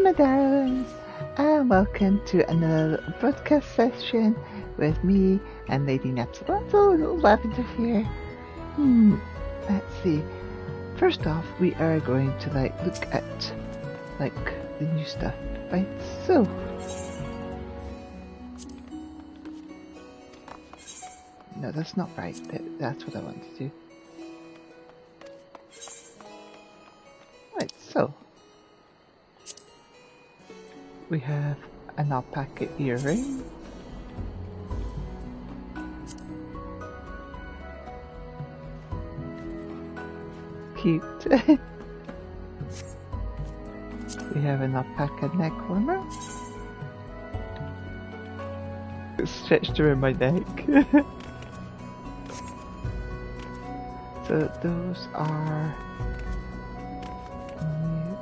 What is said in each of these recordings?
my darlings, and welcome to another broadcast session with me and Lady Nepsala. So, little Lavender here. Let's see. First off, we are going to look at the new stuff, right? So, no, that's not right. That's what I want to do. Right, so we have an alpaca earring. Cute. We have an alpaca neck warmer. It's stretched around my neck. So those are new.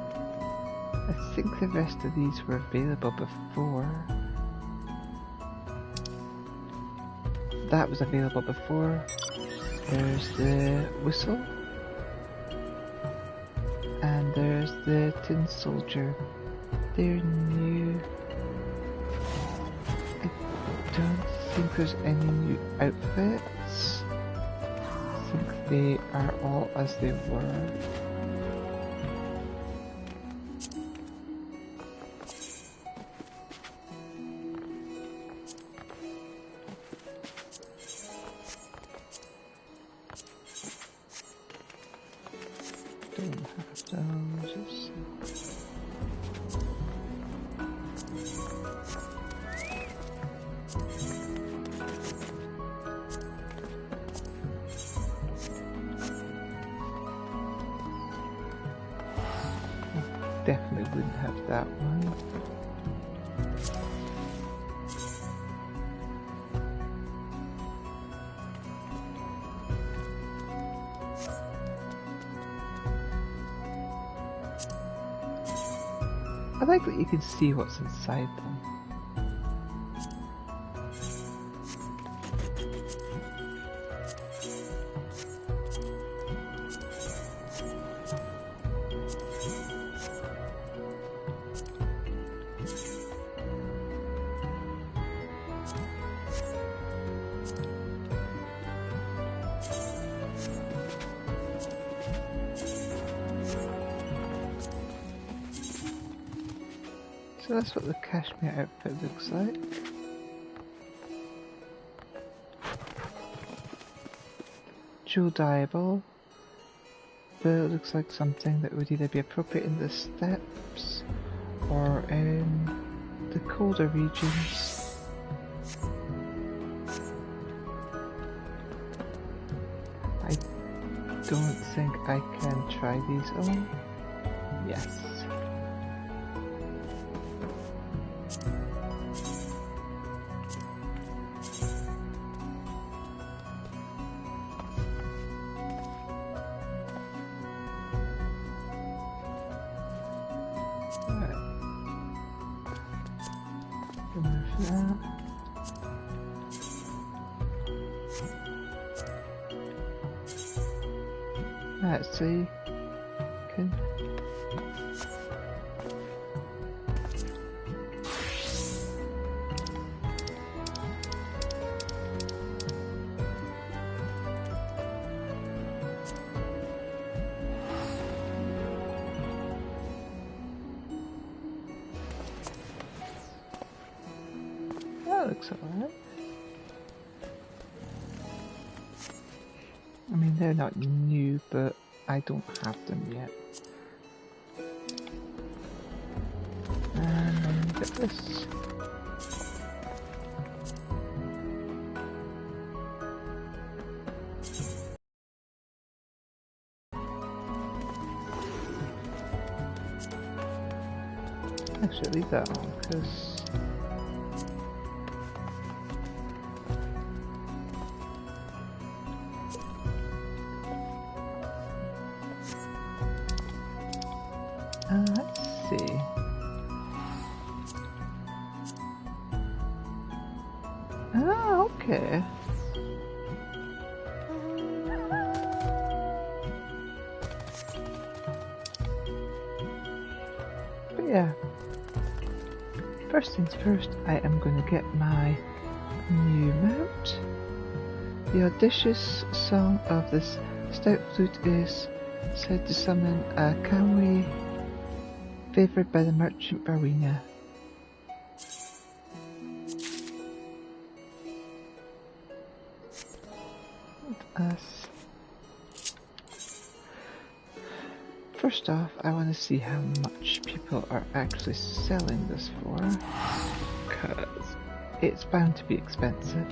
I think the rest of these were available before. That was available before. There's the whistle. And there's the tin soldier. They're new. I don't think there's any new outfits. I think they are all as they were. Don't have those. Definitely wouldn't have that one. I like that you can see what's inside them. So that's what the cashmere outfit looks like. Jewel diable. But it looks like something that would either be appropriate in the steppes or in the colder regions. I don't think I can try these on. Yes. Let's see. Okay. That looks alright. I mean, they're not new, but I don't have them yet. And then get this. Actually, leave that on, because let's see. Ah, okay. yeah. First things first, I am going to get my new mount. The audacious song of this stout flute is said to summon a Kanwe favoured by the merchant Barwina. Us. First off, I want to see how much people are actually selling this for, because it's bound to be expensive.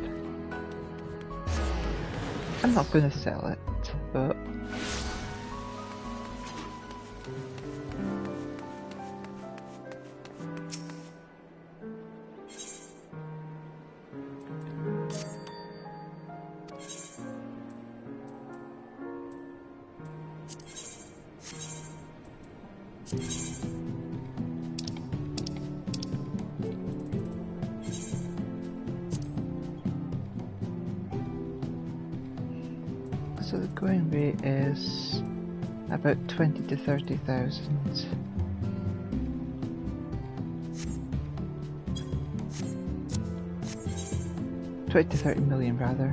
I'm not going to sell it, but so the going rate is about 20 to 30,000. $20 to 30 million rather.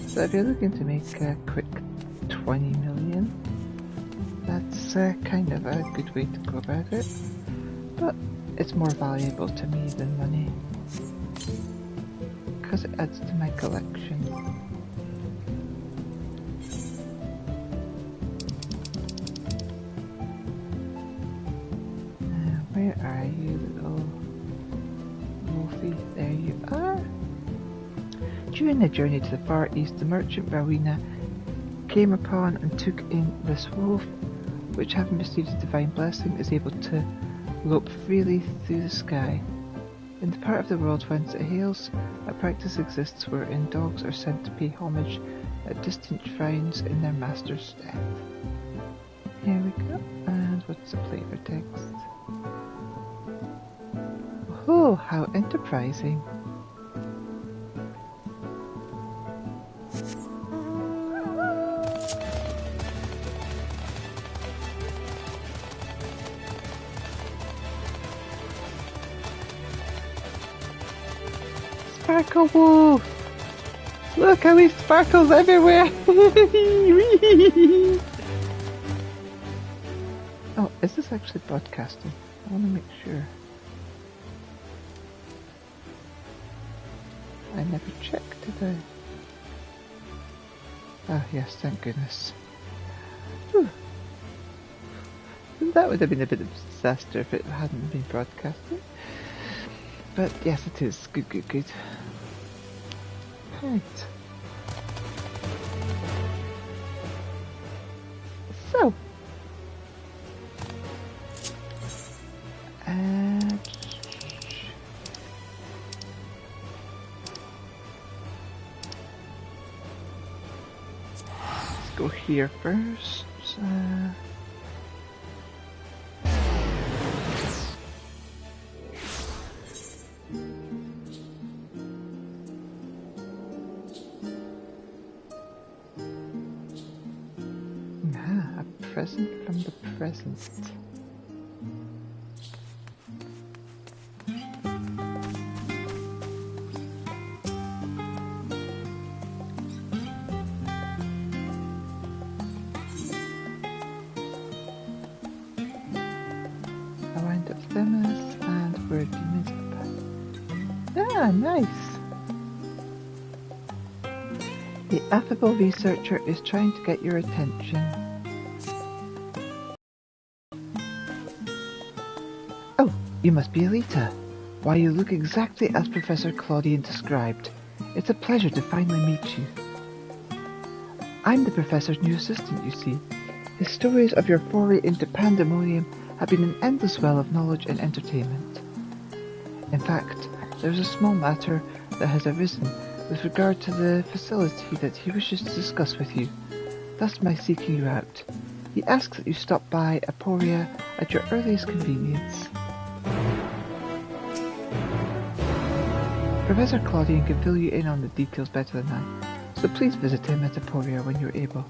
So if you're looking to make a quick 20 million, that's kind of a good way to go about it. But it's more valuable to me than money, because it adds to my collection. Where are you, little wolfie? There you are. During the journey to the far east, the merchant Barwina came upon and took in this wolf, which, having received a divine blessing, is able to lope freely through the sky. In the part of the world whence it hails, a practice exists wherein dogs are sent to pay homage at distant shrines in their master's death. Here we go. And what's the flavor text? Oh, how enterprising. Sparkle wolf! Look how he sparkles everywhere! Oh, is this actually broadcasting? I want to make sure. I never checked, did I? Oh yes, thank goodness. Whew. That would have been a bit of a disaster if it hadn't been broadcasting. But yes, it is. Good, good, good. Right. So. Let's go here first. Present from the present. I wind up Themis and we're demons up. Ah, nice! The affable researcher is trying to get your attention. Oh, you must be Elita. Why, you look exactly as Professor Claudian described. It's a pleasure to finally meet you. I'm the Professor's new assistant, you see. His stories of your foray into pandemonium have been an endless well of knowledge and entertainment. In fact, there's a small matter that has arisen with regard to the facility that he wishes to discuss with you, thus my seeking you out. He asks that you stop by Aporia at your earliest convenience. Professor Claudian can fill you in on the details better than I, so please visit him at Aporia when you're able.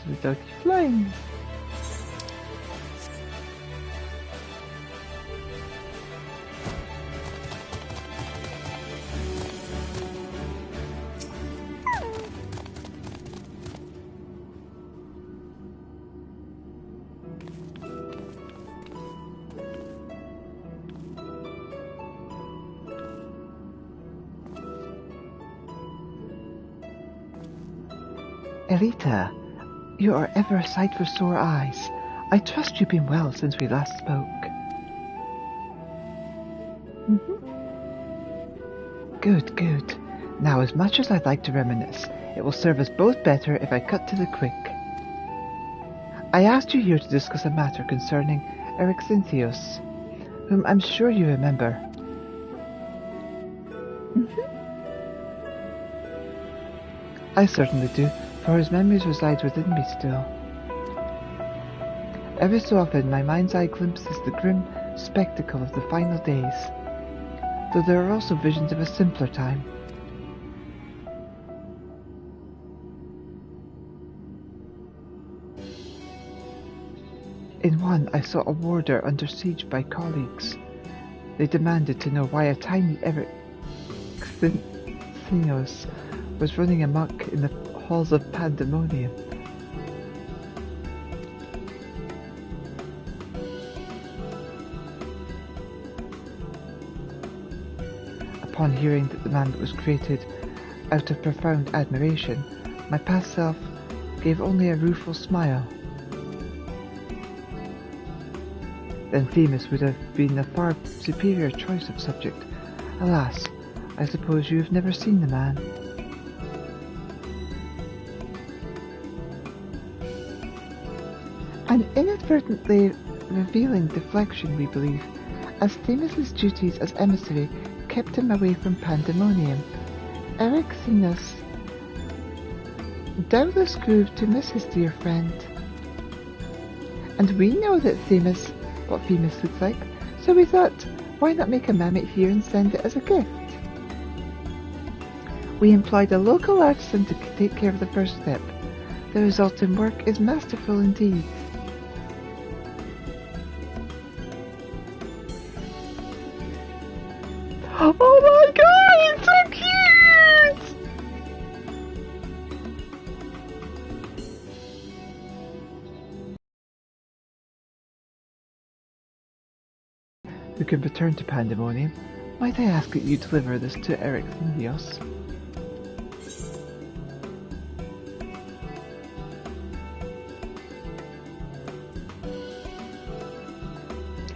without you flying. Elita, you are ever a sight for sore eyes. I trust you've been well since we last spoke. Good, good. Now, as much as I'd like to reminisce, it will serve us both better if I cut to the quick. I asked you here to discuss a matter concerning Eryxinthios, whom I'm sure you remember. I certainly do, for his memories reside within me still. Every so often my mind's eye glimpses the grim spectacle of the final days, though there are also visions of a simpler time. In one, I saw a warder under siege by colleagues. They demanded to know why a tiny Eryxinthios was running amok in the halls of Pandemonium. Upon hearing that the man was created out of profound admiration, my past self gave only a rueful smile. Then Themis would have been a far superior choice of subject. Alas, I suppose you have never seen the man. An inadvertently revealing deflection, we believe, as Themis's duties as emissary kept him away from Pandemonium. Eryxinthios doubtless grew to miss his dear friend. And we know that what Themis looks like, so we thought, why not make a mammoth here and send it as a gift? We employed a local artisan to take care of the first step. The resulting work is masterful indeed. Oh my god, it's so cute! We can return to Pandemonium. Might I ask that you deliver this to Eryxinthios?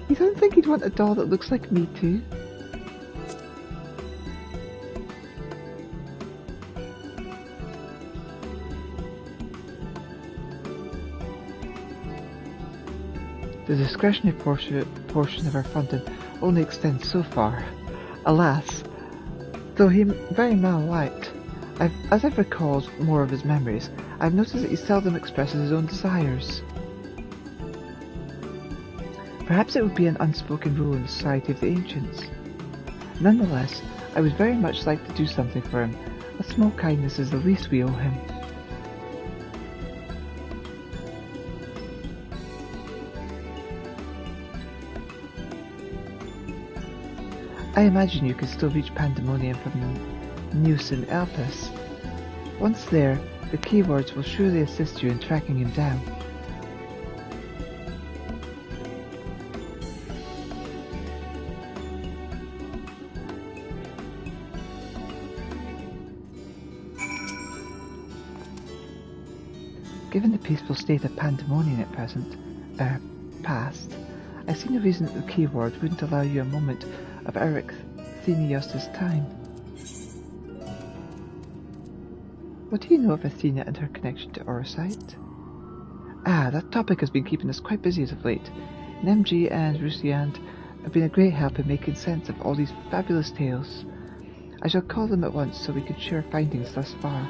You don't think he'd want a doll that looks like me too? The discretionary portion of our funding only extends so far. Alas, though he very well liked, as I've recalled more of his memories, I've noticed that he seldom expresses his own desires. Perhaps it would be an unspoken rule in the society of the ancients. Nonetheless, I would very much like to do something for him. A small kindness is the least we owe him. I imagine you can still reach Pandemonium from the Neus in Elpis. Once there, the keywords will surely assist you in tracking him down. Given the peaceful state of Pandemonium at present, past, I see no reason that the keyword wouldn't allow you a moment of Eryxinthios' time. What do you know of Athena and her connection to Orosite? Ah, that topic has been keeping us quite busy as of late. NMG and Rusiand have been a great help in making sense of all these fabulous tales. I shall call them at once so we can share findings thus far.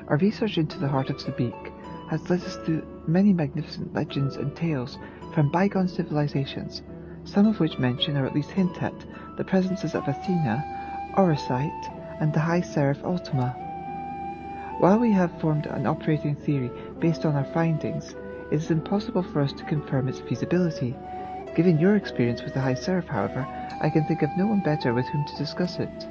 Our research into the heart of Sabik has led us through many magnificent legends and tales from bygone civilizations. some of which mention or at least hint at the presences of Athena, Orosite, and the High Seraph Ultima. While we have formed an operating theory based on our findings, it is impossible for us to confirm its feasibility. Given your experience with the High Seraph, however, I can think of no one better with whom to discuss it.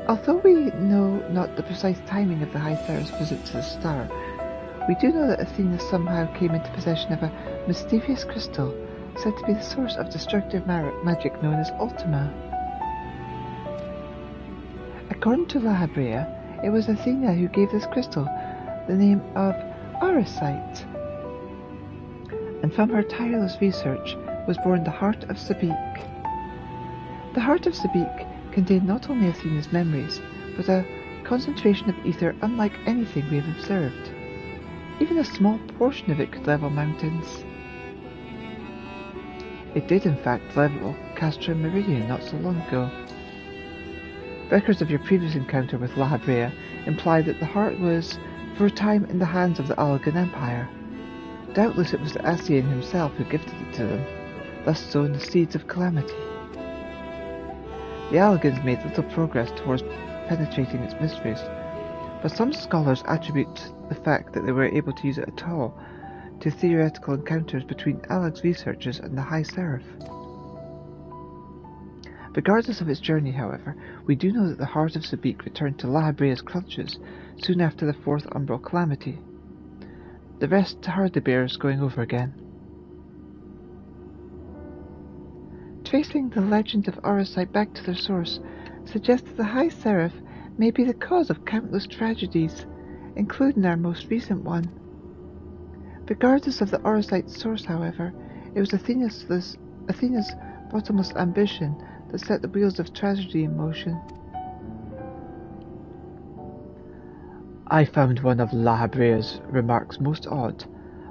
Although we know not the precise timing of the High Seraph's visit to the star, we do know that Athena somehow came into possession of a mysterious crystal said to be the source of destructive magic known as Ultima. According to La Habrea, it was Athena who gave this crystal the name of Orosite, and from her tireless research was born the Heart of Sabik. The Heart of Sabik contained not only Athena's memories, but a concentration of ether unlike anything we have observed. Even a small portion of it could level mountains. It did in fact level Castra Meridian not so long ago. Records of your previous encounter with La Habrea imply that the heart was, for a time, in the hands of the Allagan Empire. Doubtless it was the Ascian himself who gifted it to them, thus sowing the seeds of calamity. The Allagans made little progress towards penetrating its mysteries, but some scholars attribute the fact that they were able to use it at all to theoretical encounters between Alag's researchers and the High Seraph. Regardless of its journey, however, we do know that the Heart of Sabik returned to La Habrea's clutches soon after the Fourth Umbral Calamity. The rest hardly bears going over again. Tracing the legend of Orosite back to their source suggests that the High Seraph may be the cause of countless tragedies, including our most recent one. Regardless of the Orosite's source, however, it was Athena's bottomless ambition that set the wheels of tragedy in motion. I found one of La Habrea's remarks most odd.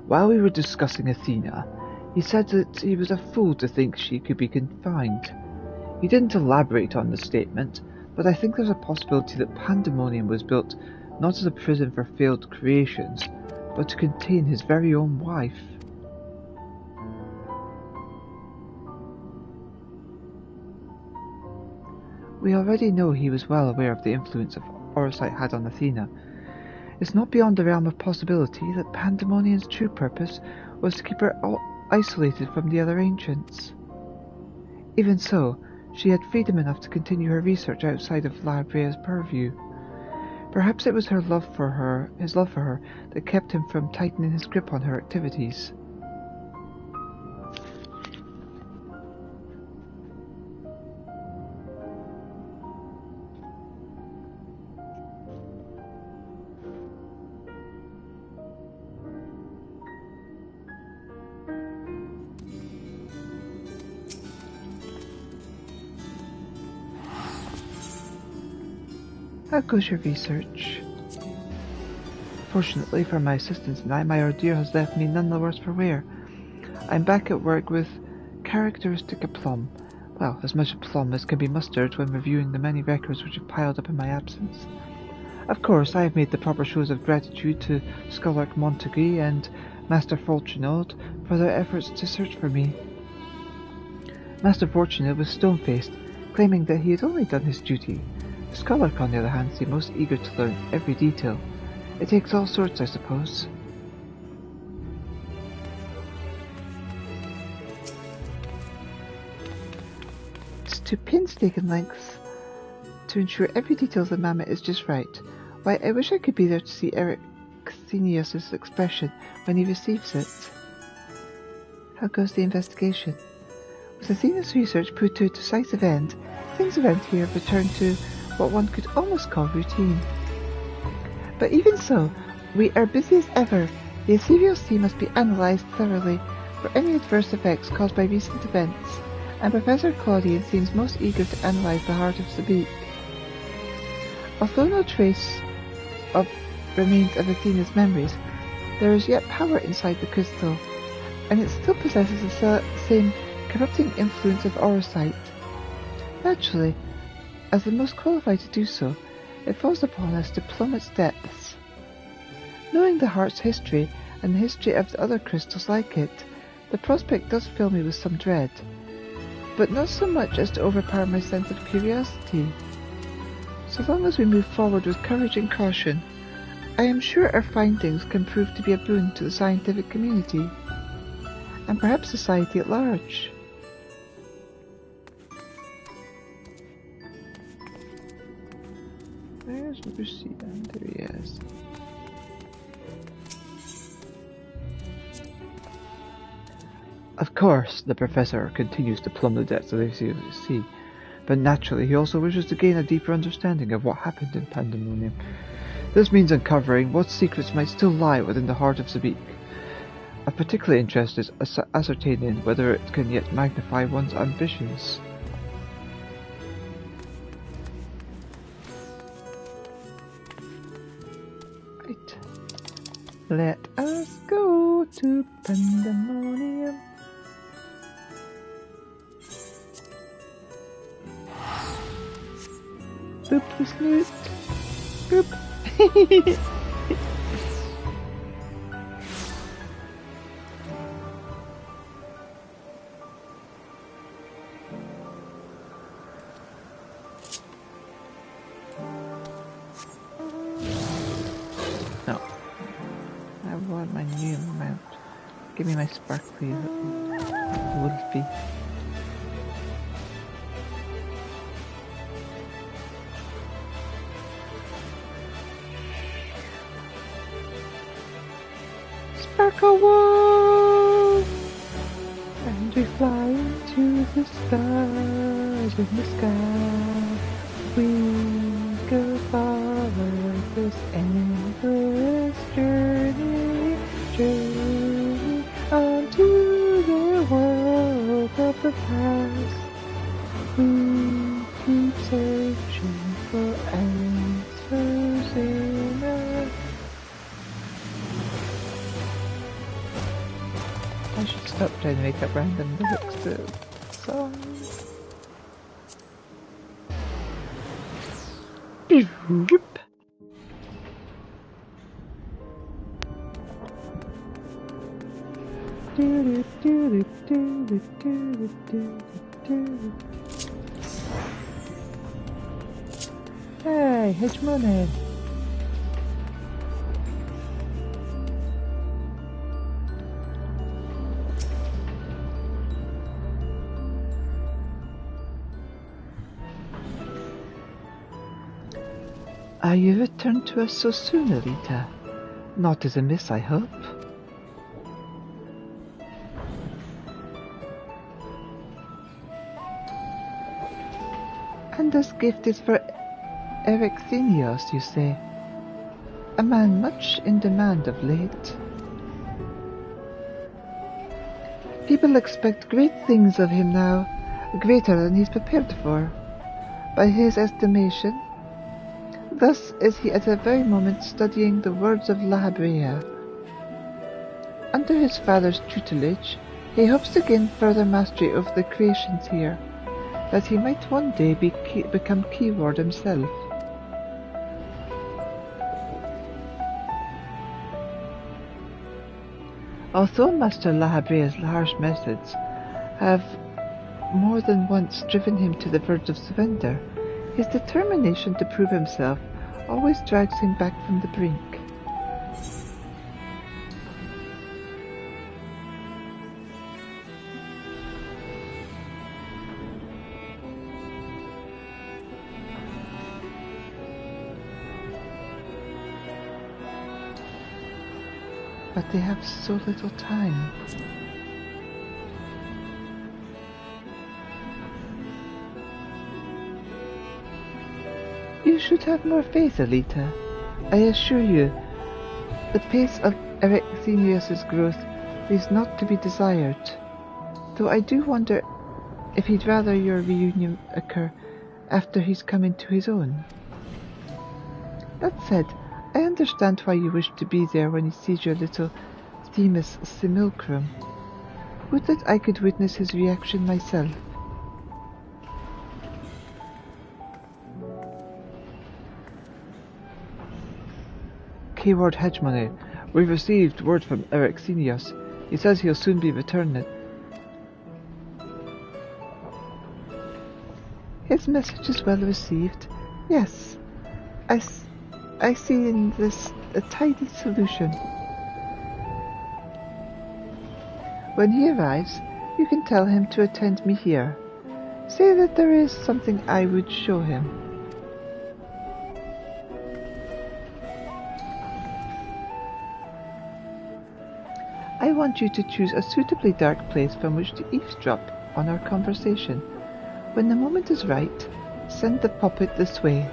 While we were discussing Athena, he said that he was a fool to think she could be confined. He didn't elaborate on the statement, but I think there's a possibility that Pandemonium was built not as a prison for failed creations, but to contain his very own wife. We already know he was well aware of the influence Orosite had on Athena. It's not beyond the realm of possibility that Pandemonium's true purpose was to keep her isolated from the other ancients. Even so, she had freedom enough to continue her research outside of La Habrea's purview. Perhaps it was his love for her, that kept him from tightening his grip on her activities. How goes your research? Fortunately for my assistants and I, my ordeal has left me none the worse for wear. I'm back at work with characteristic aplomb. Well, as much aplomb as can be mustered when reviewing the many records which have piled up in my absence. Of course, I have made the proper shows of gratitude to Scholar Montague and Master Fortunaud for their efforts to search for me. Master Fortunaud was stone-faced, claiming that he had only done his duty. The Scholar, on the other hand, seemed most eager to learn every detail. It takes all sorts, I suppose. It's to painstaking lengths to ensure every detail of the mammoth is just right. Why, I wish I could be there to see Eric Xenius' expression when he receives it. How goes the investigation? With Athena's research put to a decisive end, things around here have returned to what one could almost call routine. But even so, we are busy as ever. The ethereal sea must be analysed thoroughly for any adverse effects caused by recent events, and Professor Claudian seems most eager to analyse the Heart of Sabik. Although no trace remains of Athena's memories, there is yet power inside the crystal, and it still possesses the same corrupting influence of Orosite. Naturally, as the most qualified to do so, it falls upon us to plumb its depths. Knowing the heart's history and the history of the other crystals like it, the prospect does fill me with some dread, but not so much as to overpower my sense of curiosity. So long as we move forward with courage and caution, I am sure our findings can prove to be a boon to the scientific community, and perhaps society at large. Where's Lucy? There he is. Of course, the professor continues to plumb the depths of the sea, but naturally he also wishes to gain a deeper understanding of what happened in Pandemonium. This means uncovering what secrets might still lie within the heart of Sabik. Of particular interest is ascertaining whether it can yet magnify one's ambitions. Right. Let us go to Pandemonium. Boop the snoot. Boop. No. I want my new mount. Give me my sparkly Wolfie. Sparkle Wolf! And we fly into the stars in the sky. We go forward this endless journey, onto the world of the past. We keep searching for answers in us. I should stop trying to make up random lyrics to songs. Boop. Hey, Hegemony. Are you returned to us so soon, Elita? Not as a miss, I hope. And this gift is for Eryxenios, you say? A man much in demand of late. People expect great things of him now, greater than he's prepared for. By his estimation, thus is he at the very moment studying the words of La Habrea. Under his father's tutelage, he hopes to gain further mastery over the creations here, that he might one day become Keyword himself. Although Master La Habrea's harsh methods have more than once driven him to the verge of surrender, his determination to prove himself always drags him back from the brink. But they have so little time. You should have more faith, Elita. I assure you, the pace of Eryxenios' growth is not to be desired, though I do wonder if he'd rather your reunion occur after he's come into his own. That said, I understand why you wish to be there when he sees your little Themis simulacrum. Would that I could witness his reaction myself. K-Ward hegemony. We've received word from Erexenius. He says he'll soon be returning. His message is well received. Yes, I see in this a tidy solution. When he arrives, you can tell him to attend me here. Say that there is something I would show him. I want you to choose a suitably dark place from which to eavesdrop on our conversation. When the moment is right, send the puppet this way.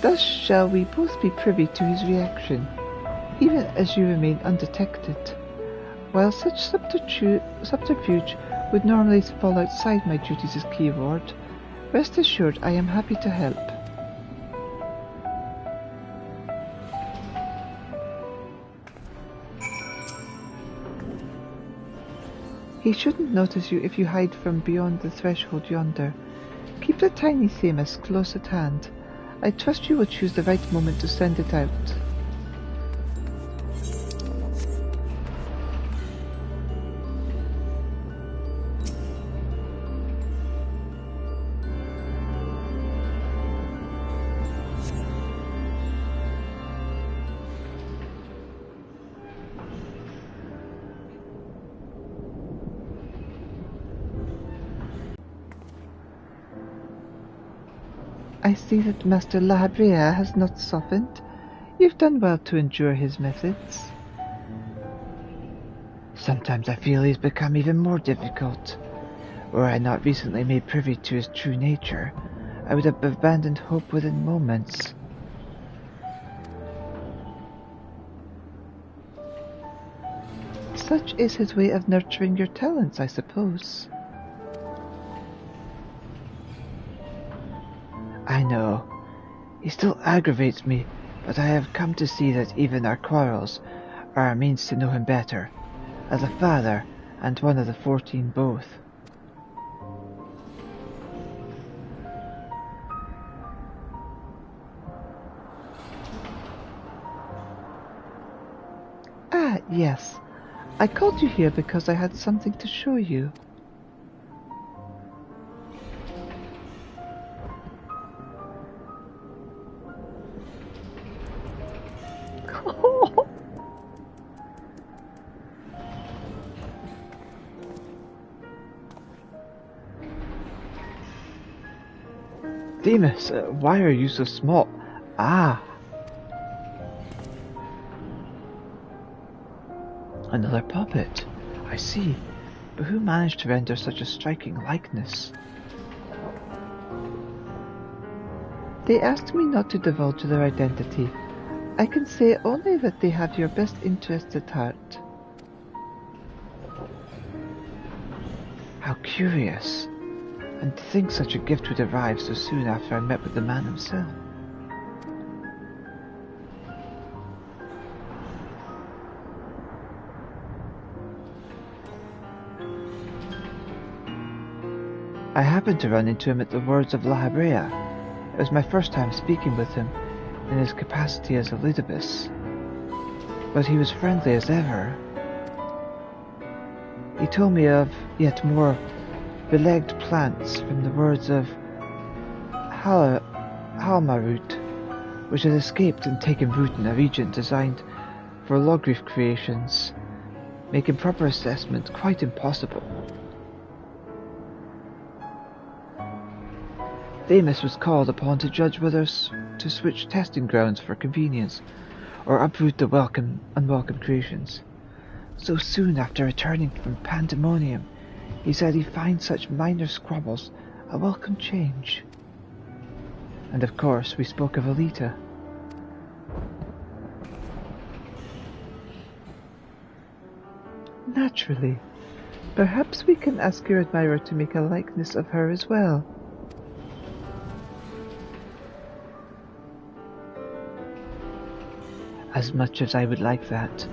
Thus shall we both be privy to his reaction, even as you remain undetected. While such subterfuge would normally fall outside my duties as K-Ward, rest assured I am happy to help. He shouldn't notice you if you hide from beyond the threshold yonder. Keep the tiny Themis close at hand. I trust you will choose the right moment to send it out. I see that Master Lahabrea has not softened. You've done well to endure his methods. Sometimes I feel he's become even more difficult. Were I not recently made privy to his true nature, I would have abandoned hope within moments. Such is his way of nurturing your talents, I suppose. I know. He still aggravates me, but I have come to see that even our quarrels are a means to know him better, as a father and one of the 14 both. Ah, yes. I called you here because I had something to show you. Demas, why are you so small? Ah! Another puppet. I see. But who managed to render such a striking likeness? They asked me not to divulge their identity. I can say only that they have your best interests at heart. How curious. And to think such a gift would arrive so soon after I met with the man himself. I happened to run into him at the words of Lahabrea. It was my first time speaking with him in his capacity as a Ludibus. But he was friendly as ever. He told me of yet more belegged plants from the words of Halmarut, which had escaped and taken root in a region designed for logreef creations, making proper assessment quite impossible. Demas was called upon to judge whether to switch testing grounds for convenience, or uproot the unwelcome creations. So soon after returning from Pandemonium, he said he finds such minor squabbles a welcome change. And of course we spoke of Elita. Naturally. Perhaps we can ask your admirer to make a likeness of her as well. As much as I would like that,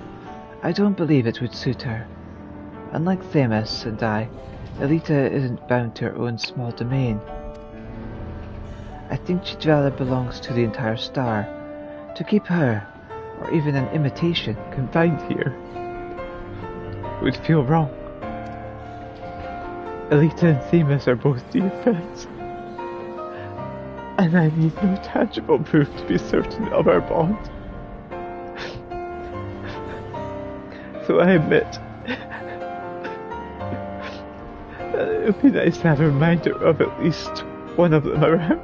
I don't believe it would suit her. Unlike Themis and I, Elita isn't bound to her own small domain. I think she'd rather belongs to the entire star, To keep her, or even an imitation, confined here would feel wrong. Elita and Themis are both dear friends, and I need no tangible proof to be certain of our bond. So I admit that it would be nice to have a reminder of at least one of them around.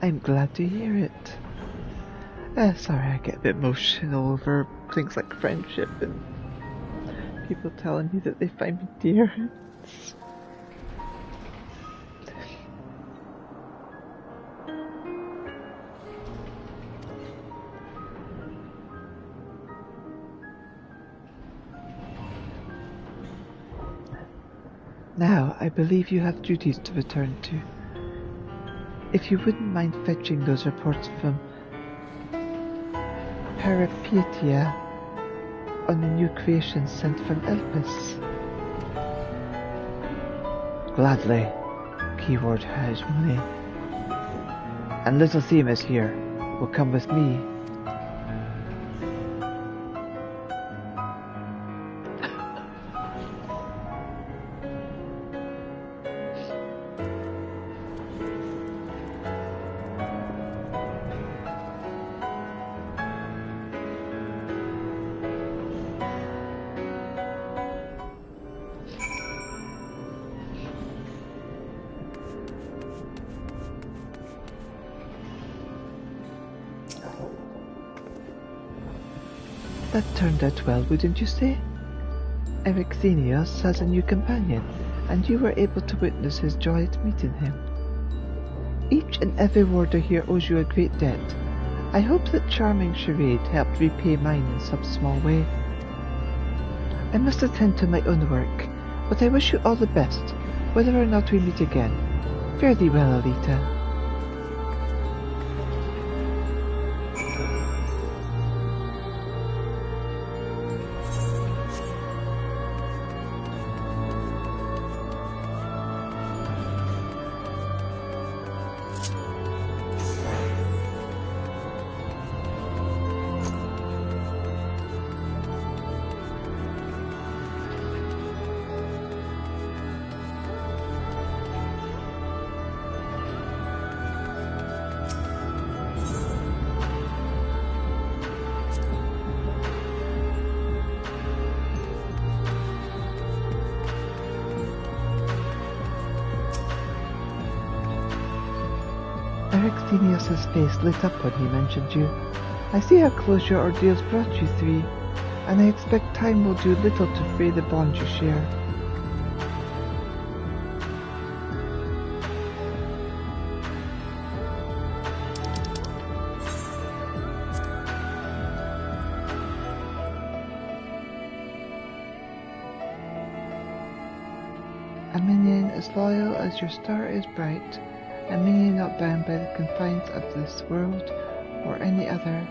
I'm glad to hear it. Sorry I get a bit emotional over things like friendship and people telling me that they find me dear. Now, I believe you have duties to return to. If you wouldn't mind fetching those reports from Peripetia on the new creations sent from Elpis. Gladly. Keyword hegemony. And little Themis here will come with me. That turned out well, wouldn't you say? Eryxenios has a new companion, and you were able to witness his joy at meeting him. Each and every warder here owes you a great debt. I hope that charming charade helped repay mine in some small way. I must attend to my own work, but I wish you all the best, whether or not we meet again. Fare thee well, Elita. Eryxenios' face lit up when he mentioned you. I see how close your ordeals brought you three, and I expect time will do little to fray the bond you share. A minion as loyal as your star is bright, a minion not bound by the confines of this world or any other.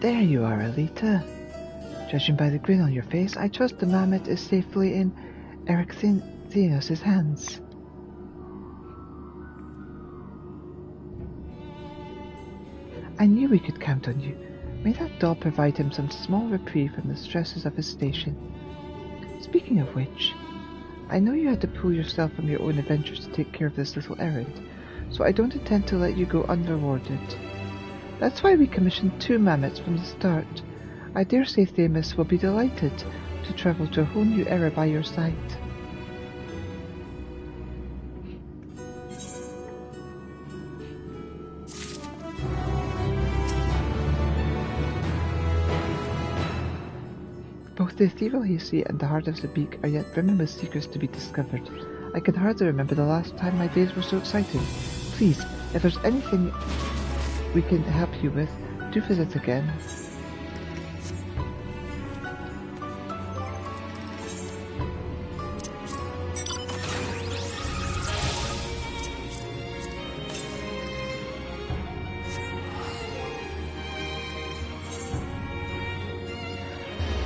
There you are, Elita. Judging by the grin on your face, I trust the mammoth is safely in Eryxenios' hands. I knew we could count on you. May that doll provide him some small reprieve from the stresses of his station. Speaking of which, I know you had to pull yourself from your own adventures to take care of this little errand, so I don't intend to let you go unrewarded. That's why we commissioned 2 mammoths from the start. I dare say Themis will be delighted to travel to a whole new era by your side. Both the ethereal Hazy and the heart of the beak are yet brimming with secrets to be discovered. I can hardly remember the last time my days were so exciting. Please, if there's anything we can help you with, do visit again.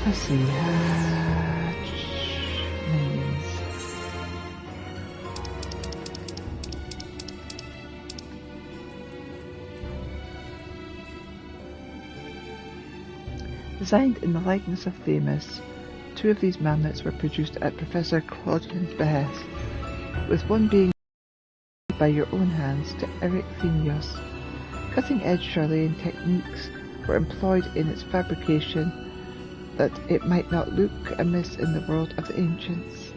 Let's see, minions. Designed in the likeness of Themis, 2 of these mammoths were produced at Professor Claudian's behest, with one being by your own hands to Eric Themios. Cutting-edge Charlayan techniques were employed in its fabrication that it might not look amiss in the world of the ancients.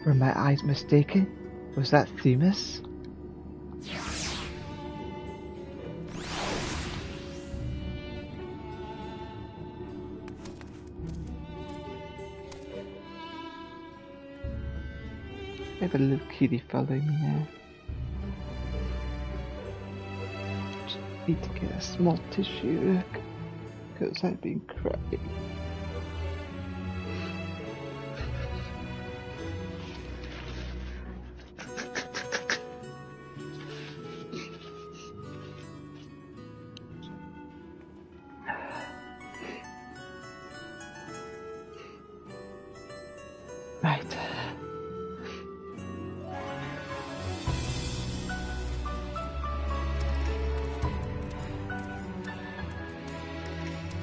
Were my eyes mistaken? Was that Themis? I have a little kitty following me now. Just need to get a small tissue because I've been crying. Right.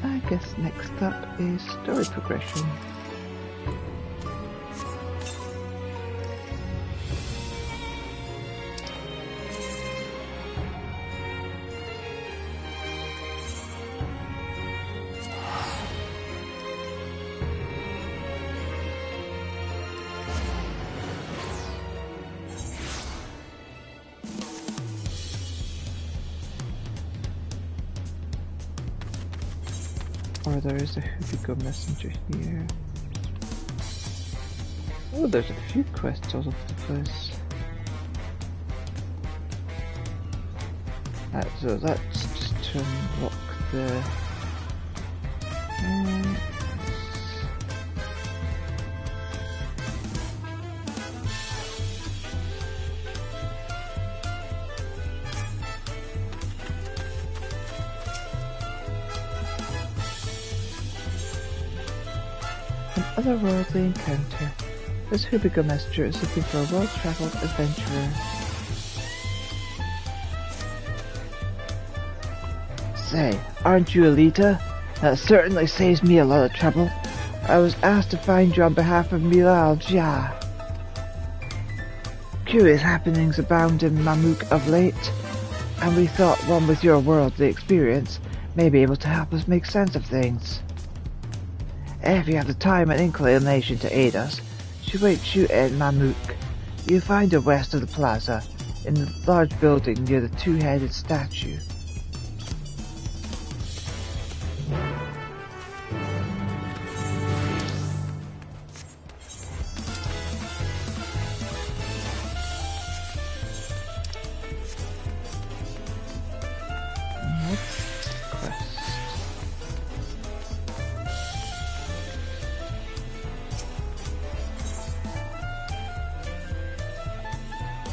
I guess next up is story progression. Or there is a Hubigo messenger here. Oh, there's a few quests all over the place. So that's just to unlock the... An otherworldly encounter. This Hubigo messenger is looking for a well-travelled adventurer. Say, aren't you Elita? That certainly saves me a lot of trouble. I was asked to find you on behalf of Milal Jia. Curious happenings abound in Mamuk of late, and we thought one with your worldly experience may be able to help us make sense of things. If you have the time and inclination to aid us, she waits you in Mamuk. You'll find her west of the plaza, in the large building near the 2-headed statue.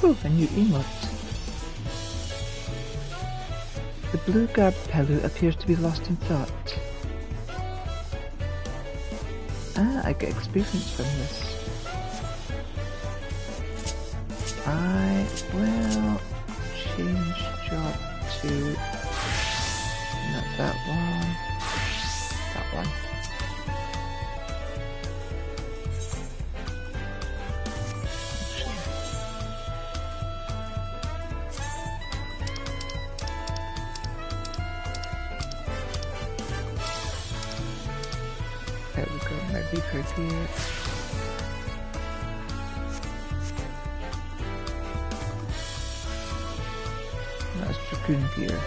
Oh, a new emote. The blue garbed Pelu appears to be lost in thought. Ah, I get experience from this. I will change job to not that one. That one. Might leave her here. That's Dracoon gear.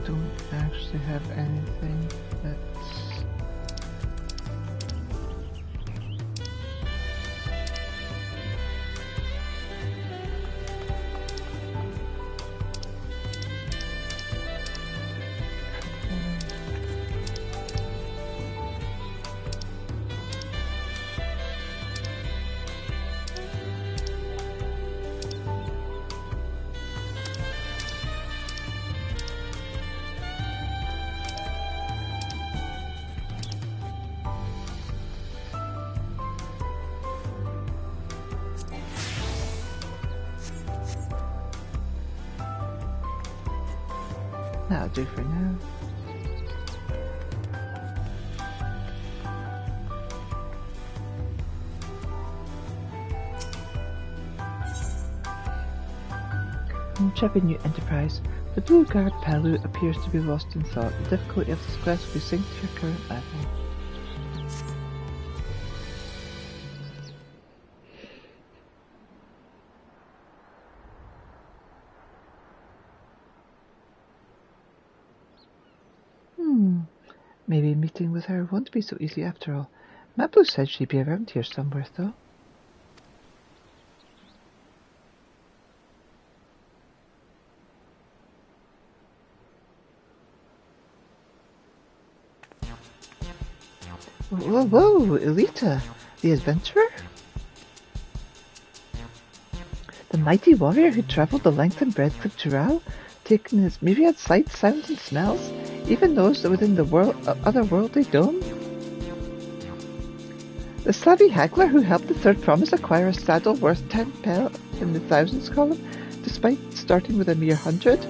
Don't actually have anything that's... That'll do for now. Checking new enterprise. The blue guard Palu appears to be lost in thought. The difficulty of this quest will be synced to your current level. Maybe meeting with her won't be so easy after all. Mablu said she'd be around here somewhere, though. Whoa, whoa, Elita, the adventurer? The mighty warrior who travelled the length and breadth of Tural, taking his myriad sights, sounds and smells, even those within the otherworldly dome? The savvy haggler who helped the Third Promise acquire a saddle worth 10 pel in the thousands column, despite starting with a mere 100?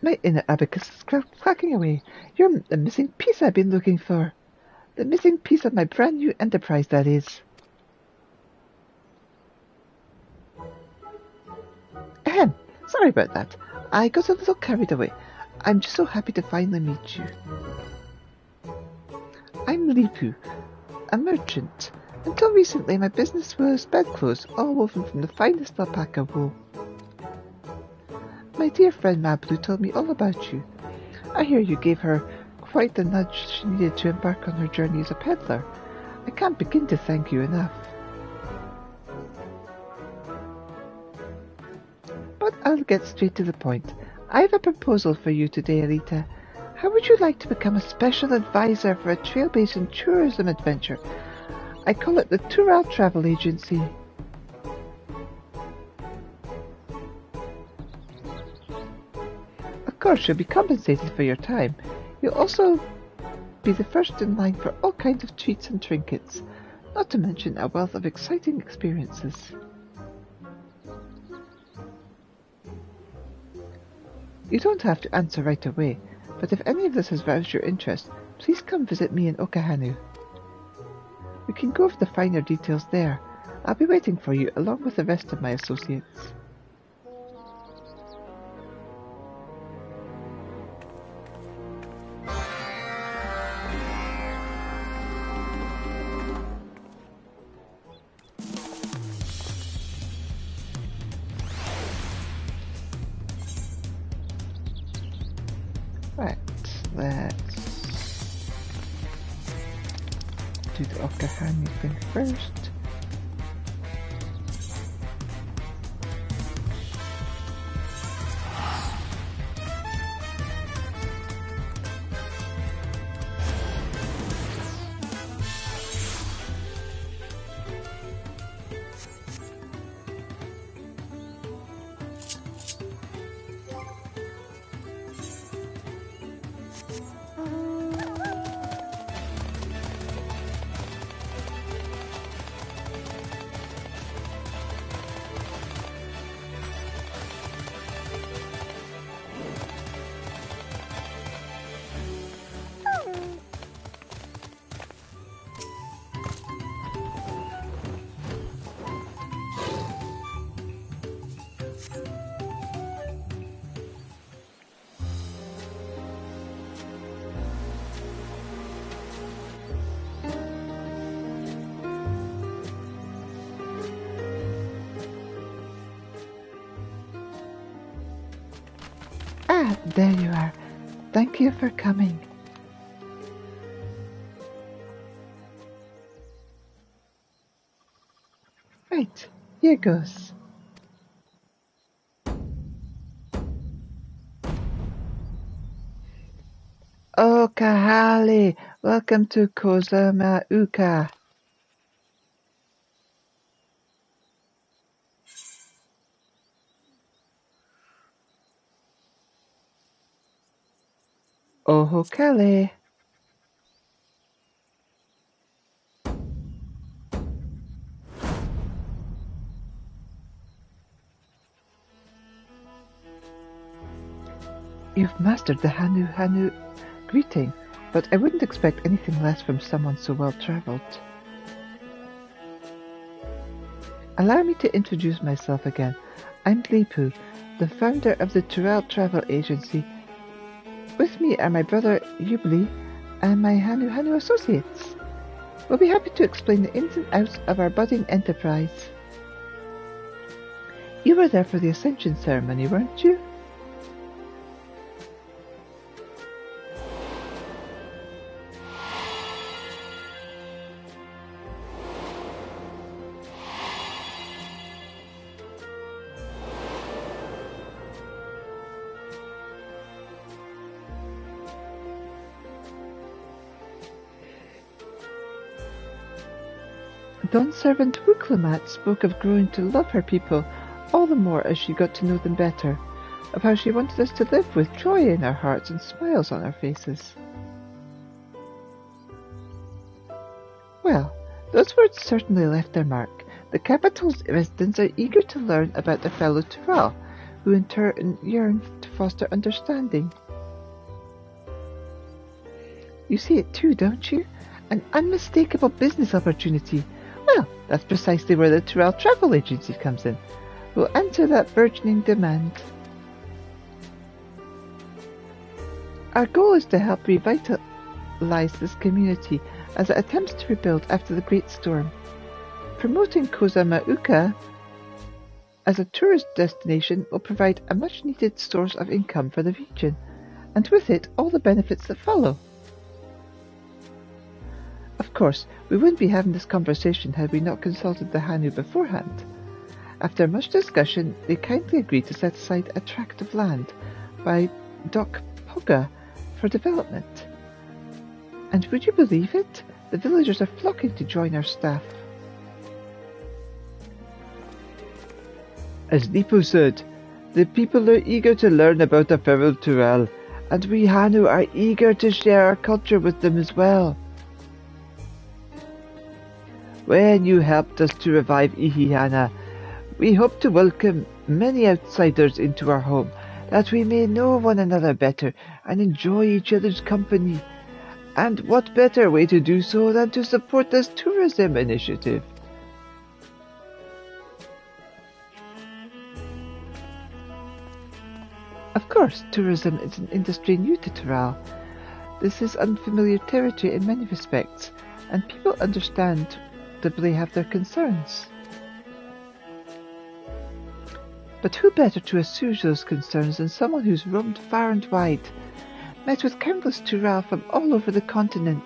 My inner abacus is clacking away. You're the missing piece I've been looking for. The missing piece of my brand new enterprise, that is. Ahem. Sorry about that. I got a little carried away. I'm just so happy to finally meet you. I'm Lipu, a merchant. Until recently, my business was bedclothes, all woven from the finest alpaca wool. My dear friend Mablu told me all about you. I hear you gave her quite the nudge she needed to embark on her journey as a peddler. I can't begin to thank you enough. But I'll get straight to the point. I have a proposal for you today, Elita. How would you like to become a special advisor for a trailblazing tourism adventure? I call it the Tural Travel Agency. Of course, you'll be compensated for your time. You'll also be the first in line for all kinds of treats and trinkets, not to mention a wealth of exciting experiences. You don't have to answer right away, but if any of this has roused your interest, please come visit me in Okahanu. We can go over the finer details there. I'll be waiting for you along with the rest of my associates. Right, let's do the Okahani thing first. There you are. Thank you for coming. Right, here goes. Oh, Kahali, welcome to Kozama Uka. Oh, Kale. You've mastered the Hanu greeting, but I wouldn't expect anything less from someone so well-traveled. Allow me to introduce myself again. I'm Lipu, the founder of the Dawntrail Travel Agency. With me are my brother Yubli and my Hanu associates. We'll be happy to explain the ins and outs of our budding enterprise. You were there for the Ascension ceremony, weren't you? Dawn's servant Wuklimat spoke of growing to love her people all the more as she got to know them better, of how she wanted us to live with joy in our hearts and smiles on our faces. Well, those words certainly left their mark. The capital's residents are eager to learn about their fellow Tural, who in turn yearn to foster understanding. You see it too, don't you? An unmistakable business opportunity. Well, that's precisely where the Dawntrail Travel Agency comes in. We'll answer that burgeoning demand. Our goal is to help revitalize this community as it attempts to rebuild after the Great Storm. Promoting Kozama Uka as a tourist destination will provide a much-needed source of income for the region, and with it all the benefits that follow. Of course, we wouldn't be having this conversation had we not consulted the Hanu beforehand. After much discussion, they kindly agreed to set aside a tract of land by Doc Poga for development. And would you believe it? The villagers are flocking to join our staff. As Lipo said, the people are eager to learn about the feral Tural, and we Hanu are eager to share our culture with them as well. When you helped us to revive Ihihana, we hope to welcome many outsiders into our home, that we may know one another better and enjoy each other's company. And what better way to do so than to support this tourism initiative? Of course, tourism is an industry new to Tural. This is unfamiliar territory in many respects, and people understandably have their concerns. But who better to assuage those concerns than someone who's roamed far and wide, met with countless Tural from all over the continent?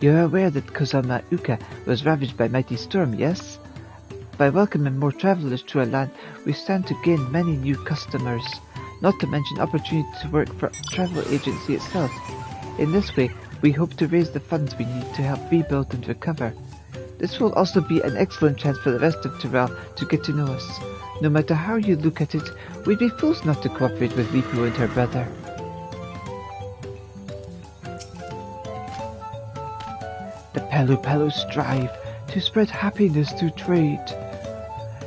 You're aware that Kozama Uka was ravaged by mighty storm, yes? By welcoming more travellers to our land, we stand to gain many new customers, not to mention opportunity to work for a travel agency itself. In this way, we hope to raise the funds we need to help rebuild and recover. This will also be an excellent chance for the rest of Tural to get to know us. No matter how you look at it, we'd be fools not to cooperate with Lipu and her brother. The Palu strive to spread happiness through trade.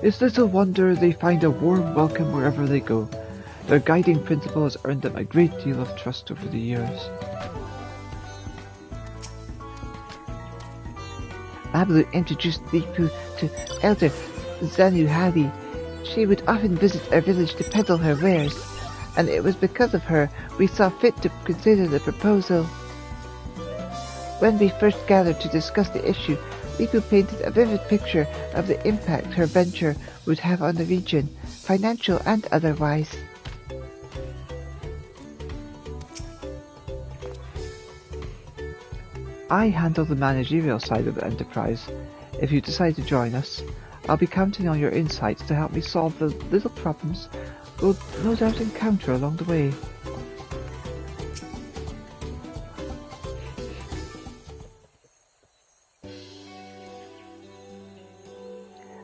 It's little wonder they find a warm welcome wherever they go. Their guiding principle has earned them a great deal of trust over the years. Ablu introduced Lipu to Elder Zanuhali. She would often visit our village to peddle her wares. and it was because of her we saw fit to consider the proposal. When we first gathered to discuss the issue, Lipu painted a vivid picture of the impact her venture would have on the region, financial and otherwise. I handle the managerial side of the enterprise. If you decide to join us, I'll be counting on your insights to help me solve the little problems we'll no doubt encounter along the way.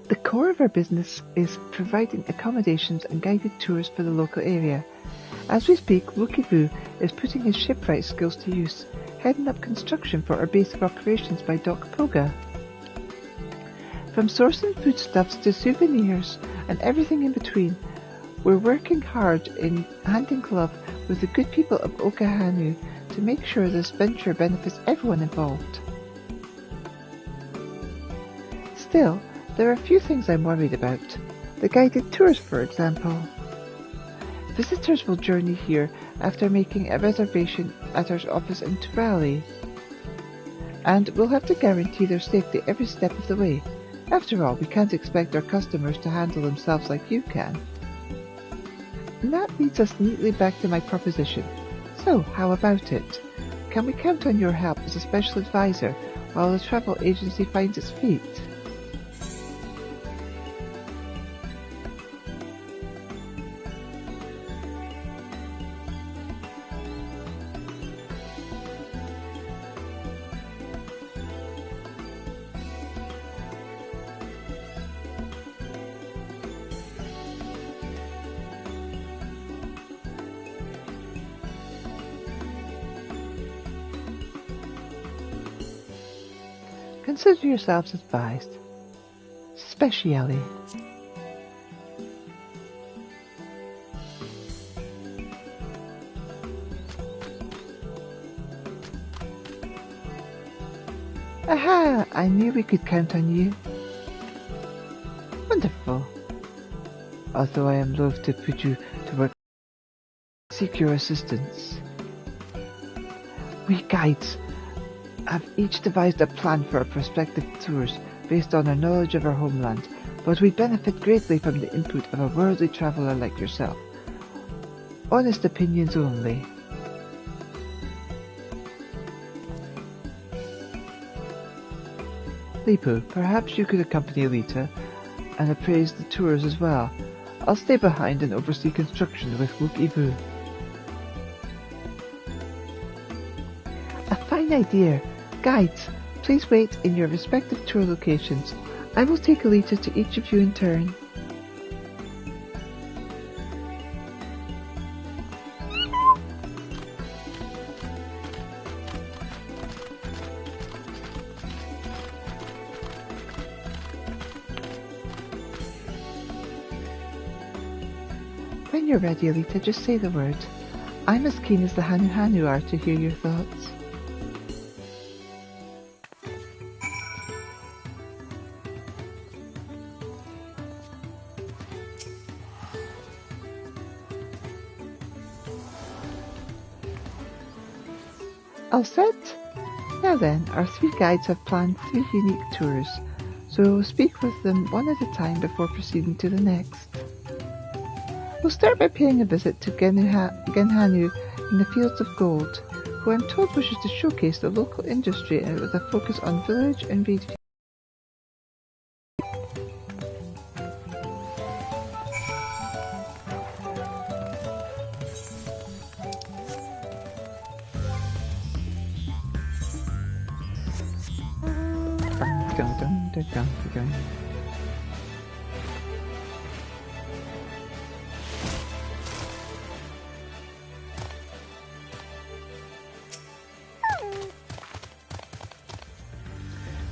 The core of our business is providing accommodations and guided tours for the local area. As we speak, Wukibu is putting his shipwright skills to use, heading up construction for our base of operations by Dock Poga. From sourcing foodstuffs to souvenirs and everything in between, we're working hard in hand in glove with the good people of Okahanu to make sure this venture benefits everyone involved. Still, there are a few things I'm worried about. The guided tours, for example. Visitors will journey here after making a reservation at our office in Turali, and we'll have to guarantee their safety every step of the way. After all, we can't expect our customers to handle themselves like you can. And that leads us neatly back to my proposition. So, how about it? Can we count on your help as a special advisor while the travel agency finds its feet? Consider yourselves advised. Specially. Aha! I knew we could count on you. Wonderful. Although I am loath to put you to work, seek your assistance. We guides have each devised a plan for our prospective tours based on our knowledge of our homeland, but we benefit greatly from the input of a worldly traveller like yourself. Honest opinions only. Lipu, perhaps you could accompany Elita and appraise the tours as well. I'll stay behind and oversee construction with Wukibu. A fine idea. Guides, please wait in your respective tour locations. I will take Elita to each of you in turn. When you're ready, Elita, just say the word. I'm as keen as the Hanu are to hear your thoughts. All set? Now then, our three guides have planned 3 unique tours, so we'll speak with them one at a time before proceeding to the next. We'll start by paying a visit to Genhanu in the Fields of Gold, who I'm told wishes to showcase the local industry with a focus on village and reed.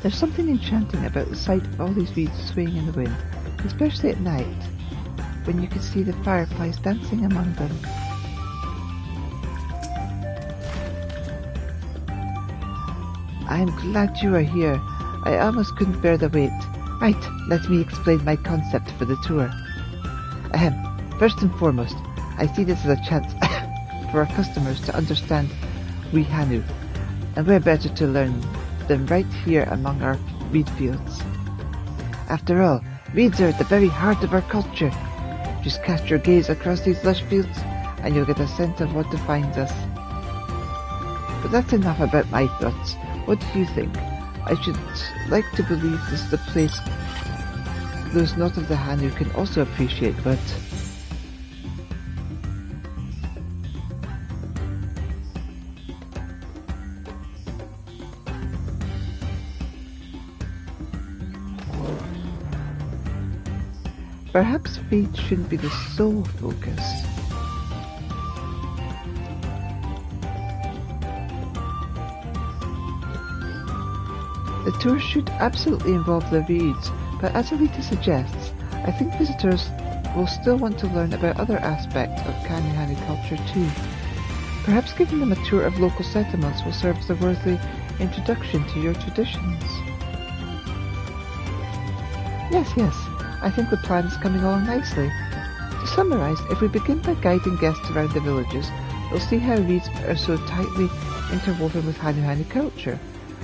There's something enchanting about the sight of all these reeds swaying in the wind, especially at night, when you can see the fireflies dancing among them. I am glad you are here. I almost couldn't bear the wait. Right, let me explain my concept for the tour. First and foremost, I see this as a chance for our customers to understand we Hanu, and where better to learn than right here among our reed fields. After all, reeds are at the very heart of our culture. Just cast your gaze across these lush fields, and you'll get a sense of what defines us. But that's enough about my thoughts. What do you think? I should like to believe this is a place those not of the Hanu can also appreciate, but... Perhaps fate shouldn't be the sole focus. The tour should absolutely involve the reeds, but as Elita suggests, I think visitors will still want to learn about other aspects of Kanuhanu culture too. Perhaps giving them a tour of local settlements will serve as a worthy introduction to your traditions. Yes, I think the plan is coming along nicely. To summarise, if we begin by guiding guests around the villages, they'll see how reeds are so tightly interwoven with Kanuhanu culture.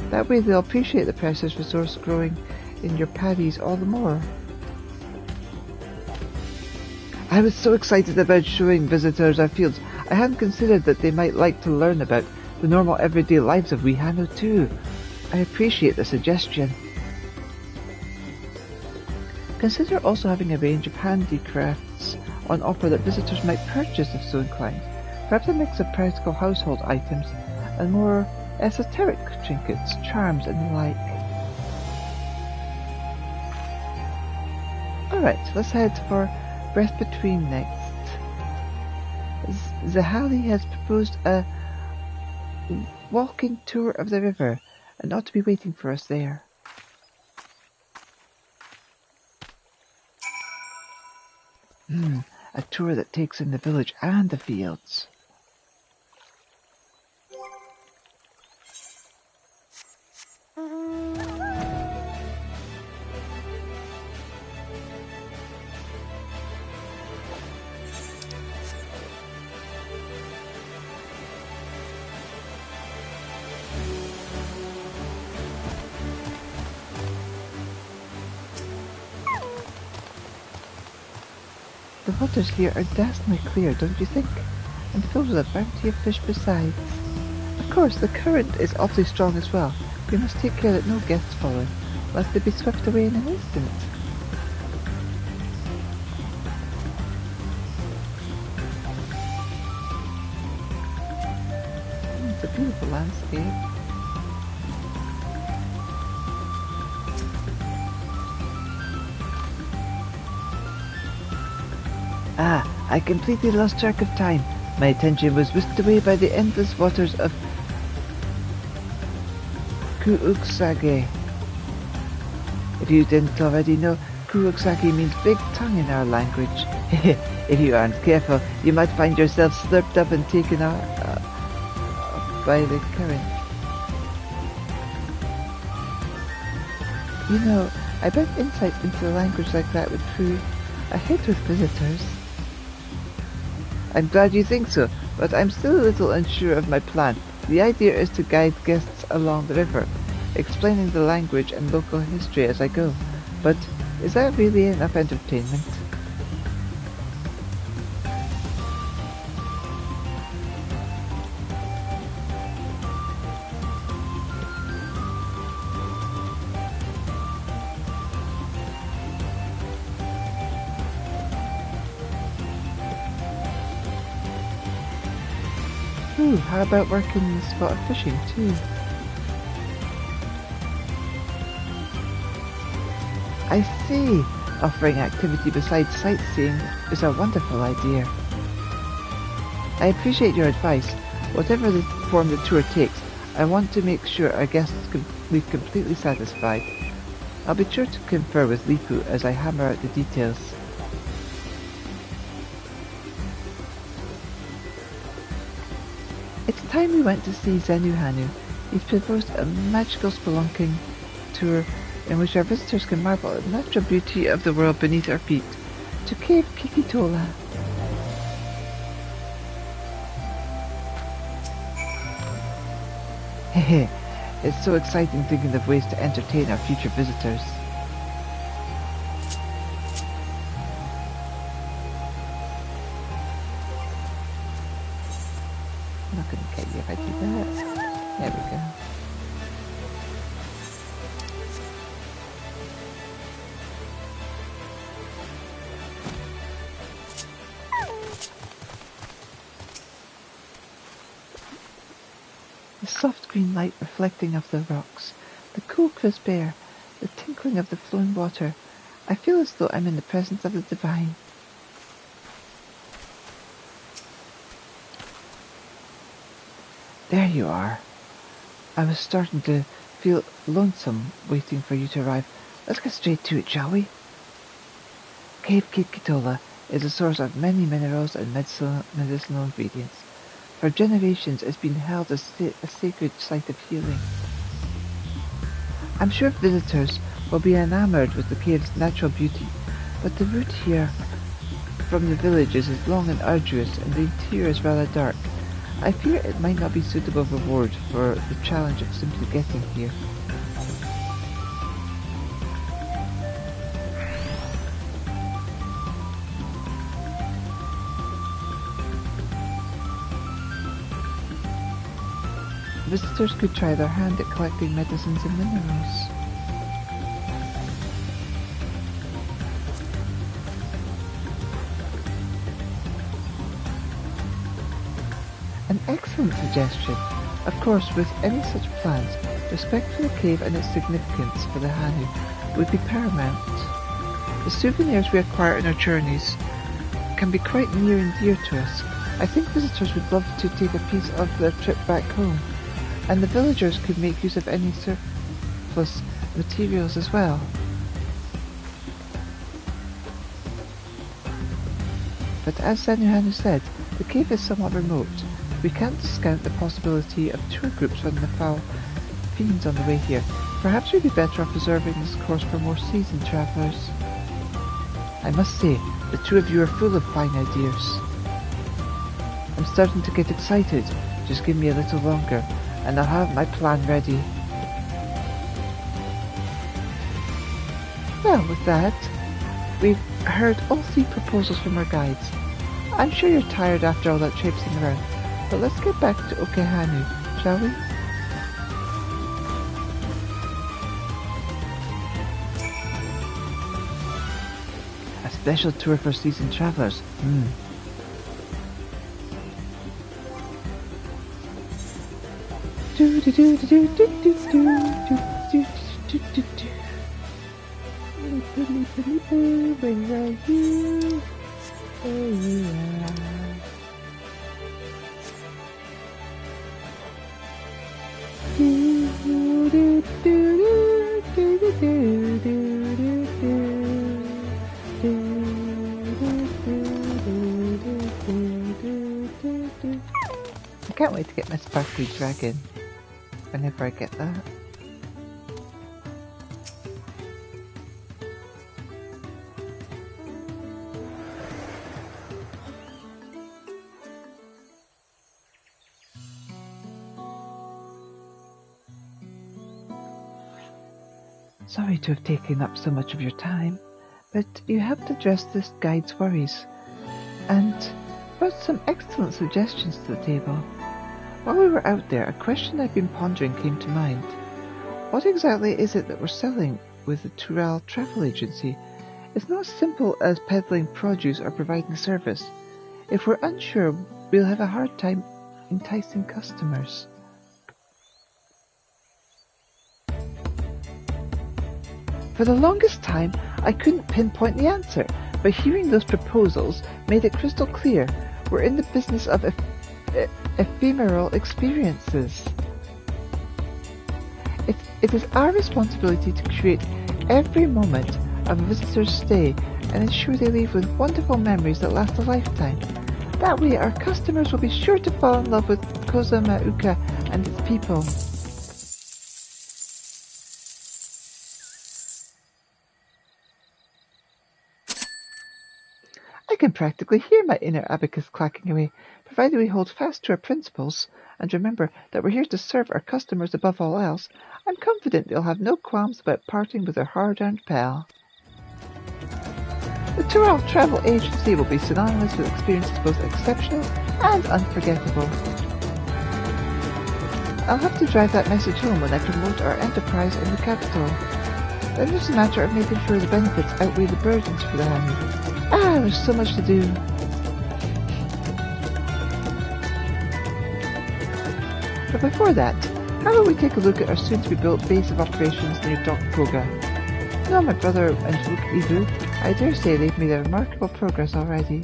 That way they'll appreciate the precious resource growing in your paddies all the more. I was so excited about showing visitors our fields, I hadn't considered that they might like to learn about the normal everyday lives of we Hanu too. I appreciate the suggestion. Consider also having a range of handicrafts on offer that visitors might purchase if so inclined. Perhaps a mix of practical household items and more esoteric trinkets, charms and the like. Alright, let's head for Breath Between next. Zahali has proposed a walking tour of the river and ought to be waiting for us there. A tour that takes in the village and the fields. The waters here are dazzlingly clear, don't you think? And filled with a bounty of fish besides. Of course, the current is awfully strong as well. We must take care that no guests fall in, lest they be swept away in an instant. It's a beautiful landscape. I completely lost track of time. My attention was whisked away by the endless waters of Kuuksage. If you didn't already know, Kuuksage means big tongue in our language. If you aren't careful, you might find yourself slurped up and taken out by the current. You know, I bet insight into the language like that would prove a hit with visitors. I'm glad you think so, but I'm still a little unsure of my plan. The idea is to guide guests along the river, explaining the language and local history as I go. But is that really enough entertainment? Ooh, how about working the spot of fishing too? I see. Offering activity besides sightseeing is a wonderful idea. I appreciate your advice. Whatever the form the tour takes, I want to make sure our guests can leave completely satisfied. I'll be sure to confer with Lipu as I hammer out the details. It's time we went to see Zenuhanu. He's proposed a magical spelunking tour in which our visitors can marvel at the natural beauty of the world beneath our feet. To Cave Kikitola. It's so exciting thinking of ways to entertain our future visitors. I'm not going to get you if I do that. There we go. The soft green light reflecting off the rocks, the cool crisp air, the tinkling of the flowing water. I feel as though I'm in the presence of the divine. There you are. I was starting to feel lonesome waiting for you to arrive. Let's get straight to it, shall we? Cave Kitola is a source of many minerals and medicinal ingredients. For generations, it's been held as a sacred site of healing. I'm sure visitors will be enamored with the cave's natural beauty, but the route here from the villages is long and arduous, and the interior is rather dark. I fear it might not be suitable reward for the challenge of simply getting here. Visitors could try their hand at collecting medicines and minerals. An excellent suggestion. Of course, with any such plans, respect for the cave and its significance for the Hanu would be paramount. The souvenirs we acquire in our journeys can be quite near and dear to us. I think visitors would love to take a piece of their trip back home, and the villagers could make use of any surplus materials as well. But as Sanuhanu said, the cave is somewhat remote. We can't discount the possibility of tour groups from the foul fiends on the way here. Perhaps we'd be better off reserving this course for more seasoned travellers. I must say, the two of you are full of fine ideas. I'm starting to get excited. Just give me a little longer, and I'll have my plan ready. Well, with that, we've heard all 3 proposals from our guides. I'm sure you're tired after all that traipsing around, but let's get back to Okehanu, shall we? A special tour for seasoned travellers. Where are you? There you are. I can't wait to get my sparkly dragon whenever I get that. Sorry to have taken up so much of your time, but you helped address this guide's worries, and brought some excellent suggestions to the table. While we were out there, a question I've been pondering came to mind. What exactly is it that we're selling with the Dawntrail Travel Agency? It's not as simple as peddling produce or providing service. If we're unsure, we'll have a hard time enticing customers. For the longest time, I couldn't pinpoint the answer, but hearing those proposals made it crystal clear. We're in the business of ephemeral experiences. It is our responsibility to create every moment of a visitor's stay and ensure they leave with wonderful memories that last a lifetime. That way, our customers will be sure to fall in love with Kozamauka and its people. I can can practically hear my inner abacus clacking away, provided we hold fast to our principles and remember that we're here to serve our customers above all else. I'm confident they'll have no qualms about parting with their hard-earned pal. The Dawntrail Travel Agency will be synonymous with experiences both exceptional and unforgettable. I'll have to drive that message home when I promote our enterprise in the capital. Then it's a matter of making sure the benefits outweigh the burdens for the hand. There's so much to do. But before that, how about we take a look at our soon-to-be-built base of operations near Draconia? No, my brother and Ibu, I dare say they've made a remarkable progress already.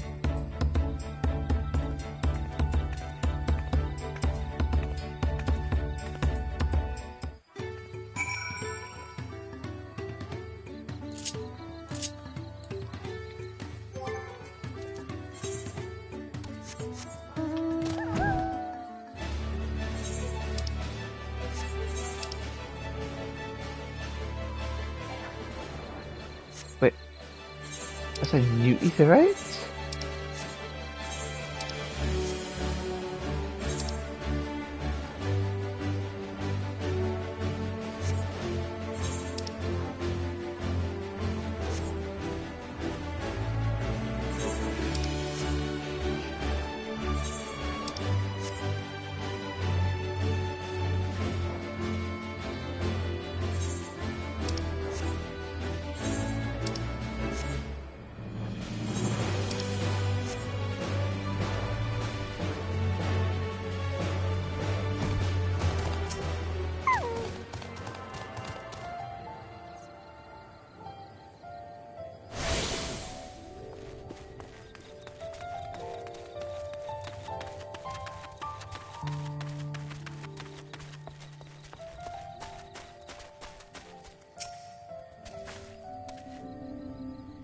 Wait, that's a new etherite?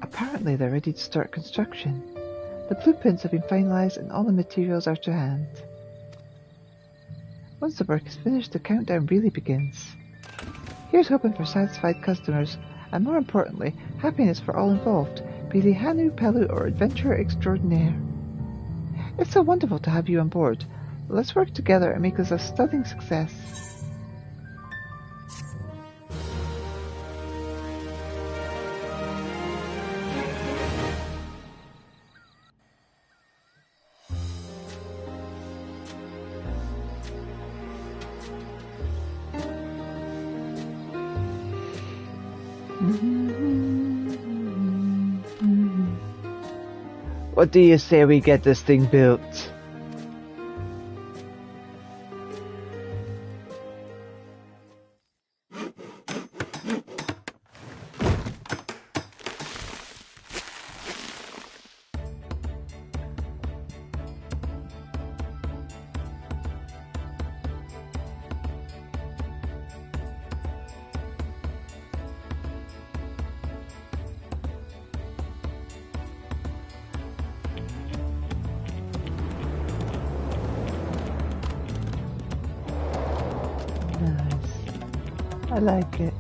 Apparently they're ready to start construction. The blueprints have been finalized and all the materials are to hand. Once the work is finished, the countdown really begins. Here's hoping for satisfied customers, and more importantly, happiness for all involved, be they Hanu, Pelu, or adventurer extraordinaire. It's so wonderful to have you on board. Let's work together and make this a stunning success. What do you say we get this thing built? I like it.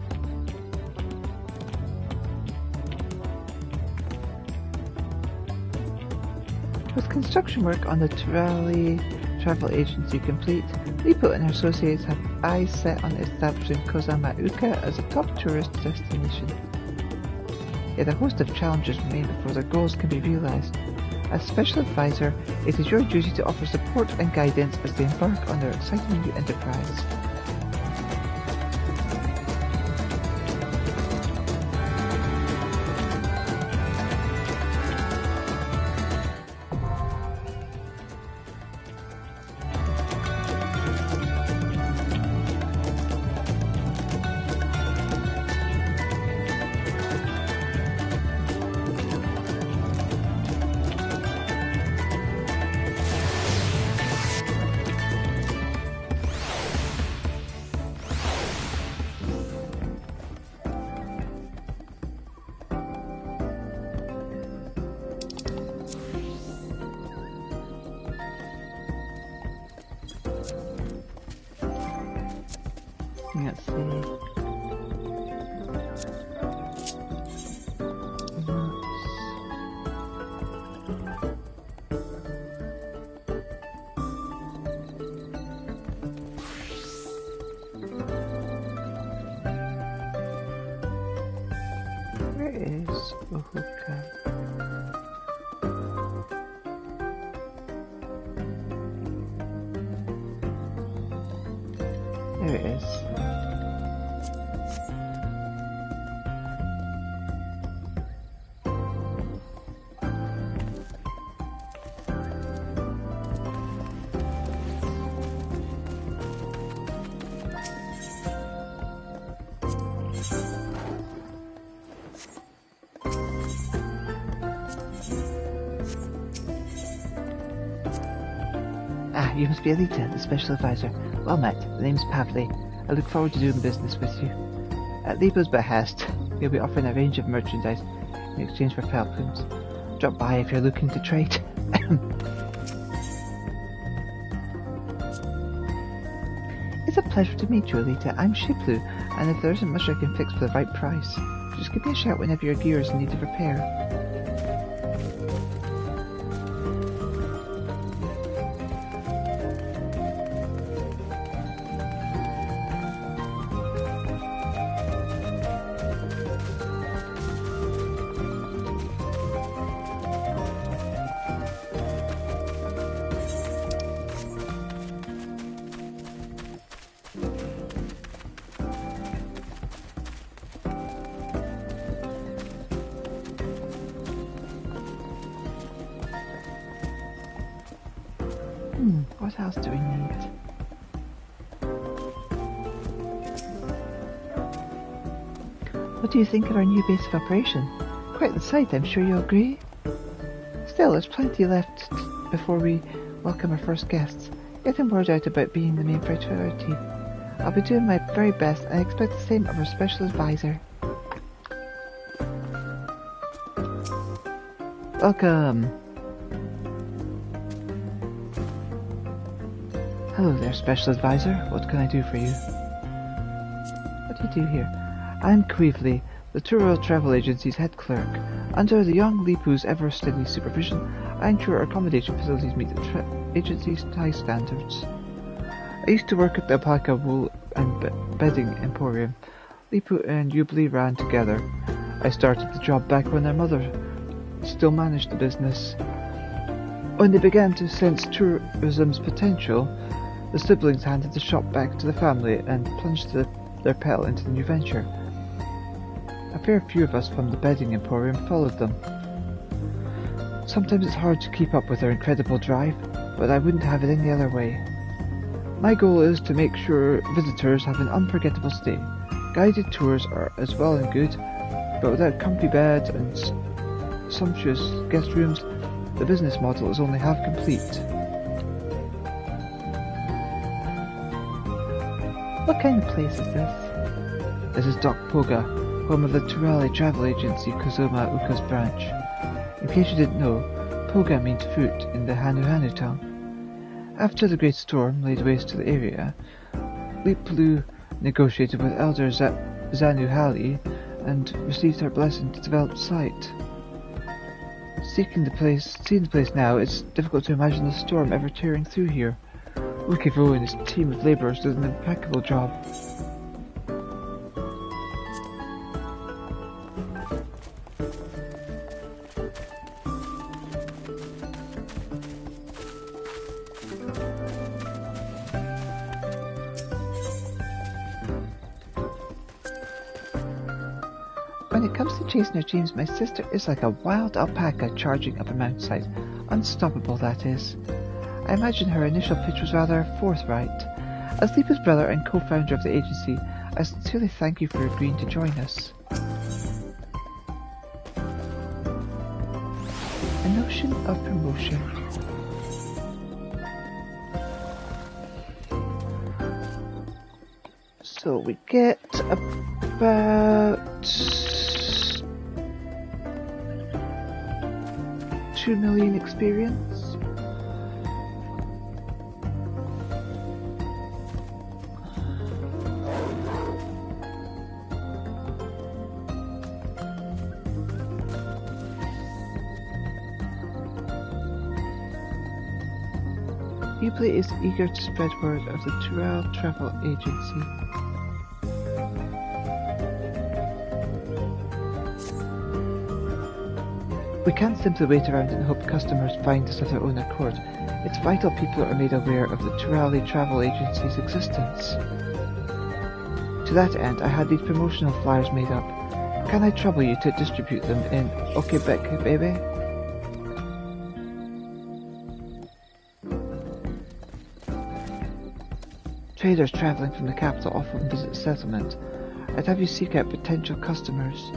With construction work on the Travel Agency complete, Lipo and her associates have eyes set on establishing Kozamauka as a top tourist destination. Yet a host of challenges remain before their goals can be realized. As Special Advisor, it is your duty to offer support and guidance as they embark on their exciting new enterprise. Let's see. is Ohoka. There it is. Ah, you must be Elita, the special advisor. Well met. The name's Pavley. I look forward to doing business with you. At Lipo's behest, you'll be offering a range of merchandise in exchange for fel plumes. Drop by if you're looking to trade. It's a pleasure to meet you, Elita. I'm Shiplu, and if there isn't much I can fix for the right price, just give me a shout whenever your gear is in need of repair. What else do we need? What do you think of our new base of operation? Quite the sight, I'm sure you'll agree. Still, there's plenty left before we welcome our first guests. Getting word out about being the main priority. I'll be doing my very best and I expect the same of our special advisor. Welcome! Hello there, Special Advisor. What can I do for you? What do you do here? I'm Queevely, the Dawntrail Travel Agency's head clerk. Under the young Lipu's ever-steady supervision, I ensure our accommodation facilities meet the agency's high standards. I used to work at the alpaca wool and bedding emporium. Lipu and Jubilee ran together. I started the job back when their mother still managed the business. When they began to sense tourism's potential, the siblings handed the shop back to the family and plunged their pal into the new venture. A fair few of us from the bedding emporium followed them. Sometimes it's hard to keep up with their incredible drive, but I wouldn't have it any other way. My goal is to make sure visitors have an unforgettable stay. Guided tours are as well and good, but without comfy beds and sumptuous guest rooms, the business model is only half complete. What kind of place is this? This is Dock Poga, home of the Dawntrail Travel Agency Kozoma Uka's branch. In case you didn't know, Poga means fruit in the Hanu tongue. After the Great Storm laid waste to the area, Lipu negotiated with Elder Zanu Hali and received her blessing to develop the site. Seeing the place now, it's difficult to imagine the storm ever tearing through here. Wikivo and his team of labourers did an impeccable job. When it comes to chasing her dreams, my sister is like a wild alpaca charging up a mountainside. Unstoppable, that is. I imagine her initial pitch was rather forthright. As Lipu's brother and co-founder of the agency, I sincerely thank you for agreeing to join us. A notion of promotion. So we get about 2 million experience. Jubilee is eager to spread word of the Dawntrail Travel Agency. We can't simply wait around and hope customers find us of their own accord. It's vital people are made aware of the Turali Travel Agency's existence. To that end, I had these promotional flyers made up. Can I trouble you to distribute them in Okebek, baby? Traders travelling from the capital often visit the settlement. I'd have you seek out potential customers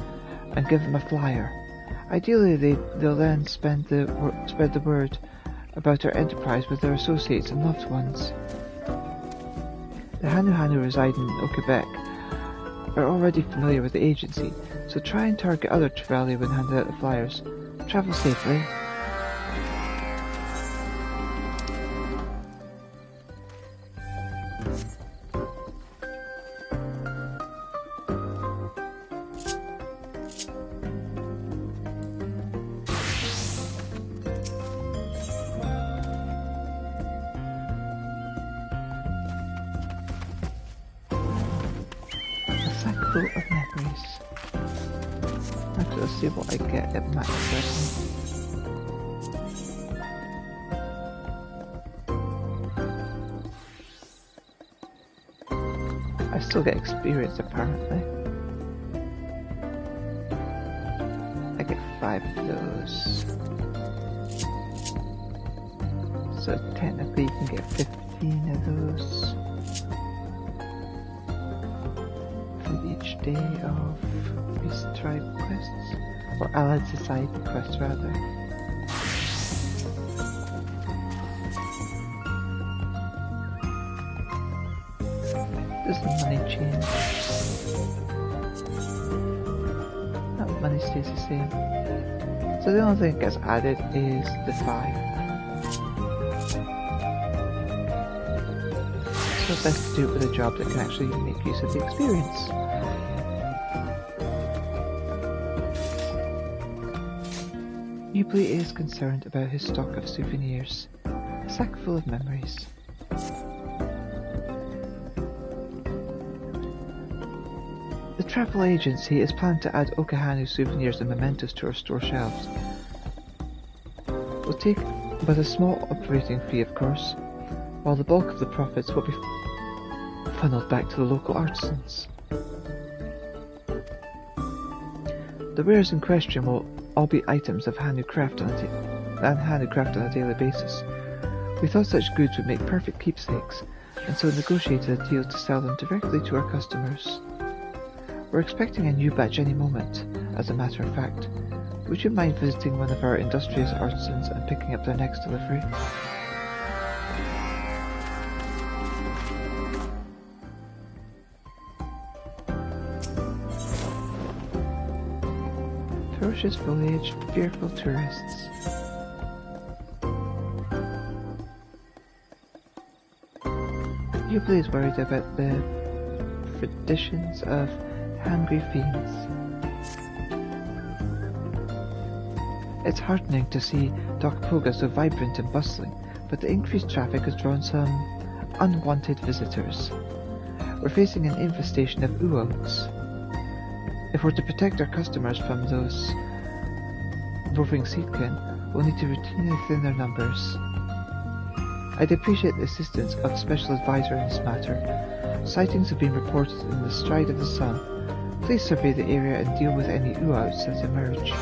and give them a flyer. Ideally, they'll then spread the word about our enterprise with their associates and loved ones. The Hanu residing in Okebek are already familiar with the agency, so try and target other Turali when handing out the flyers. Travel safely. Full of memories. Let's see what I get at max level. I still get experience apparently. I get 5 of those. So technically you can get 15 of those. Each day of these tribe quests, or allied society quests rather. Does the money change? No, money stays the same. So the only thing that gets added is the 5. So it's best to do it with a job that can actually make use of the experience. Newbley is concerned about his stock of souvenirs, a sack full of memories. The travel agency is planning to add Okehanu souvenirs and mementos to our store shelves. We'll take but a small operating fee, of course, while the bulk of the profits will be funneled back to the local artisans. The wares in question will all be items of Hanu craft on a daily basis. We thought such goods would make perfect keepsakes, and so negotiated a deal to sell them directly to our customers. We're expecting a new batch any moment, as a matter of fact. Would you mind visiting one of our industrious artisans and picking up their next delivery? Ferocious foliage, fearful tourists. Newbley is worried about the traditions of hungry fiends. It's heartening to see Dokpoga so vibrant and bustling, but the increased traffic has drawn some unwanted visitors. We're facing an infestation of uots. If we're to protect our customers from those roving seedkin, we'll need to routinely thin their numbers. I'd appreciate the assistance of a special advisor in this matter. Sightings have been reported in the stride of the sun. Please survey the area and deal with any uots that emerge.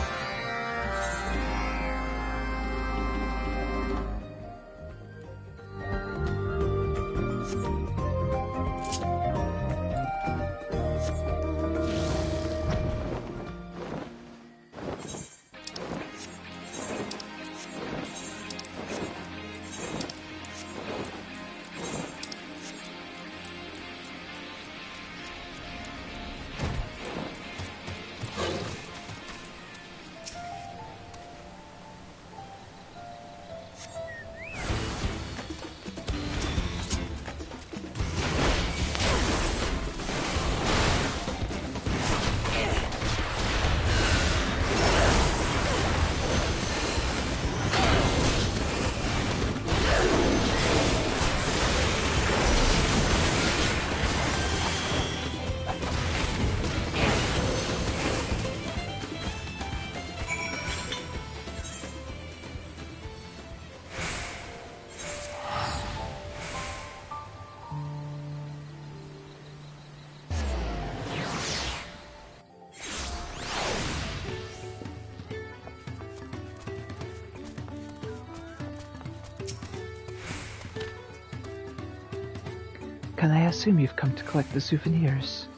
Can I assume you've come to collect the souvenirs?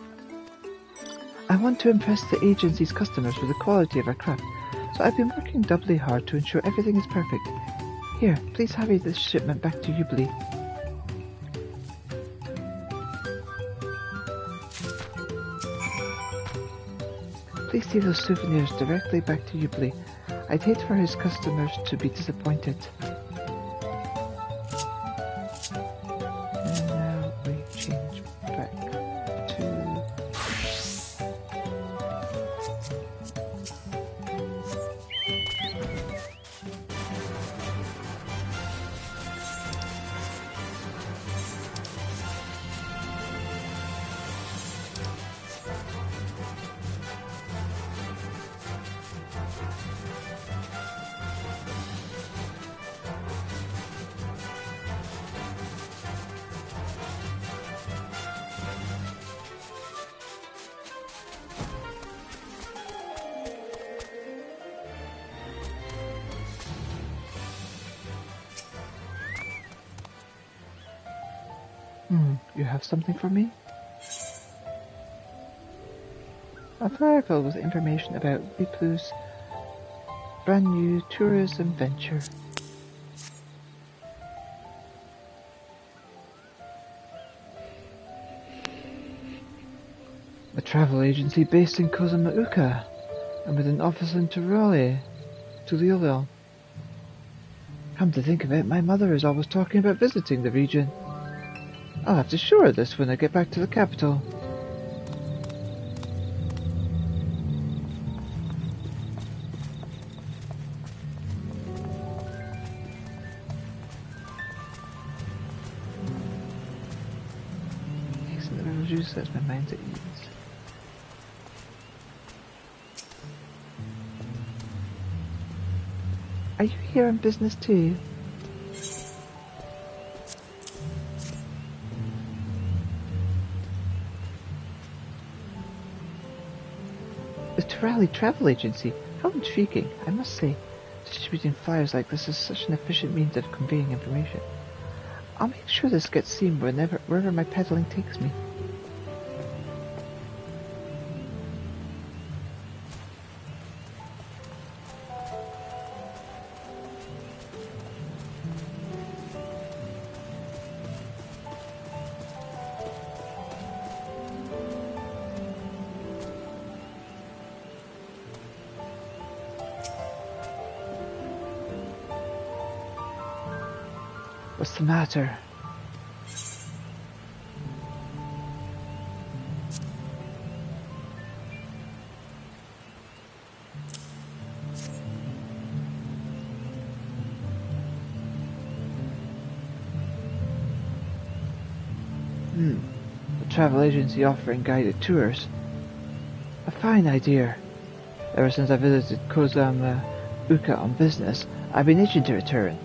I want to impress the agency's customers with the quality of our craft, so I've been working doubly hard to ensure everything is perfect. Here, please hurry this shipment back to Ubli. Please take those souvenirs directly back to Ubli. I'd hate for his customers to be disappointed. And now we change back to... You have something for me? A flyer filled with information about Biplu's brand new tourism venture. A travel agency based in Kozamauka and with an office in Tuliolel. Come to think of it, my mother is always talking about visiting the region. I'll have to show her this when I get back to the capital. Excellent little juice sets my mind at ease. Are you here on business too? Rally Travel Agency. How intriguing, I must say. Distributing flyers like this is such an efficient means of conveying information. I'll make sure this gets seen wherever my peddling takes me. What's the matter? A travel agency offering guided tours. A fine idea. Ever since I visited Kozamauka on business, I've been itching to return.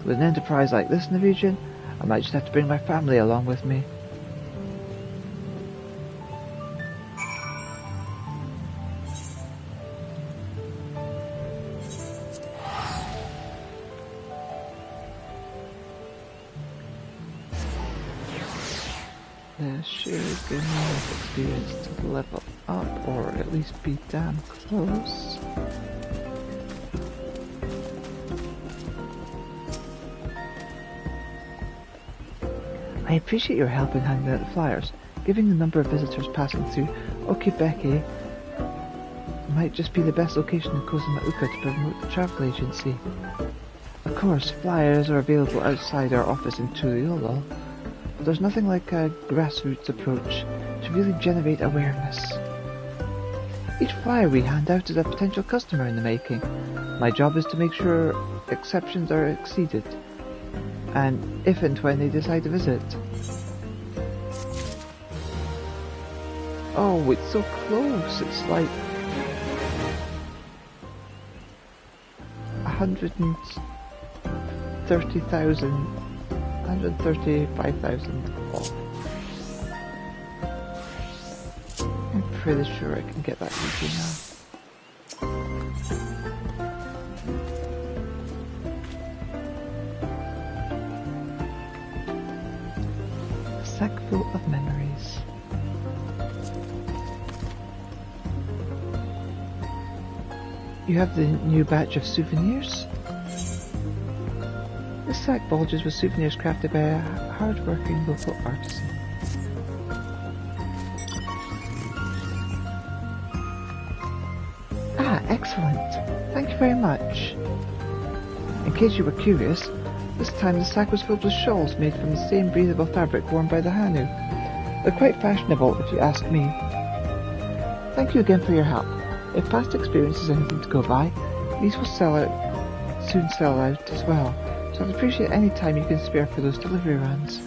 With an enterprise like this in the region, I might just have to bring my family along with me. This sure is giving me enough experience to level up, or at least be damn close. I appreciate your help in handing out the flyers. Given the number of visitors passing through Okibeke might just be the best location in Kozamauka to promote the travel agency. Of course, flyers are available outside our office in Tuliolel, but there's nothing like a grassroots approach to really generate awareness. Each flyer we hand out is a potential customer in the making. My job is to make sure exceptions are exceeded, and if and when they decide to visit. Oh, it's so close. It's like 135,000 off. I'm pretty sure I can get that easy now. sack full of memories. You have the new batch of souvenirs? This sack bulges with souvenirs crafted by a hard-working local artisan. Ah, excellent. Thank you very much. In case you were curious, this time the sack was filled with shawls made from the same breathable fabric worn by the Hanu. They're quite fashionable, if you ask me. Thank you again for your help. If past experience is anything to go by, these will soon sell out as well, so I'd appreciate any time you can spare for those delivery runs.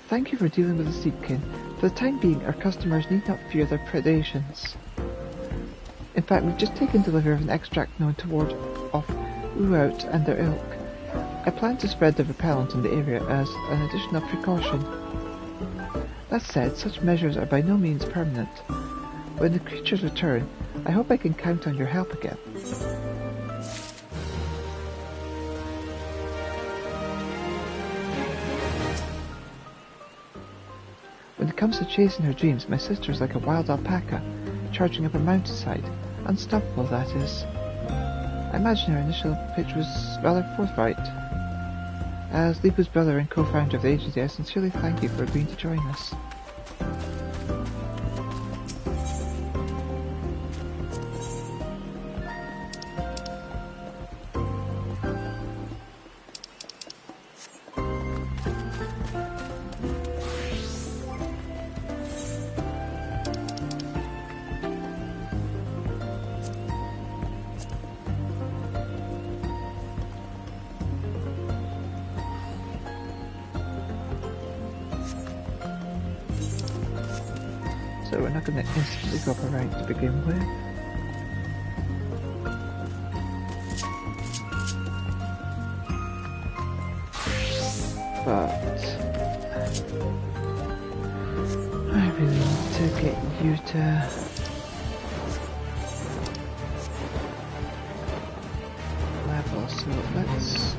Thank you for dealing with the Seepkin. For the time being, our customers need not fear their predations. In fact, we've just taken delivery of an extract known to ward off Uout and their ilk. I plan to spread the repellent in the area as an additional precaution. That said, such measures are by no means permanent. When the creatures return, I hope I can count on your help again. When it comes to chasing her dreams, my sister is like a wild alpaca, charging up a mountainside. Unstoppable, that is. I imagine her initial pitch was rather forthright. As Lipu's brother and co-founder of the agency, I sincerely thank you for agreeing to join us. So we're not going to instantly go up a rank to begin with. But I really need to get you to level, so let's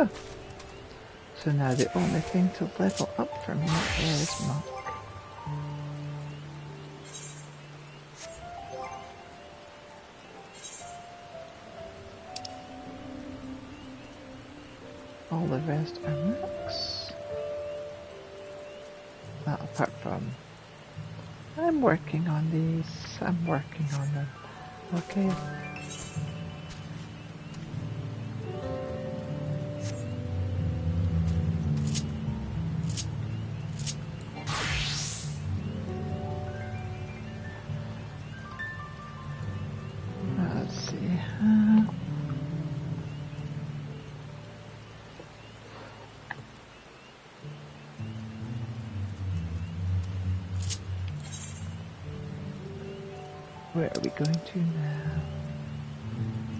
go. So now the only thing to level up for me is Monk. All the rest are max. Apart from... I'm working on these. I'm working on them. Okay. Let's see. Where are we going to now?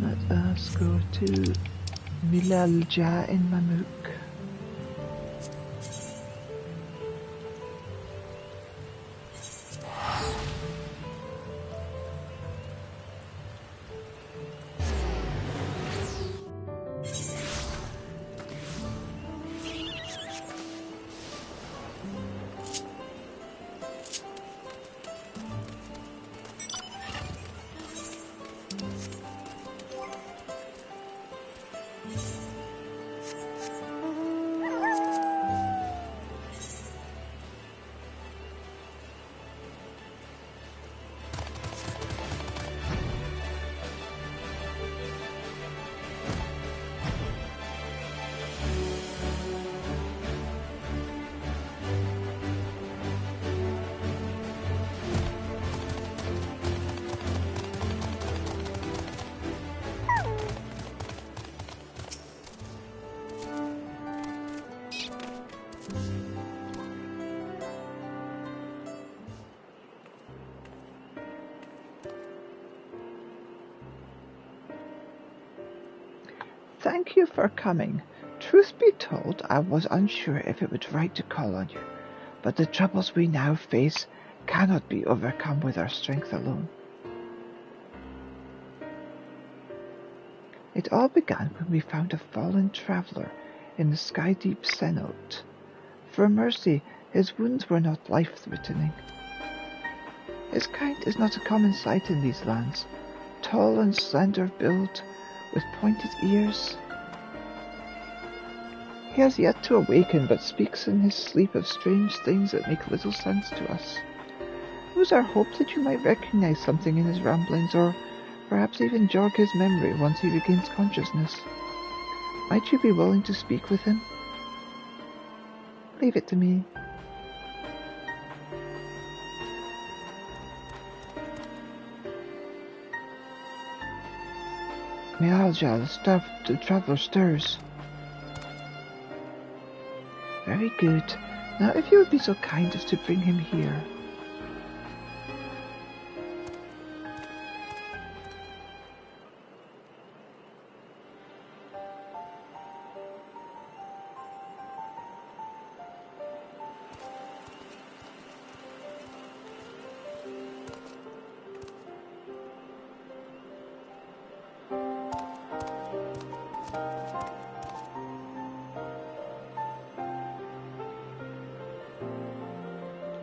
Let us go to Milalja in Mamuk. Thank you for coming. Truth be told, I was unsure if it was right to call on you, but the troubles we now face cannot be overcome with our strength alone. It all began when we found a fallen traveller in the sky-deep cenote. For mercy, his wounds were not life-threatening. His kind is not a common sight in these lands, tall and slender build, with pointed ears. He has yet to awaken, but speaks in his sleep of strange things that make little sense to us. It was our hope that you might recognize something in his ramblings, or perhaps even jog his memory once he regains consciousness. Might you be willing to speak with him? Leave it to me. Milalja, the traveller stirs. Very good. Now if you would be so kind as to bring him here.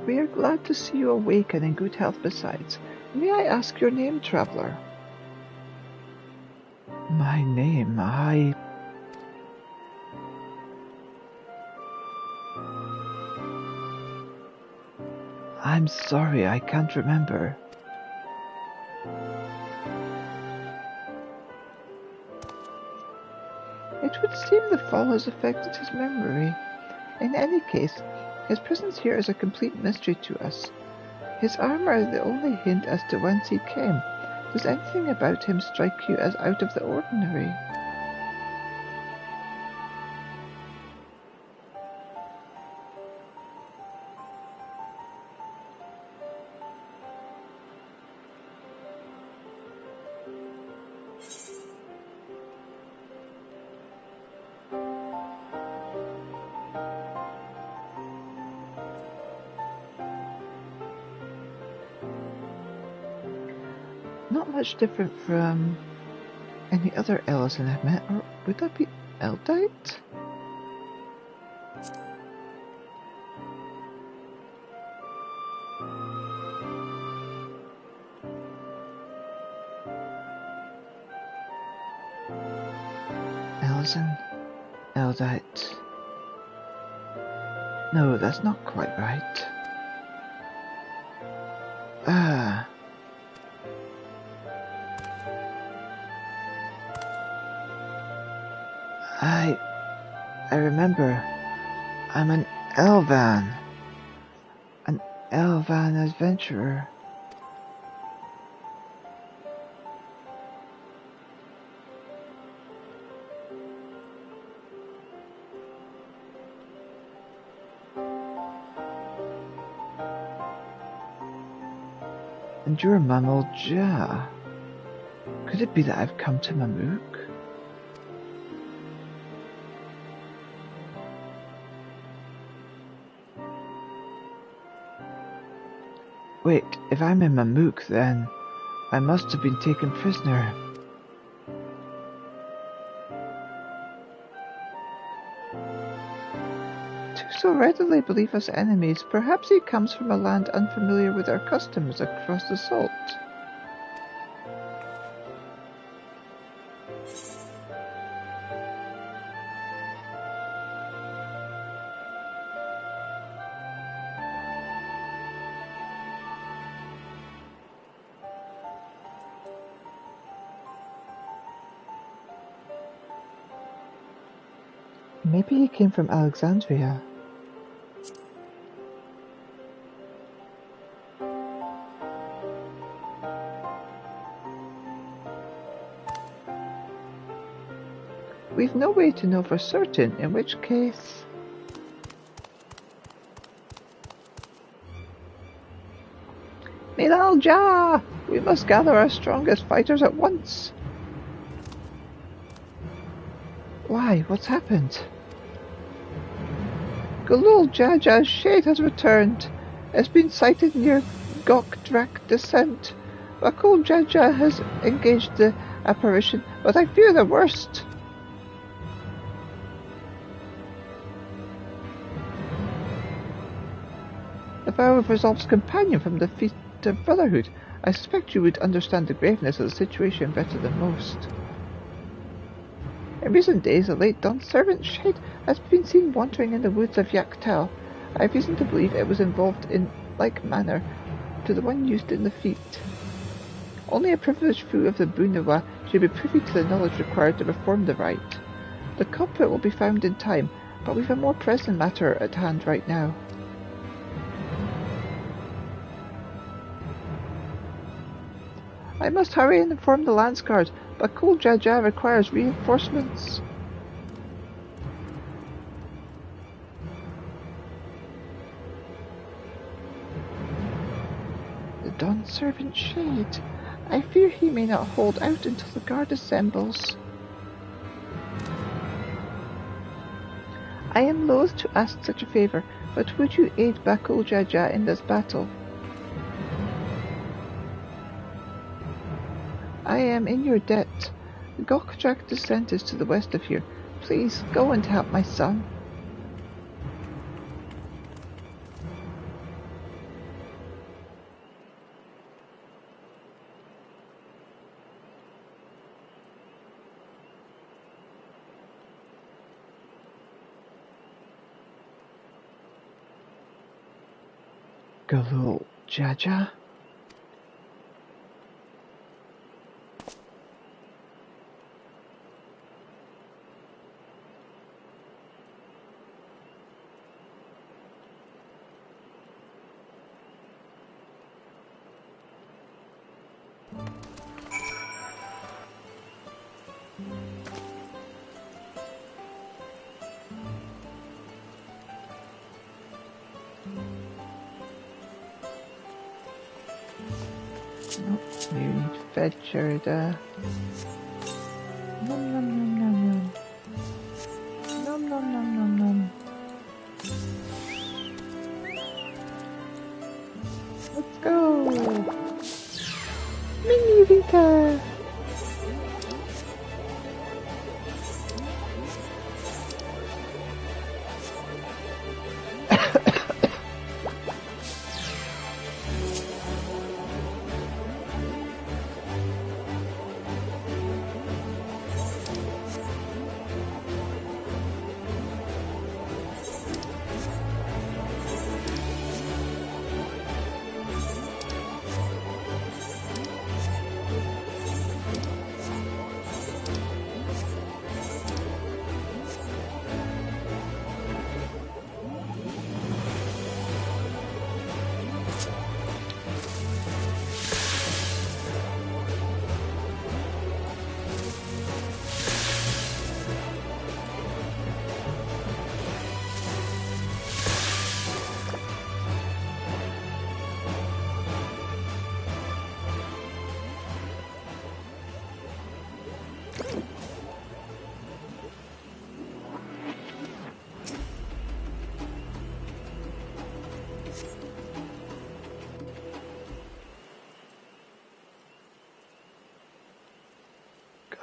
We are glad to see you awake and in good health besides. May I ask your name, traveller? My name, I'm sorry, I can't remember. It would seem the fall has affected his memory. In any case, his presence here is a complete mystery to us. His armor is the only hint as to whence he came. Does anything about him strike you as out of the ordinary? Not much different from any other Ellison I've met, or would that be Eldite? Elzen? Eldite? No, that's not quite right. I remember. I'm an Elvan. An Elvan adventurer. And you're Mammal Ja. Could it be that I've come to Mamook? Wait, if I'm in Mamook, then I must have been taken prisoner. To so readily believe us enemies, perhaps he comes from a land unfamiliar with our customs across the salt. Maybe he came from Alexandria. We've no way to know for certain, in which case... Milal Ja! We must gather our strongest fighters at once! Why? What's happened? Galul Jaja's shade has returned. It's been sighted near Gokdrak Descent. Bakul Jaja has engaged the apparition, but I fear the worst. If I were Resolve's companion from the Feast of Brotherhood, I suspect you would understand the graveness of the situation better than most. In recent days, a late dawn servant shade has been seen wandering in the woods of Yaktel. I have reason to believe it was involved in like manner to the one used in the feat. Only a privileged few of the Bunawa should be privy to the knowledge required to perform the rite. The culprit will be found in time, but we've a more pressing matter at hand right now. I must hurry and inform the Lance Guard, but Bakul Jaja requires reinforcements. The Dawn Servant Shade. I fear he may not hold out until the guard assembles. I am loath to ask such a favour, but would you aid Bakul Jaja in this battle? I am in your debt. The Gokdrak Descent is to the west of here. Please, go and help my son. Galul Jaja? You need fed Sherida. Nom nom nom nom nom. Nom nom nom nom nom. Let's go! Mini Rita!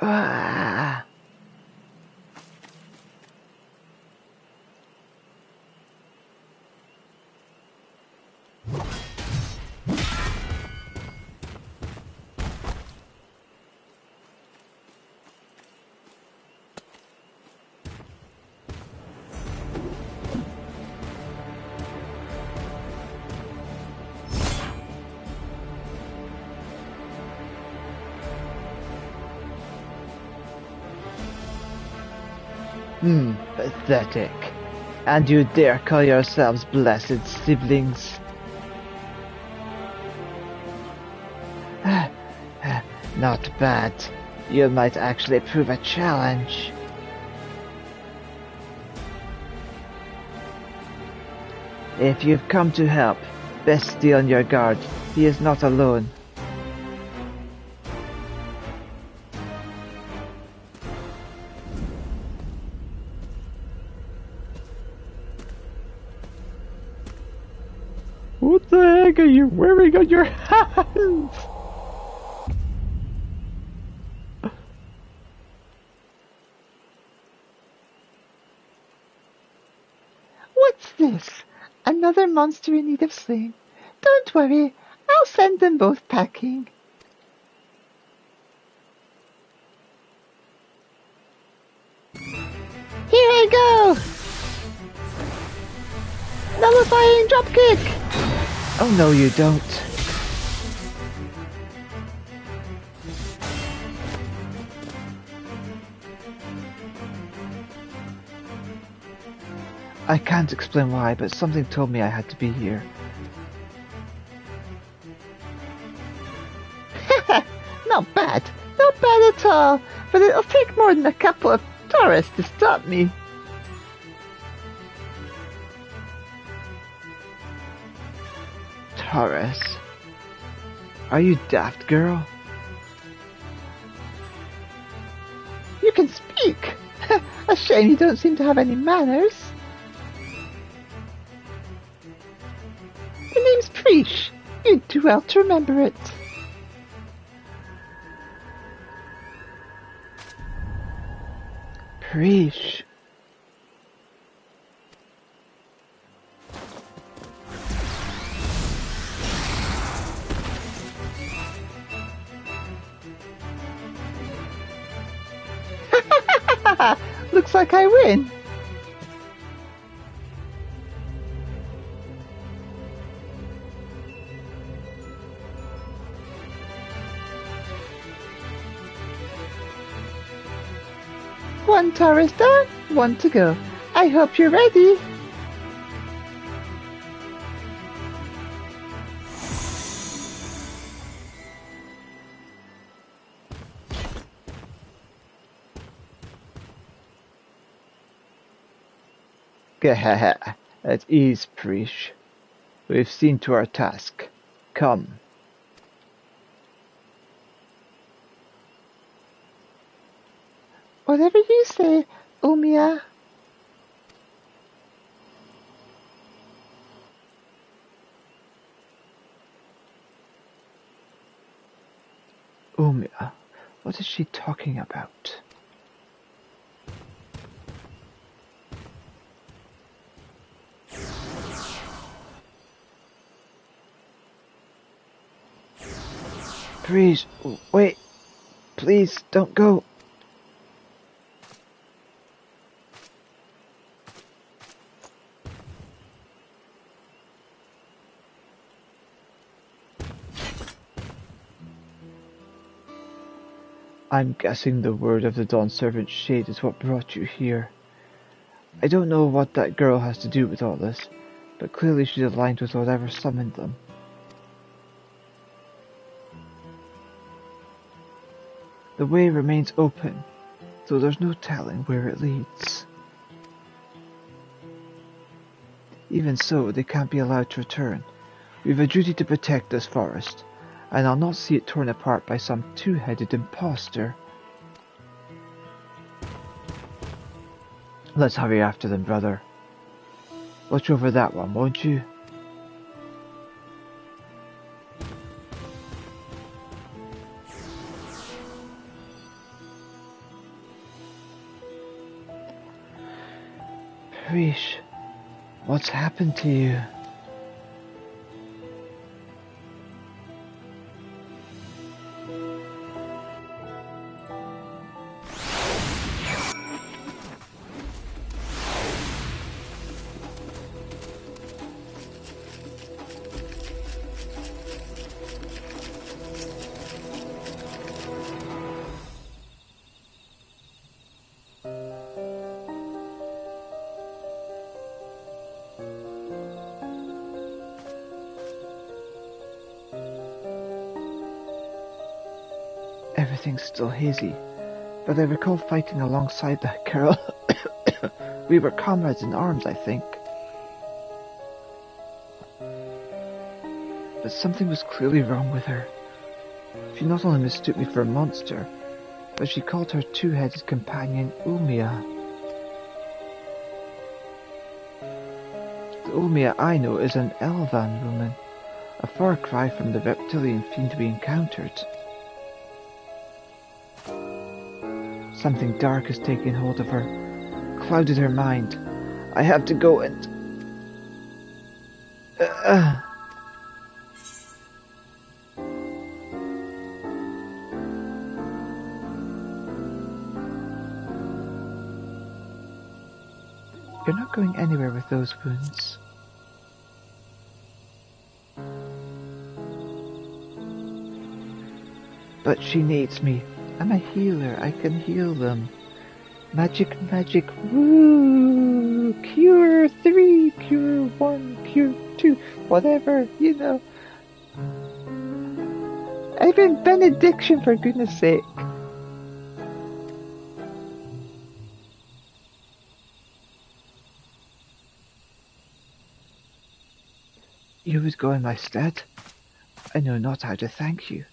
Ah! Pathetic. And you dare call yourselves blessed siblings? Not bad. You might actually prove a challenge. If you've come to help, best stay on your guard. He is not alone. What the heck are you wearing on your hands? What's this? Another monster in need of slaying. Don't worry, I'll send them both packing. Here I go! Nullifying dropkick! Oh no, you don't. I can't explain why, but something told me I had to be here. Not bad. Not bad at all. But it'll take more than a couple of tourists to stop me. Taurus? Are you daft, girl? You can speak. A shame you don't seem to have any manners. The name's Preesh. You'd do well to remember it. Preesh. Looks like I win. One tourist down, one to go. I hope you're ready. At ease, Preesh. We've seen to our task. Come. Whatever you say, Umia. Umia, what is she talking about? Preesh, wait. Please, don't go. I'm guessing the word of the Dawn Servant Shade is what brought you here. I don't know what that girl has to do with all this, but clearly she's aligned with whatever summoned them. The way remains open, though there's no telling where it leads. Even so, they can't be allowed to return. We've a duty to protect this forest, and I'll not see it torn apart by some two-headed impostor. Let's hurry after them, brother. Watch over that one, won't you? Rish, what's happened to you? Everything's still hazy, but I recall fighting alongside that girl. We were comrades in arms, I think. But something was clearly wrong with her. She not only mistook me for a monster, but she called her two-headed companion Ulmia. The Ulmia I know is an Elvan woman, a far cry from the reptilian fiend we encountered. Something dark has taken hold of her, clouded her mind. I have to go and... You're not going anywhere with those wounds. But she needs me. I'm a healer. I can heal them. Magic, magic, woo! Cure 3, cure 1, cure 2, whatever, you know. Even benediction, for goodness sake. You would go in my stead? I know not how to thank you.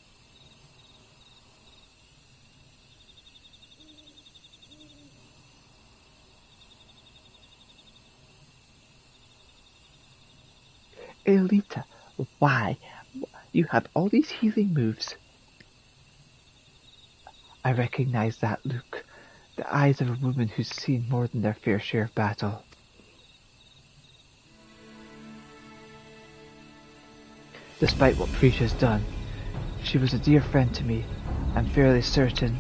Elita, why? You have all these healing moves. I recognize that look. The eyes of a woman who's seen more than their fair share of battle. Despite what Prisha's done, she was a dear friend to me. I'm fairly certain.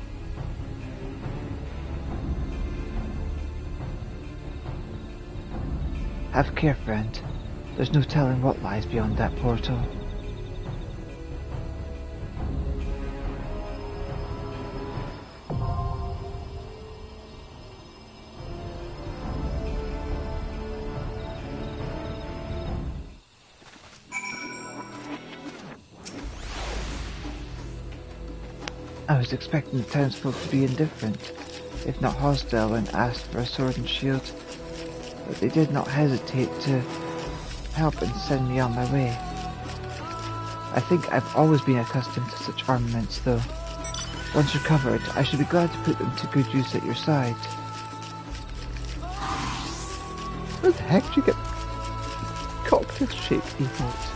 Have care, friend. There's no telling what lies beyond that portal. I was expecting the townsfolk to be indifferent, if not hostile when asked for a sword and shield, but they did not hesitate to help and send me on my way. I think I've always been accustomed to such armaments, though. Once recovered, I should be glad to put them to good use at your side. Where the heck did you get cocktail-shaped emote?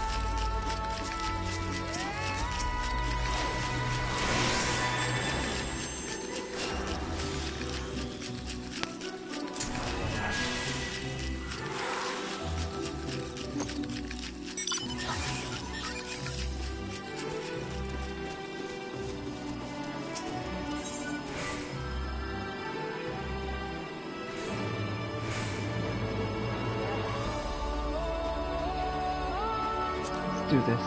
Do this.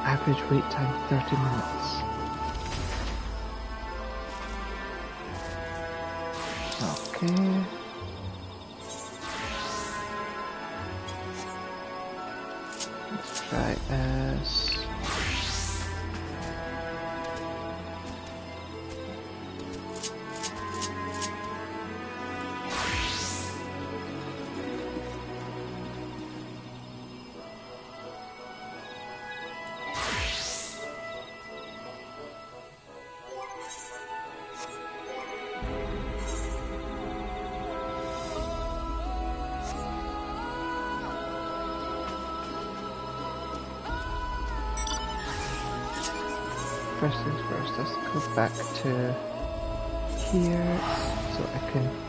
Average wait time 30 minutes. Okay. Try as first things first, let's go back to here so I can...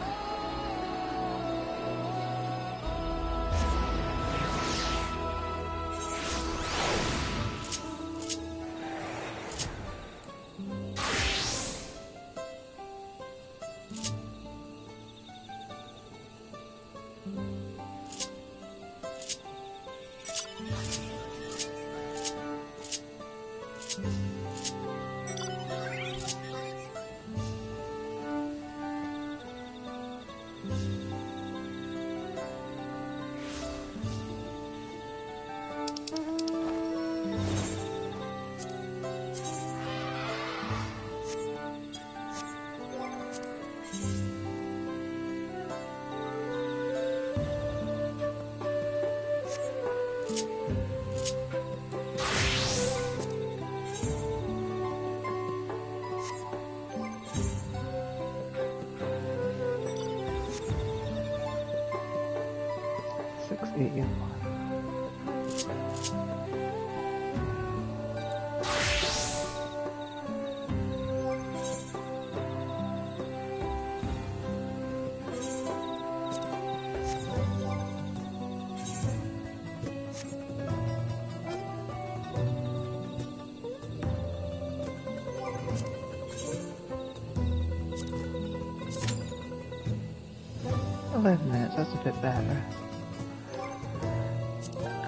minutes, that's a bit better.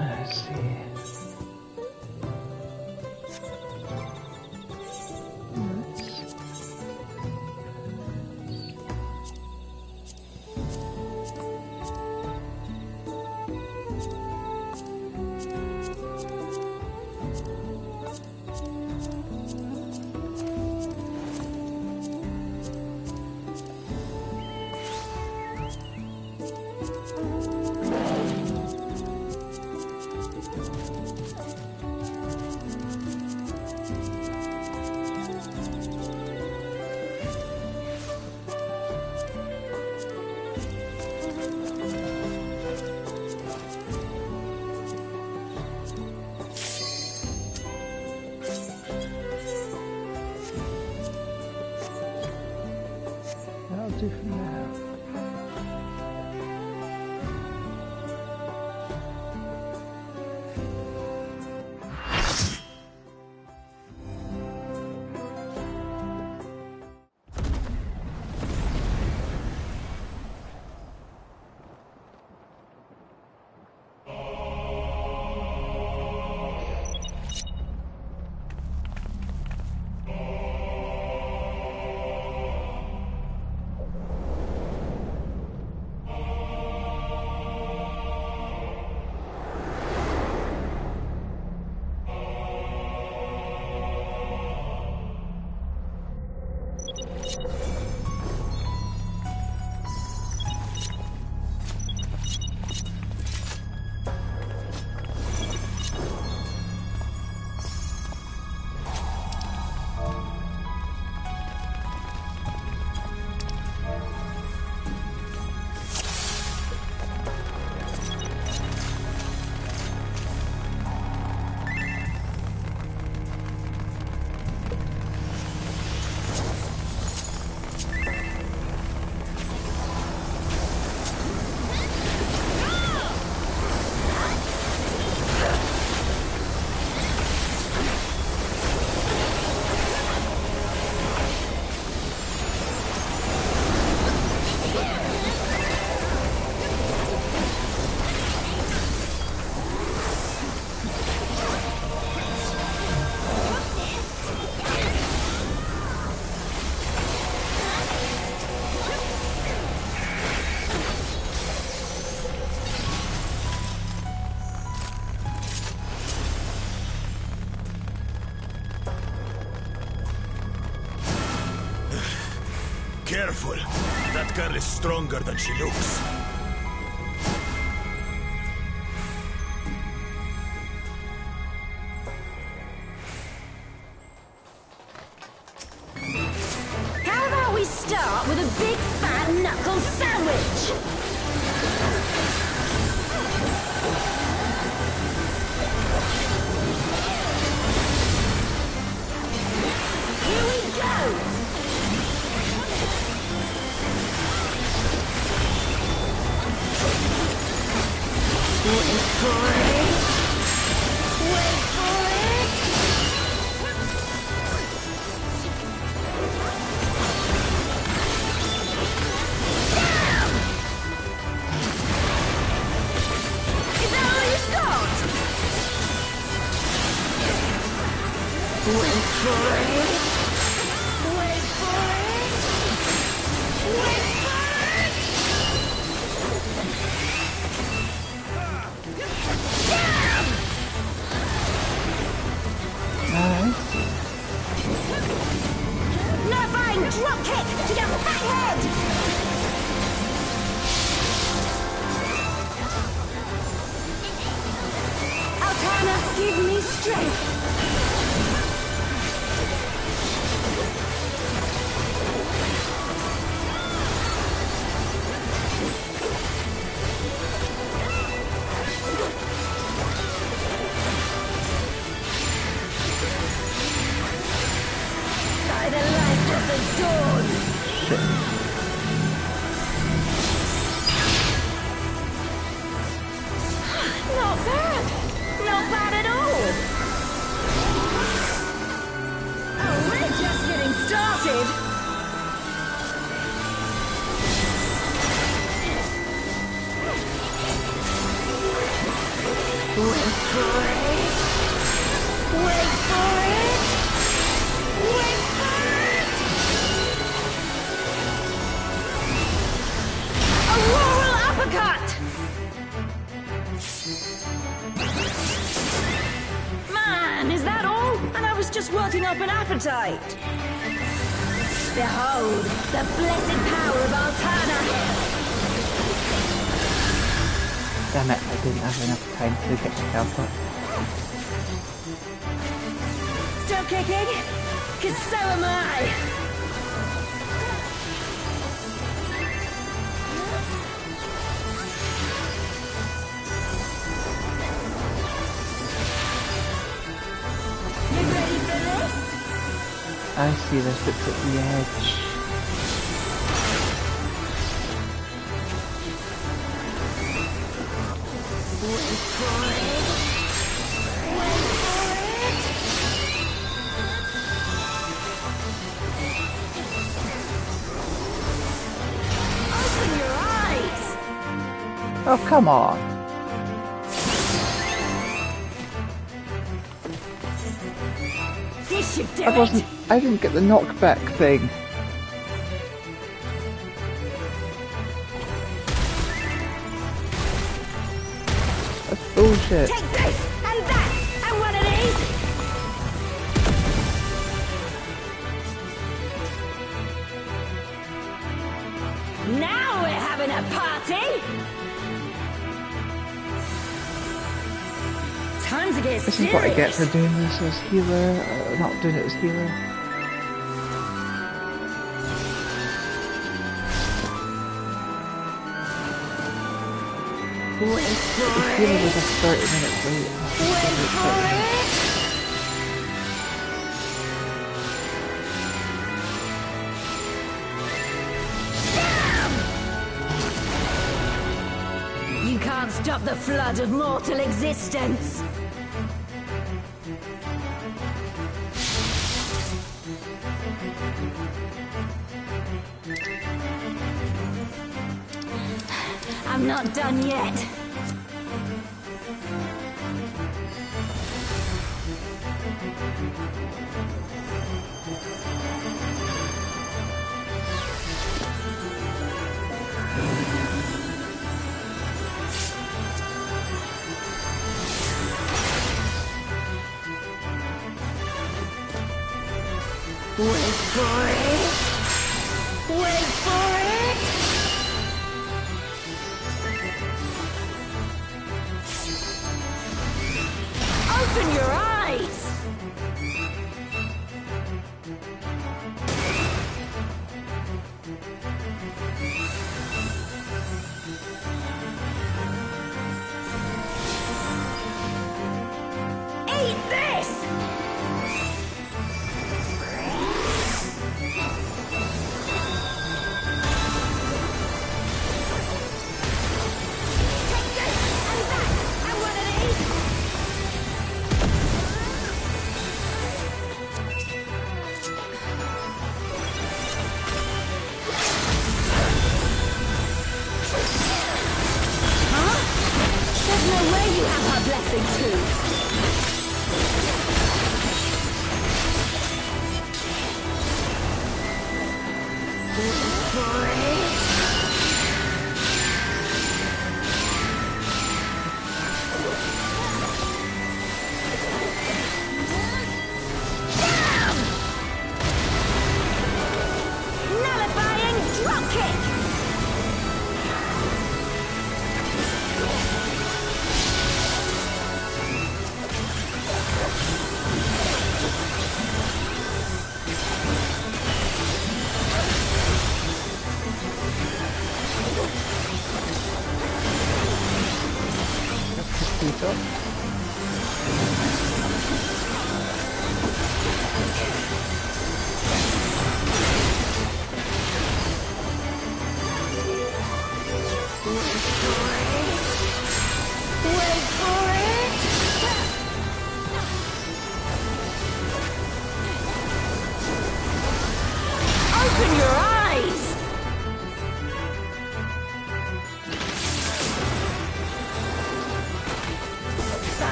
Let's see. Do for now. Careful! That girl is stronger than she looks. How about we start with a big fat knuckle sandwich? Wait for it. Wait for it. Wait for it. Damn! Nerfine drop kick to your fat head. Altana, give me strength. By the light of the dawn. Shit. Not bad. Not bad at all. Oh, we're just getting started. Wait for it. Wait for it. Wait for it. Auroral uppercut. Man, is that all? And I was just working up an appetite. Behold, the blessed power of Altana. Damn it, I didn't have enough time to get myself up. Still kicking? 'Cause so am I. You ready for this? I see this, it's at the edge. Wait for it. Wait for it. Open your eyes. Oh, come on. This should do it. I didn't get the knockback thing. That's bullshit. Take this and that and one of these. Now we're having a party. Time to get This serious. is what I get for doing this as healer, not doing it as healer. Wait for Healer it. was a 30-minute wait. Wait for it. Damn! You can't stop the flood of mortal existence. I'm not done yet. Wait for it. Wait for it. Open your eyes. Eat this. Take this and that and one of these.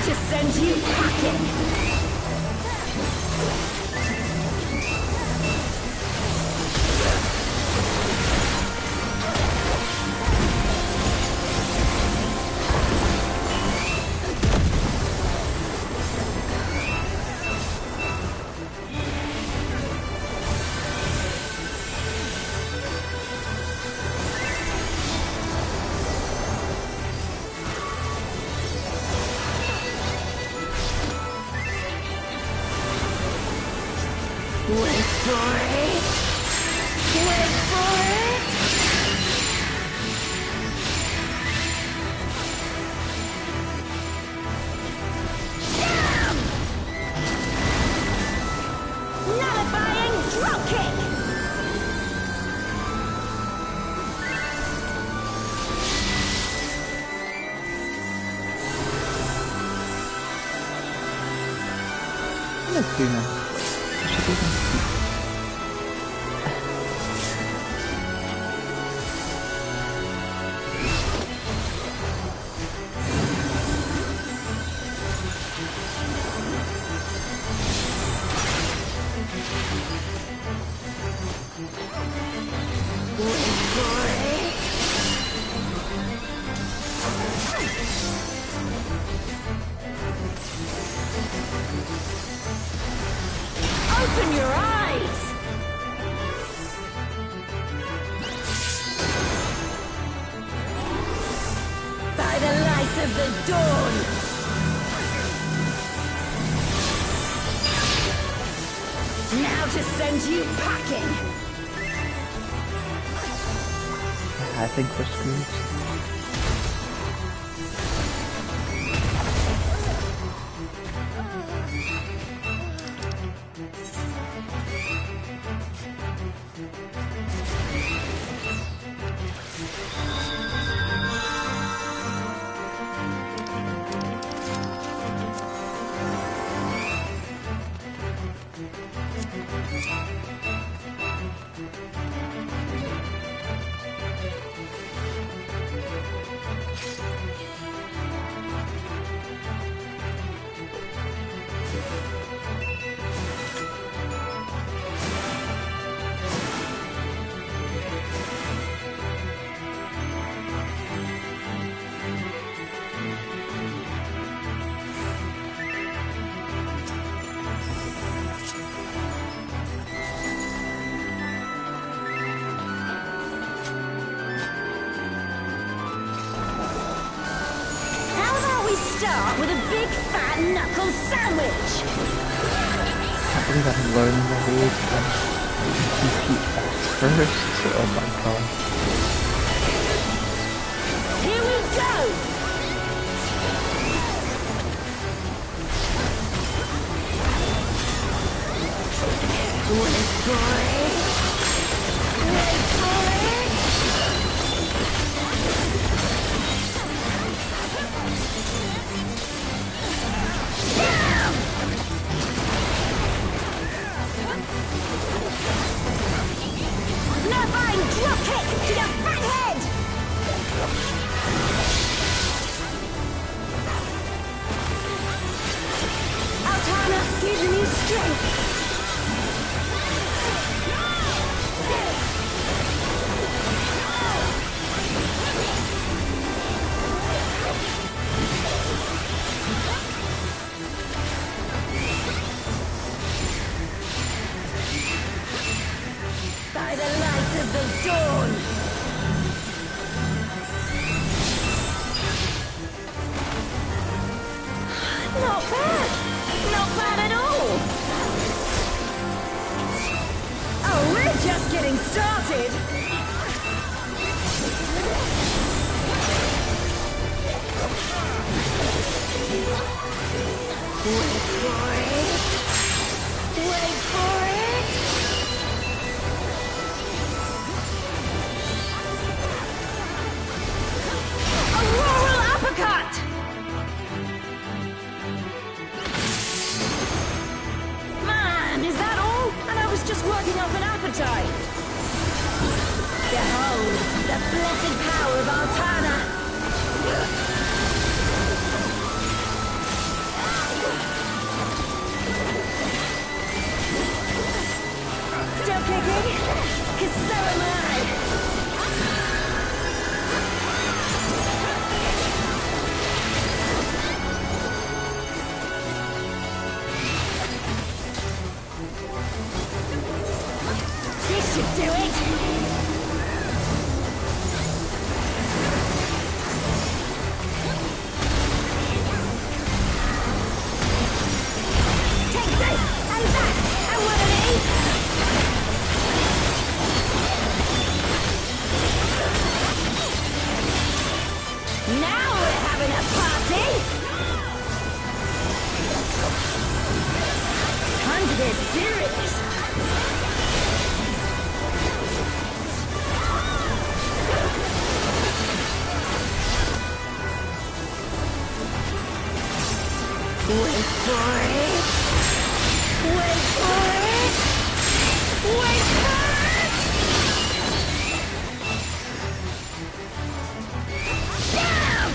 to send you packing. Wait for it! Wait for it! Damn! Nullifying dropkick! Let's do that. Open your eyes! By the light of the dawn! Now to send you packing! I think we're screwed. Start with a big fat knuckle sandwich! I can't believe I'm learning the ways of DPS first. Oh my god. Here we go! Wait for it! Wait for it! Nullifying dropkick to the back ready? Time to get serious. Wait for it. Wait for it. Wait for it. Damn!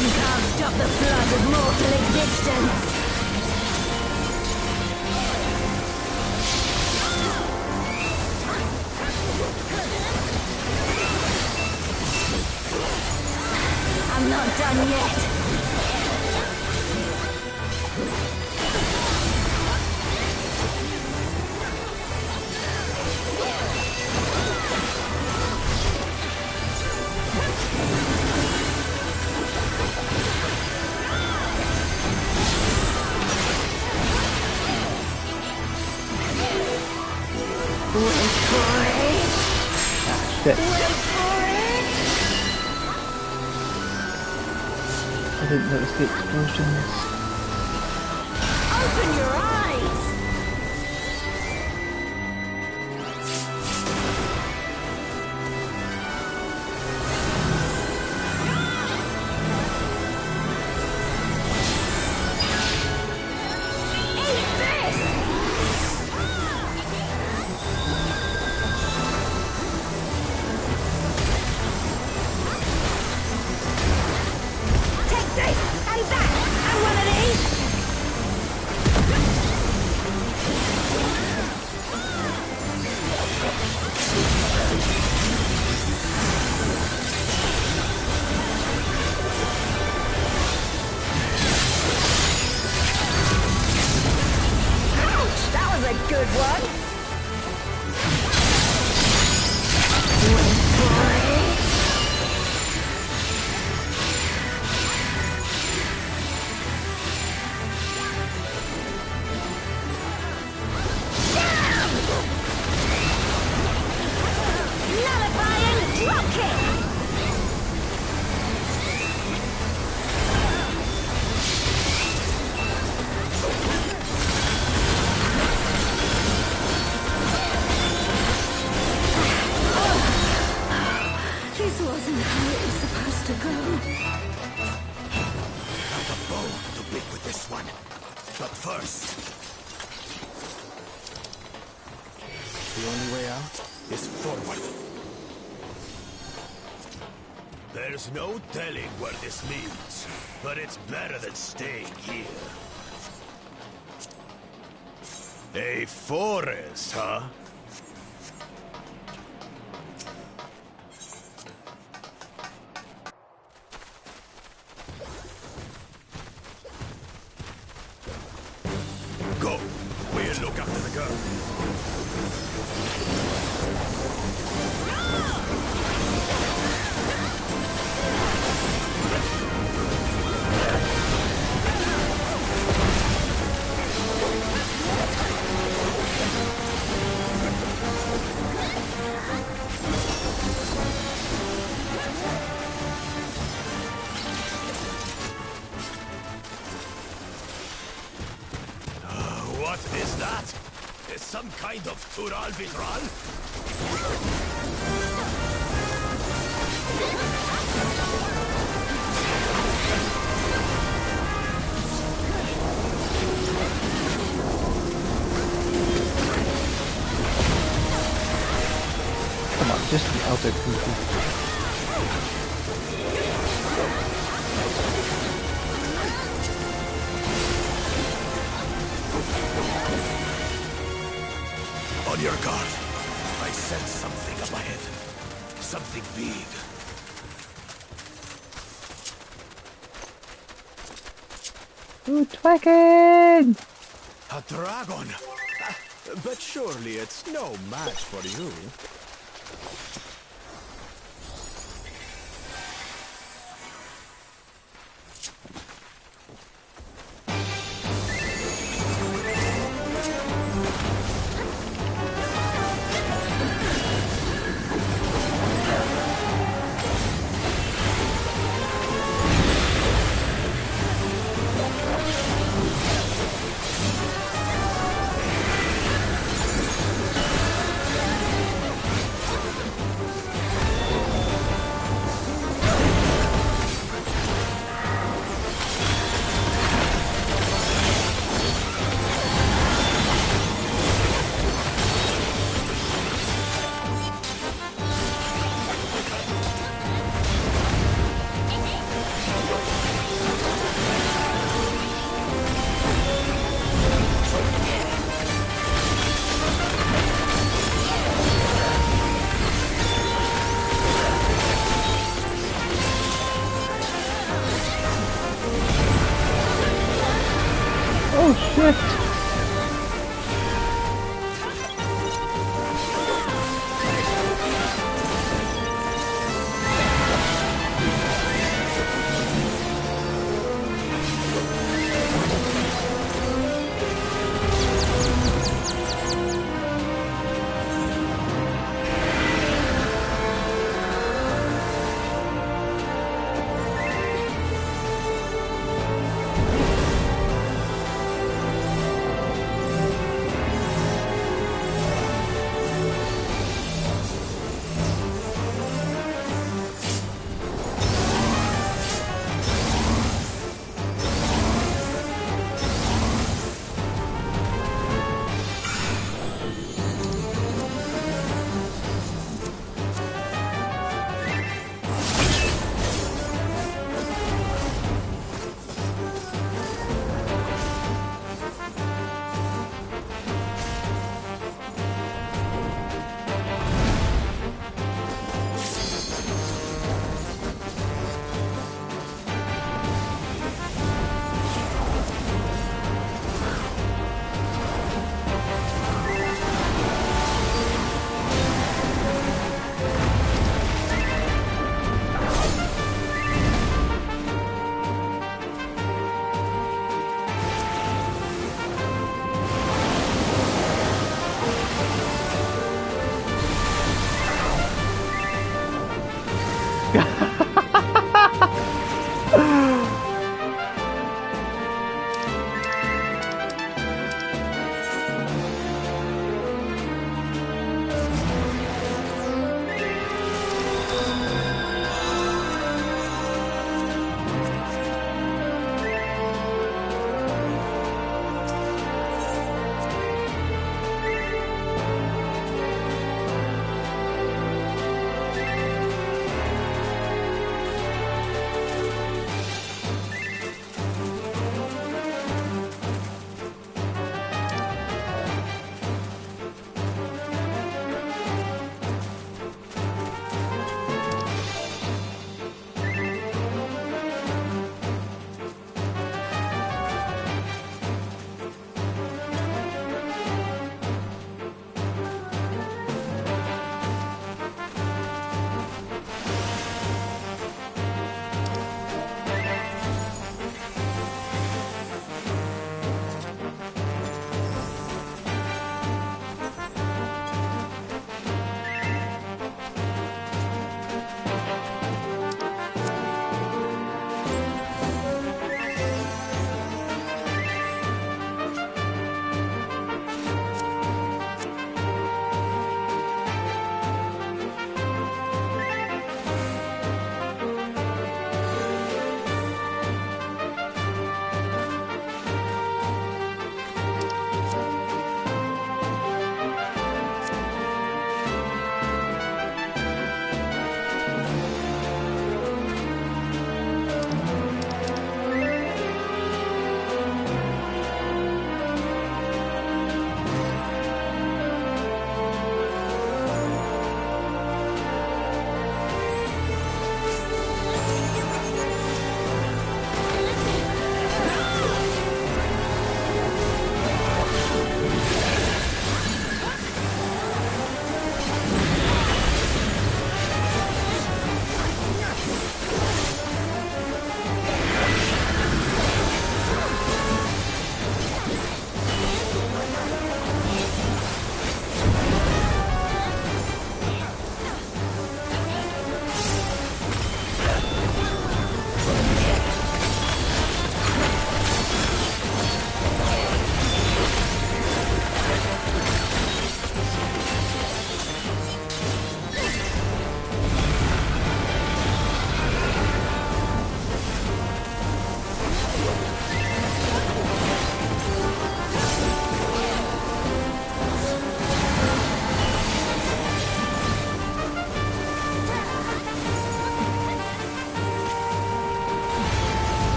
You can't stop the flood of mortal existence. I'm not done yet. Wait for it. Shit. Wait for it. I didn't notice the explosions. Open your eyes. Eat this. Take this and that and one of these. Ouch! That was a good one. Wait for it. Damn! Nullify and drop kick. This wasn't how it was supposed to go. Have a bow to pick with this one. But first, the only way out is forward. There's no telling where this leads, but it's better than staying here. A forest, huh? Go. We'll look after the girl. What is that? Is some kind of Tural Vitral? Come on, just the elder people. On your guard. I sense something up ahead. Something big. Ooh, Twacken! A dragon! But surely it's no match for you.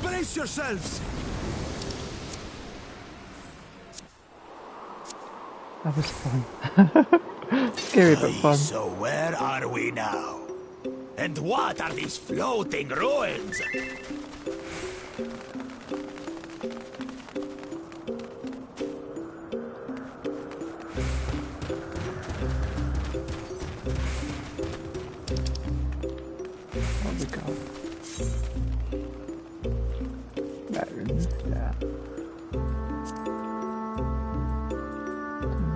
Brace yourselves! That was fun. Scary but fun. So where are we now? And what are these floating ruins? What we got? That remove that.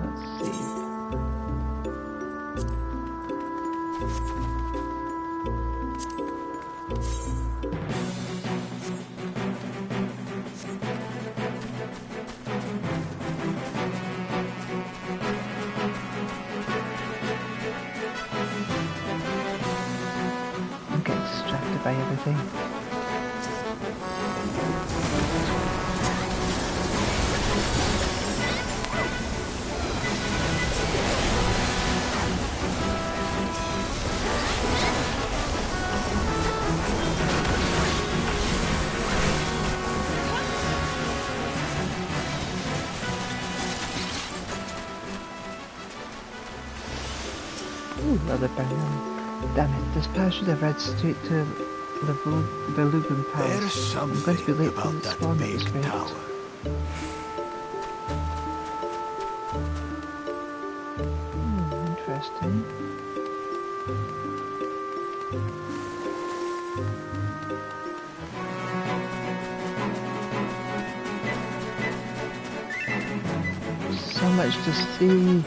Let's see. I'm getting distracted by everything. Ooh, another banana. Damn it, this path should have led straight to the Belugan Palace. There's I'm something going to be late for about the that spawn at big this rate. tower. Interesting. So much to see.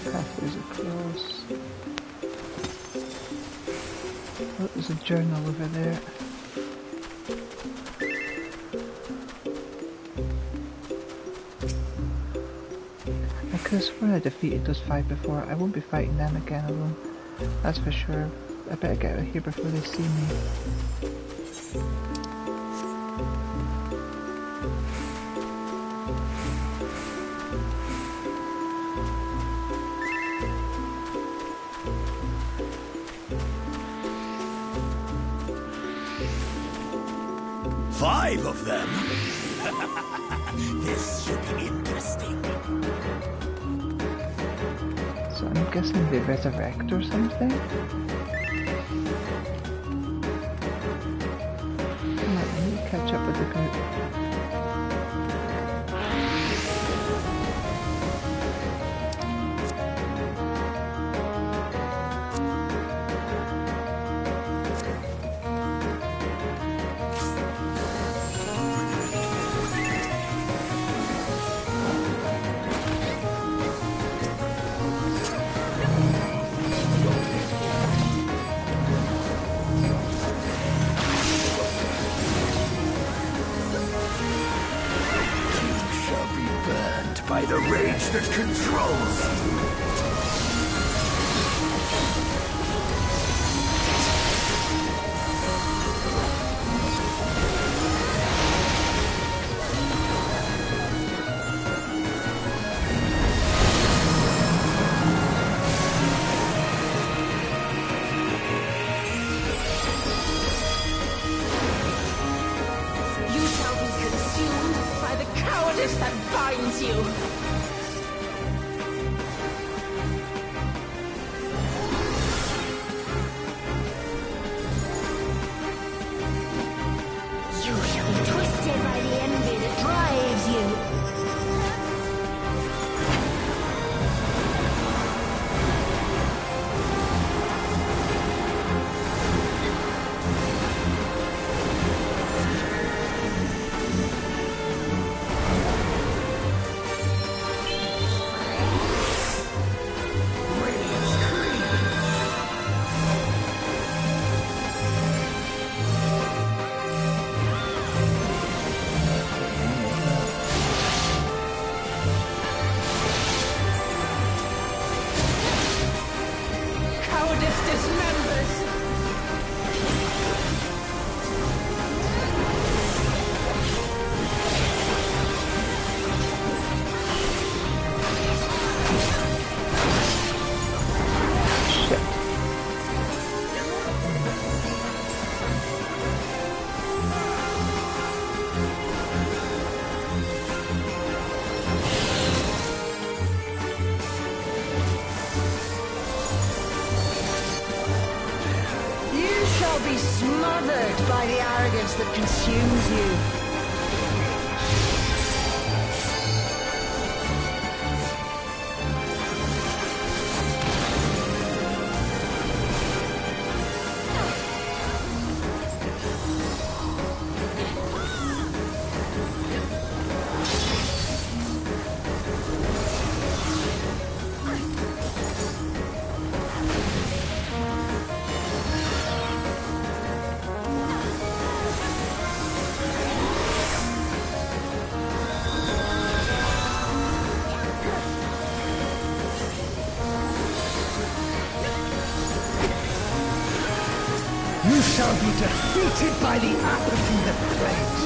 Pathways across. Oh, there's a journal over there. I could have sworn I defeated those 5 before. I won't be fighting them again alone. That's for sure. I better get out of here before they see me. Five of them? This should be interesting. So I'm guessing they resurrect or something? Alright, I need to catch up with the group. By the rage that controls you. You shall be consumed by the cowardice that binds you. You shall be twisted by the envy that drives you. by the arrogance that consumes you. You shall be defeated by the apathy that plagues.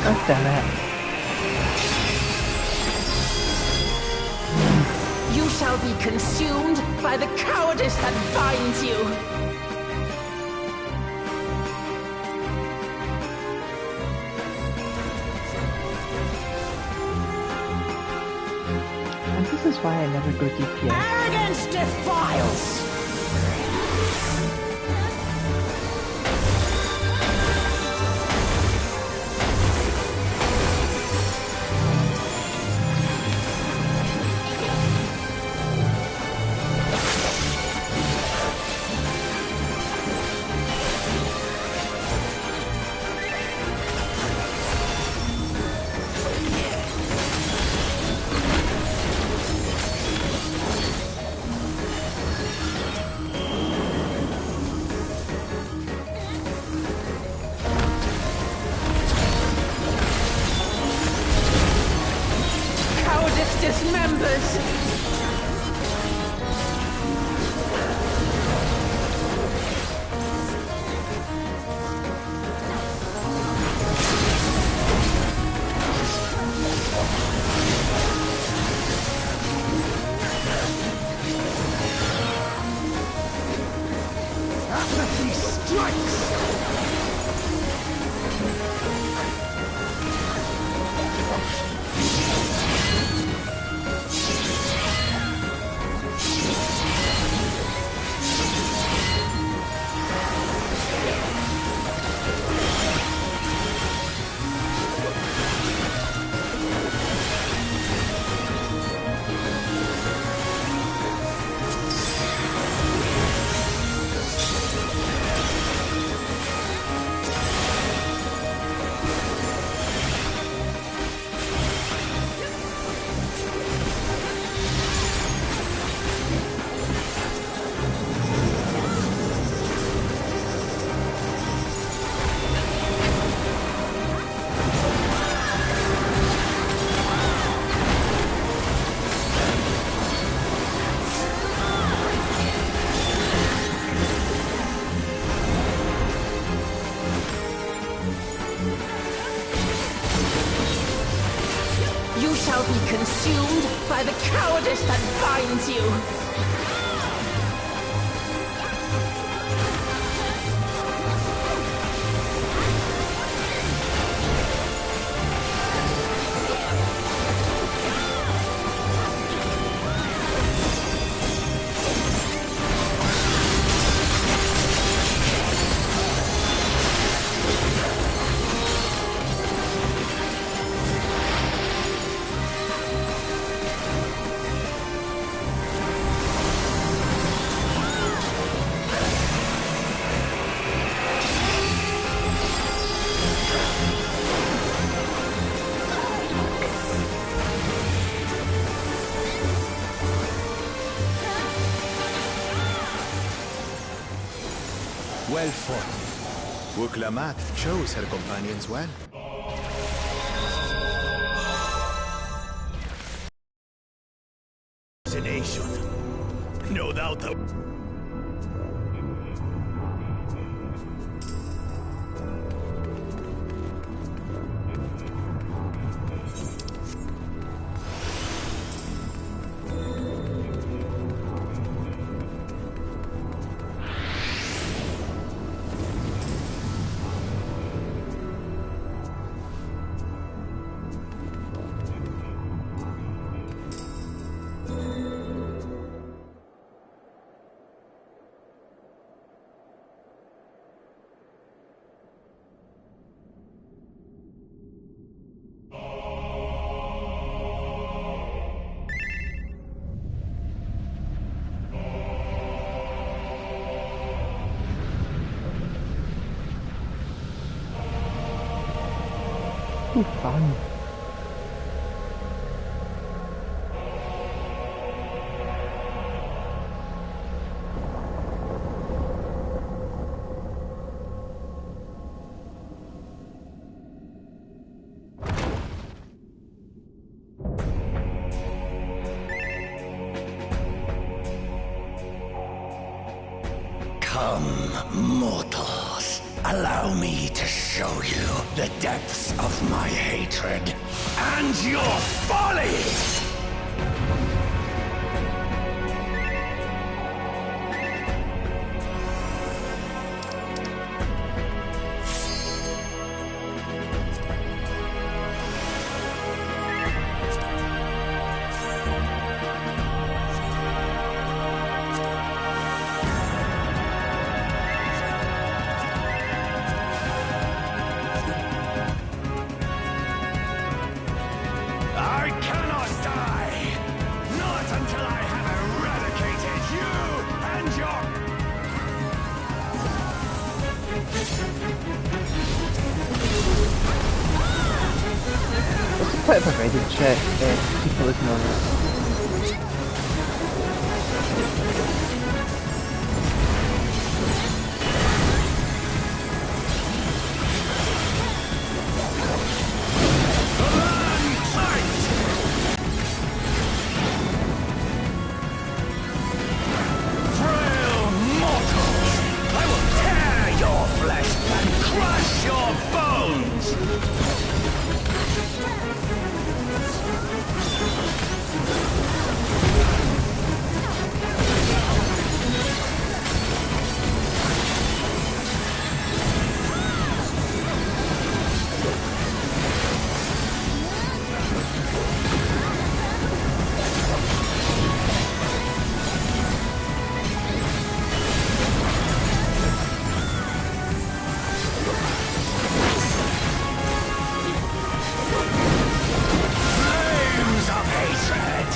God damn it. You shall be consumed by the cowardice that binds you. And this is why I never go DPS. Arrogance defiles! Dismembers! Apathy strikes! You shall be consumed by the cowardice that binds you. well fought. Wuklamat chose her companions well. No doubt. Ooh, fun. Come, mortals. Allow me to show you the depths of my hatred and your folly! Quite a provided check if people ignore it. Frail mortals! I will tear your flesh and crush your bones! Flames of hatred!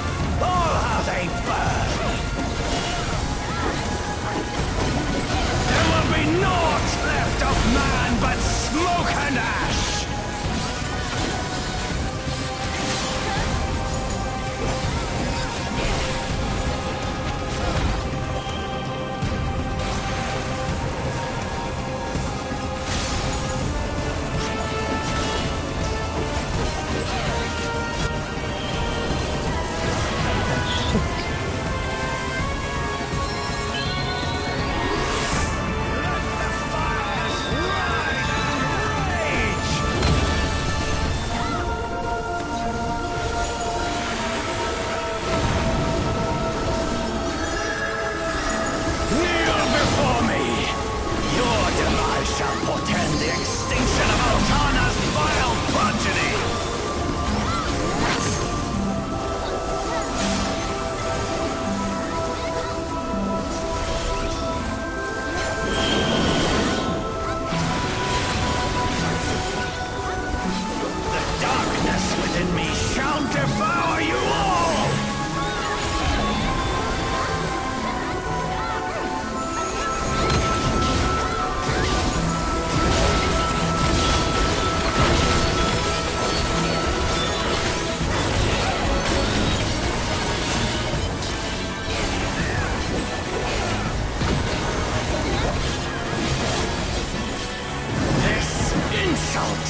insult!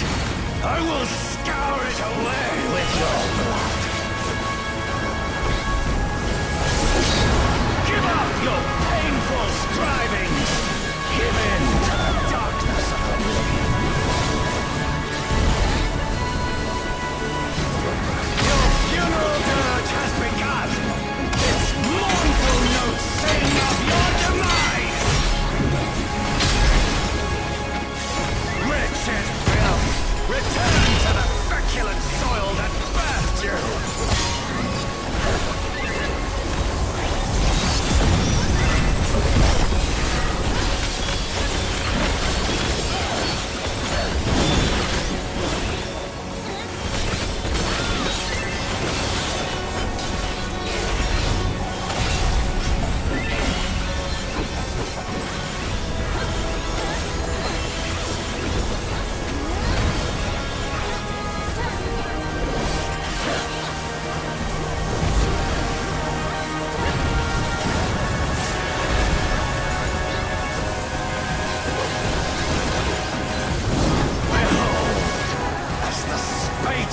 I will scour it away with your blood! Give up your painful strivings! Give in to the darkness of oblivion! Your funeral dirge has begun! Its mournful notes sing of your demise! Wretched filth! Return to the feculent soil that birthed you!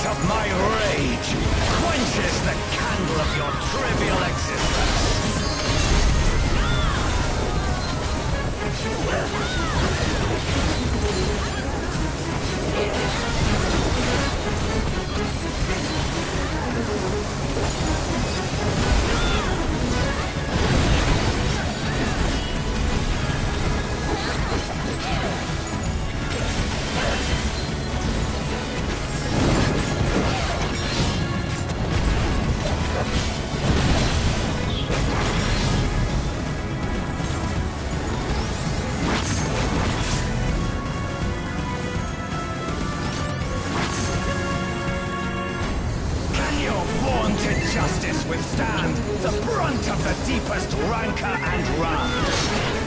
Of my rage quenches the candle of your trivial existence. Justice withstand the brunt of the deepest rancor and wrath.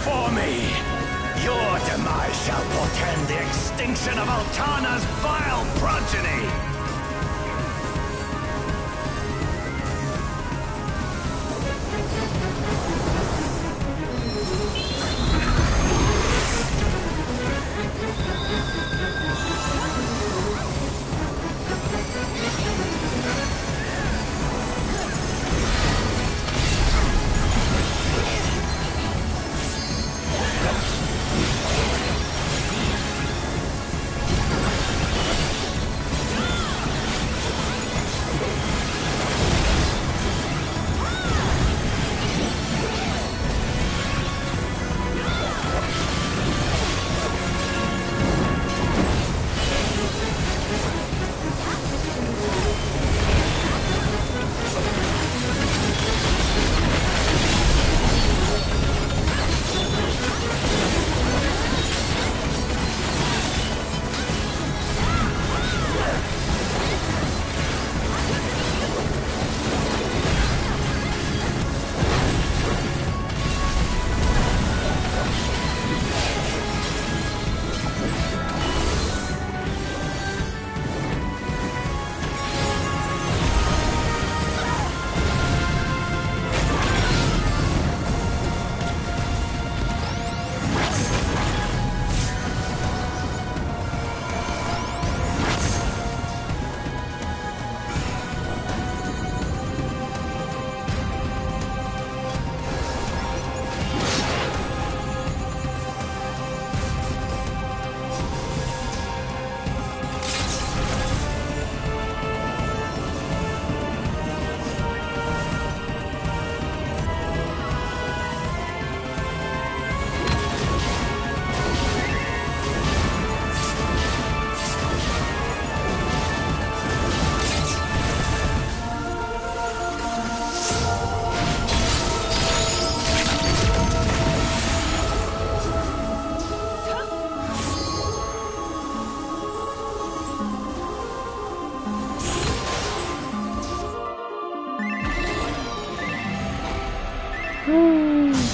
for me. Your demise shall portend the extinction of Altana's vile progeny.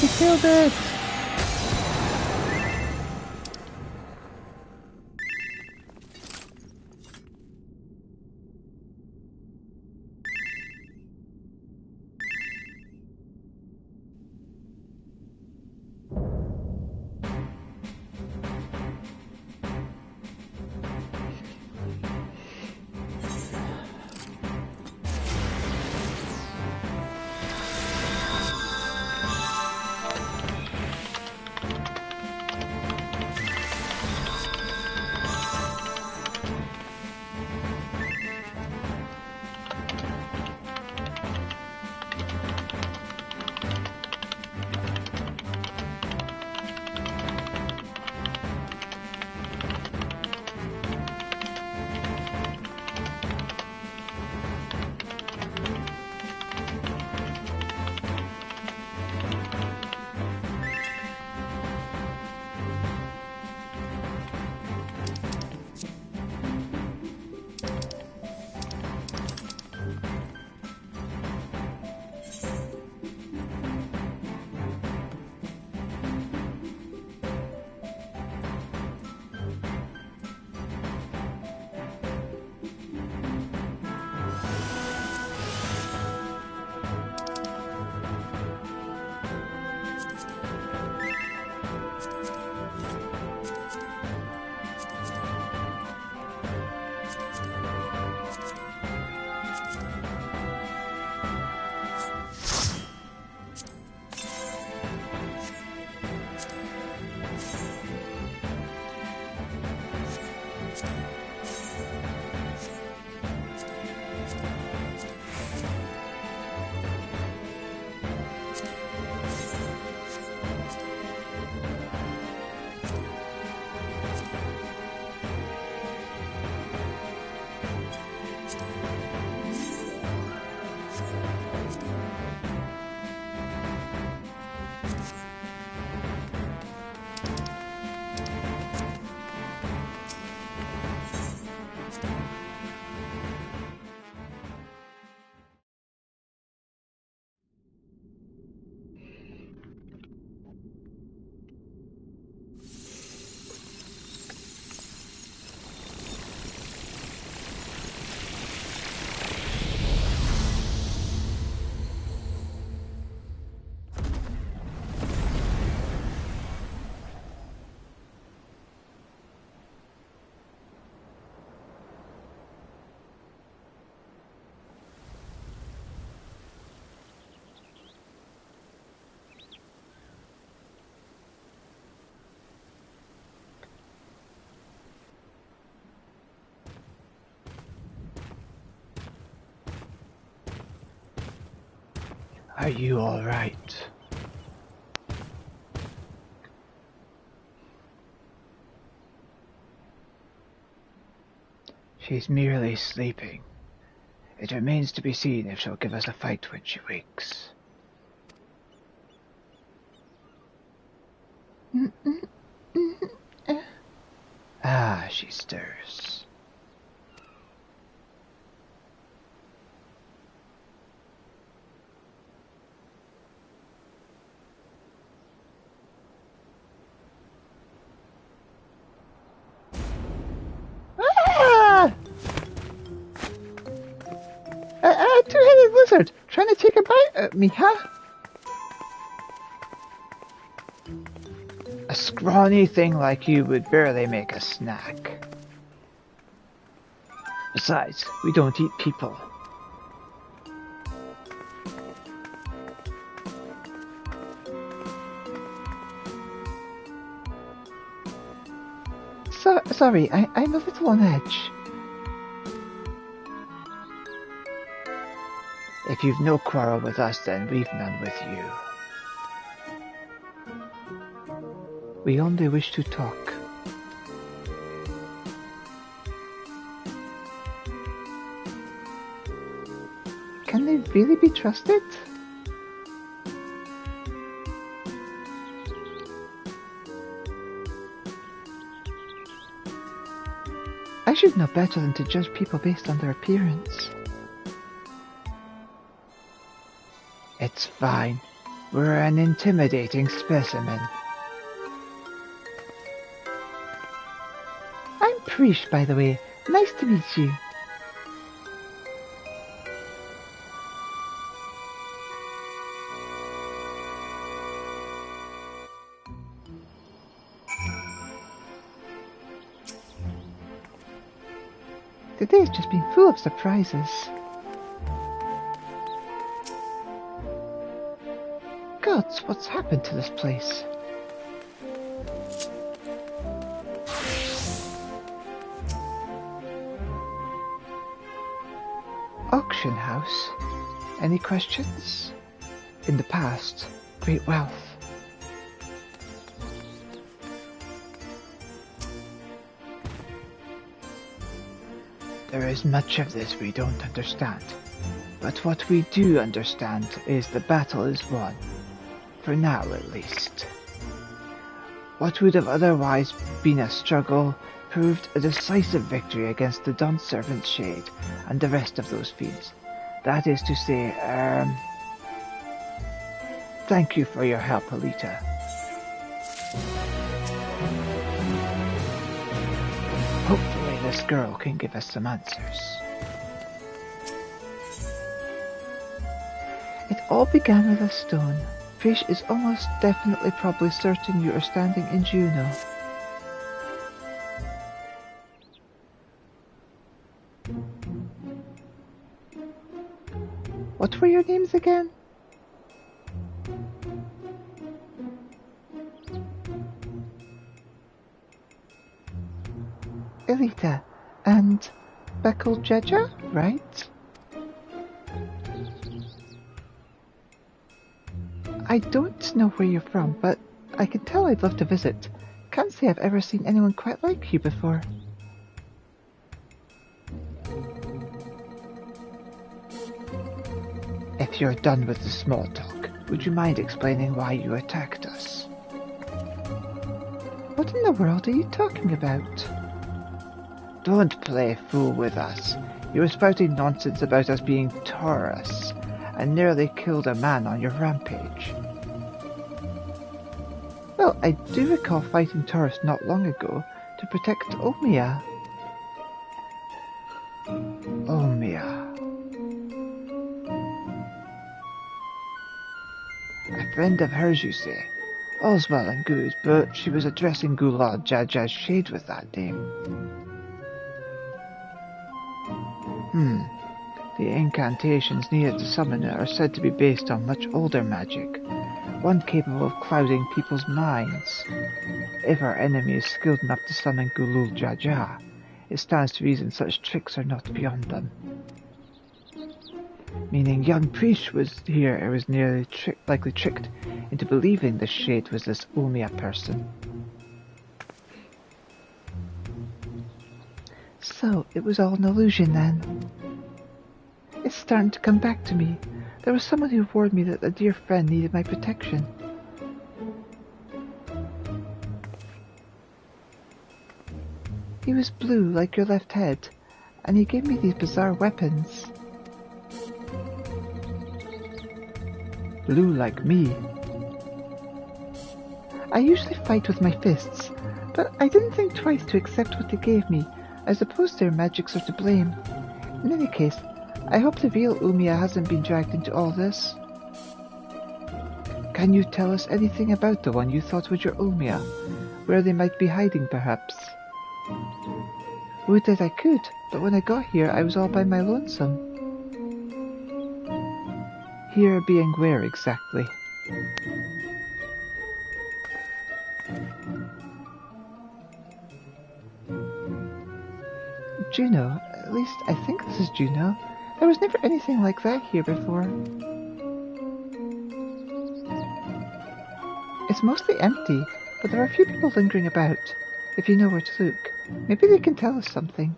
He killed it! Are you all right? She's merely sleeping. It remains to be seen if she'll give us a fight when she wakes. Ah, she stirs. Ah! A two-headed lizard trying to take a bite at me, huh? A scrawny thing like you would barely make a snack. Besides, we don't eat people. Sorry, I'm a little on edge. If you've no quarrel with us, then we've none with you. We only wish to talk. Can they really be trusted? I should know better than to judge people based on their appearance. It's fine. We're an intimidating specimen. I'm Preesh, by the way. Nice to meet you. Today's just been full of surprises. Gods, what's happened to this place? Auction house? Any questions? In the past, great wealth. There is much of this we don't understand, but what we do understand is the battle is won, for now at least. What would have otherwise been a struggle proved a decisive victory against the Dawn Servant Shade and the rest of those fiends. That is to say, thank you for your help, Elita. Hopefully this girl can give us some answers. It all began with a stone. Fish is almost definitely probably certain you are standing in Juno. What were your names again? Elita and Beckle Jeja, right? I don't know where you're from, but I can tell I'd love to visit. Can't say I've ever seen anyone quite like you before. If you're done with the small talk, would you mind explaining why you attacked us? What in the world are you talking about? Don't play fool with us. You were spouting nonsense about us being tourists, and nearly killed a man on your rampage. Well, I do recall fighting tourists not long ago to protect Omia. Omia. A friend of hers, you say? All's well and good, but she was addressing Gulad Jaja's shade with that name. The incantations needed to summon it are said to be based on much older magic, one capable of clouding people's minds. If our enemy is skilled enough to summon Gulul Jaja, it stands to reason such tricks are not beyond them. Meaning young Priest was here, I was nearly likely tricked into believing the shade was this Omia person. So, it was all an illusion then. It's starting to come back to me. There was someone who warned me that a dear friend needed my protection. He was blue, like your left head, and he gave me these bizarre weapons. Blue like me. I usually fight with my fists, but I didn't think twice to accept what they gave me. I suppose their magics are to blame. In any case, I hope the real Umia hasn't been dragged into all this. Can you tell us anything about the one you thought was your Umia? Where they might be hiding, perhaps? Would that I could, but when I got here I was all by my lonesome. Here being where exactly? Juno. At least I think this is Juno. There was never anything like that here before. It's mostly empty, but there are a few people lingering about. If you know where to look, maybe they can tell us something.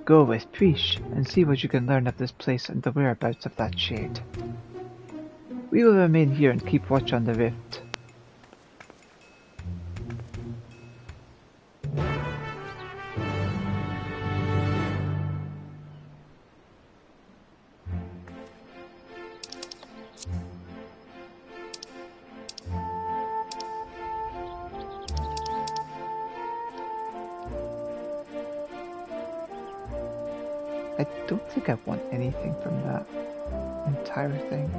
Go with Prish and see what you can learn of this place and the whereabouts of that shade. We will remain here and keep watch on the rift. I don't think I want anything from that entire thing.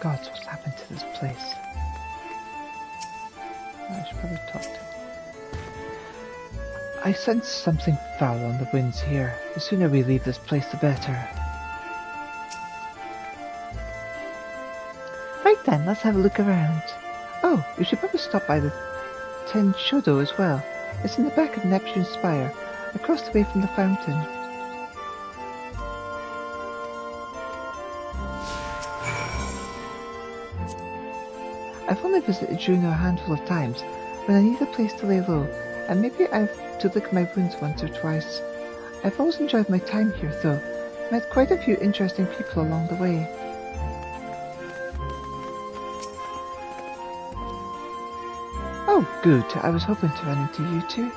Gods, what's happened to this place? I should probably talk to him. I sense something foul on the winds here. The sooner we leave this place, the better. Right then, let's have a look around. Oh, we should probably stop by the Ten Shodo as well. It's in the back of Neptune's Spire, across the way from the fountain. I've only visited Juno a handful of times, when I need a place to lay low, and maybe I've to lick my wounds once or twice. I've always enjoyed my time here, though. Met quite a few interesting people along the way. Oh, good. I was hoping to run into you two.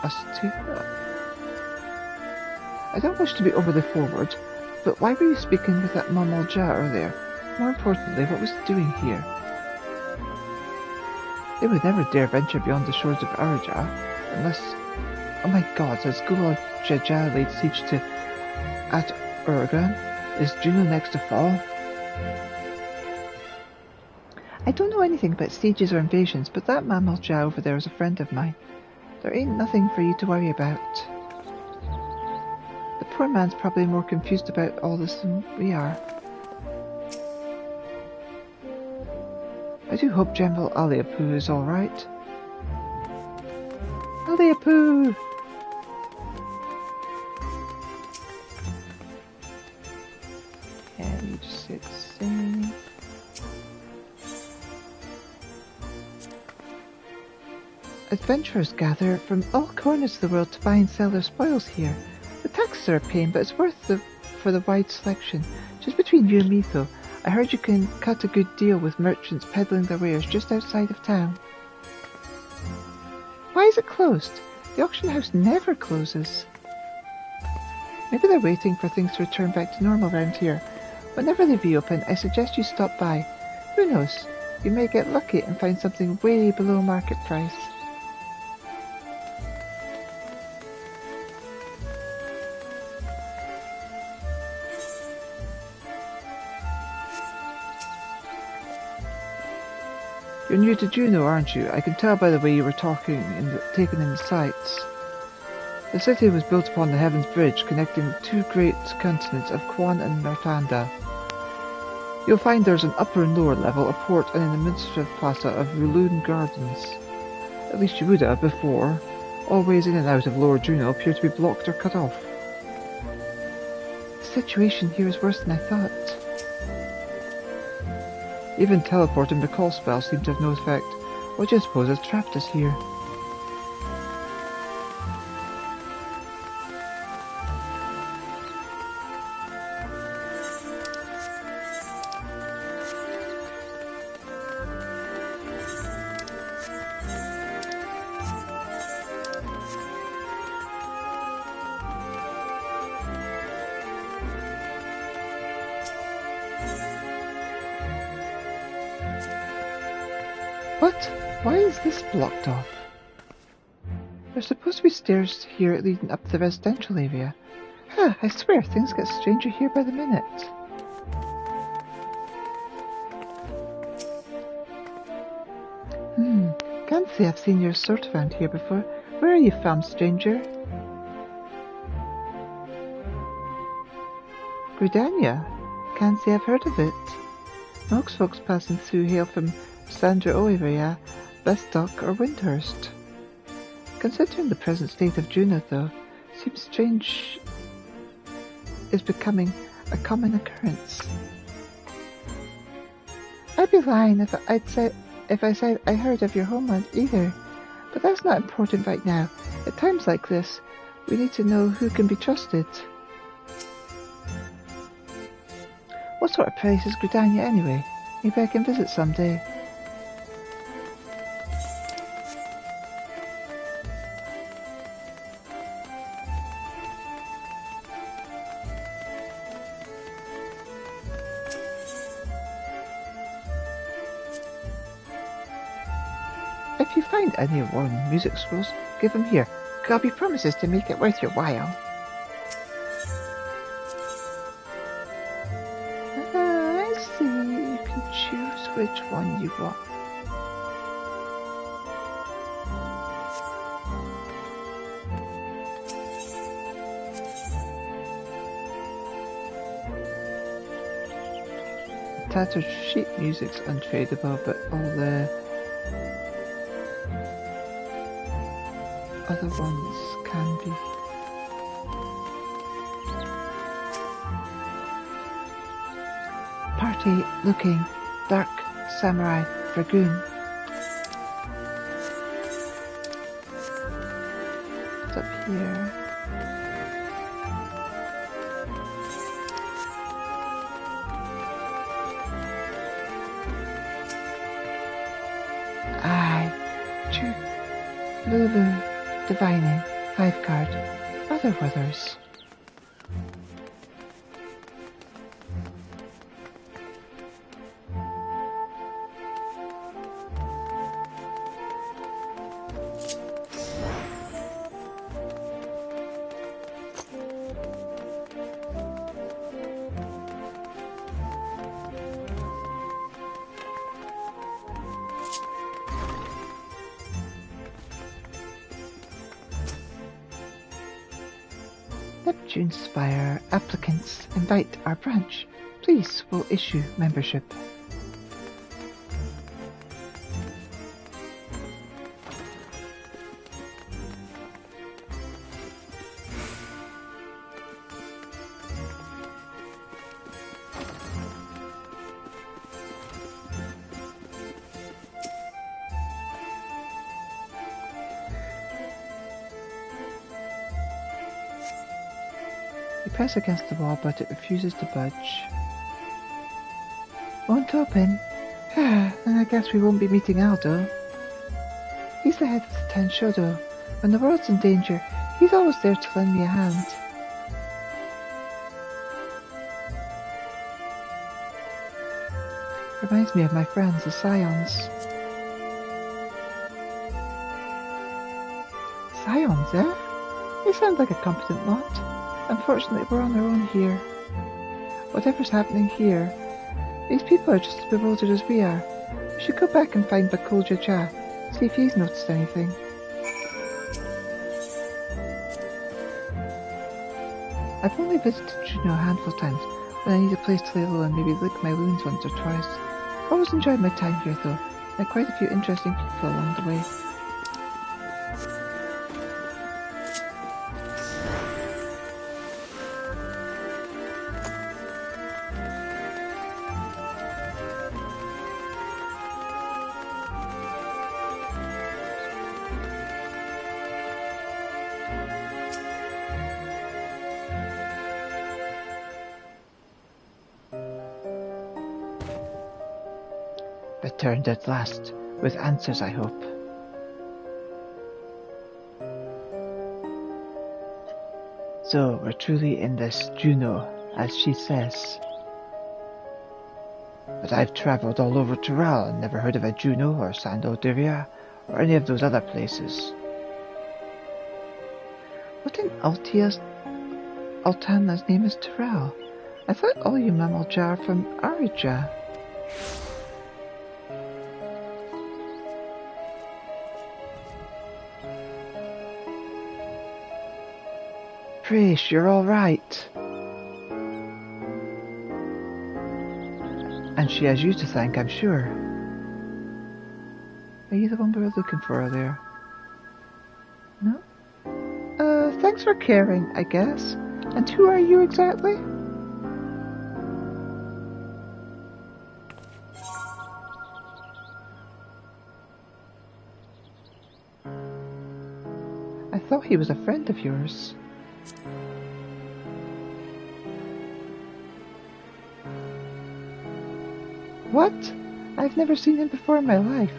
Us two? I don't wish to be overly forward, but why were you speaking with that Mom Alja earlier? More importantly, what was it doing here? They would never dare venture beyond the shores of Araja, unless... Oh my god, has Gulal Jaja laid siege to At Urgan? Is Juno next to fall? I don't know anything about sieges or invasions, but that Mam Alja over there is a friend of mine. There ain't nothing for you to worry about. The poor man's probably more confused about all this than we are. I do hope General Aliapu is alright. Aliapu! And you just hit sing. Adventurers gather from all corners of the world to buy and sell their spoils here. The taxes are a pain, but it's worth it for the wide selection. Just between you and me, though, I heard you can cut a good deal with merchants peddling their wares just outside of town. Why is it closed? The auction house never closes. Maybe they're waiting for things to return back to normal around here. Whenever they reopen, I suggest you stop by. Who knows? You may get lucky and find something way below market price. You're new to Juneau, aren't you? I can tell by the way you were taking in the sights. The city was built upon the Heaven's Bridge, connecting the two great continents of Quan and Martanda. You'll find there's an upper and lower level, a port, and an administrative plaza of Ruloon Gardens. At least you would have before. All ways in and out of Lower Juneau appear to be blocked or cut off. The situation here is worse than I thought. Even teleport and recall spells seem to have no effect. What do you suppose has trapped us here? What? Why is this blocked off? There's supposed to be stairs here leading up to the residential area. Huh, I swear things get stranger here by the minute. Can't say I've seen your sort around here before. Where are you from, stranger? Draconia? Can't say I've heard of it. Most folks passing through hail from Sandra area, Bestock or Windhurst. Considering the present state of Juneau, though, seems strange is becoming a common occurrence. I'd be lying if I said I heard of your homeland either, but that's not important right now. At times like this, we need to know who can be trusted. What sort of place is Draconia anyway? Maybe I can visit someday. If you find any worn music scrolls, give them here. Gobby promises to make it worth your while. I see. You can choose which one you want. Tattered sheet music's untradeable, but all the other ones can be. Party looking dark samurai dragoon. It's up here. Lulu, Divining, 5 card, Other Weathers. Neptune Spire applicants invite our branch. Please will issue membership. You press against the wall, but it refuses to budge. Won't open? Then I guess we won't be meeting Aldo. He's the head of the Shodo. When the world's in danger, he's always there to lend me a hand. Reminds me of my friends, the Scions. Scions, eh? They sound like a competent lot. Unfortunately, we're on our own here. Whatever's happening here, these people are just as bewildered as we are. We should go back and find Bakulja Jah, see if he's noticed anything. I've only visited Juno a handful of times, when I need a place to lay low and maybe lick my wounds once or twice. Always enjoyed my time here though. Met quite a few interesting people along the way. Returned at last, with answers I hope. So, we're truly in this Juno, as she says. But I've travelled all over Tural and never heard of a Juno or Sandodiria or any of those other places. What in Altana's name is Tural? I thought all you Mamalja are from Arija. Trish, you're all right. And she has you to thank, I'm sure. Are you the one we were looking for earlier? No? Thanks for caring, I guess. And who are you exactly? I thought he was a friend of yours. What? I've never seen him before in my life.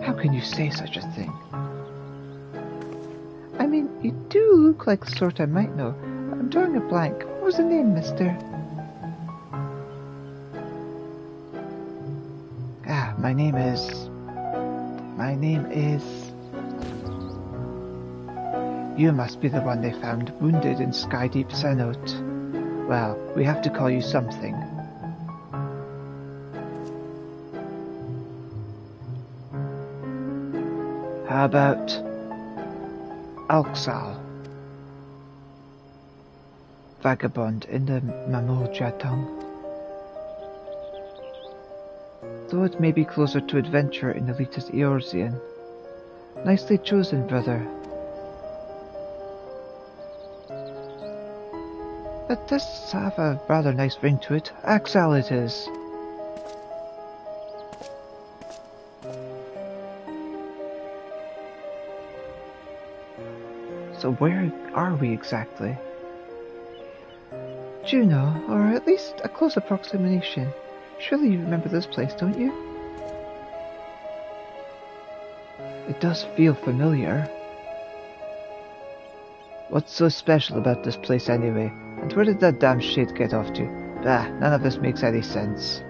How can you say such a thing? I mean, you do look like the sort I might know. I'm drawing a blank. What was the name, mister? My name is... You must be the one they found wounded in Skydeep Cenote. Well, we have to call you something. How about... Alxal? Vagabond in the Mamulja tongue. Though it may be closer to adventure in Elita's Eorzean. Nicely chosen, brother. That does have a rather nice ring to it. Axel it is. So where are we exactly? Juno, or at least a close approximation. Surely you remember this place, don't you? It does feel familiar. What's so special about this place anyway? And where did that damn shit get off to? Bah, none of this makes any sense.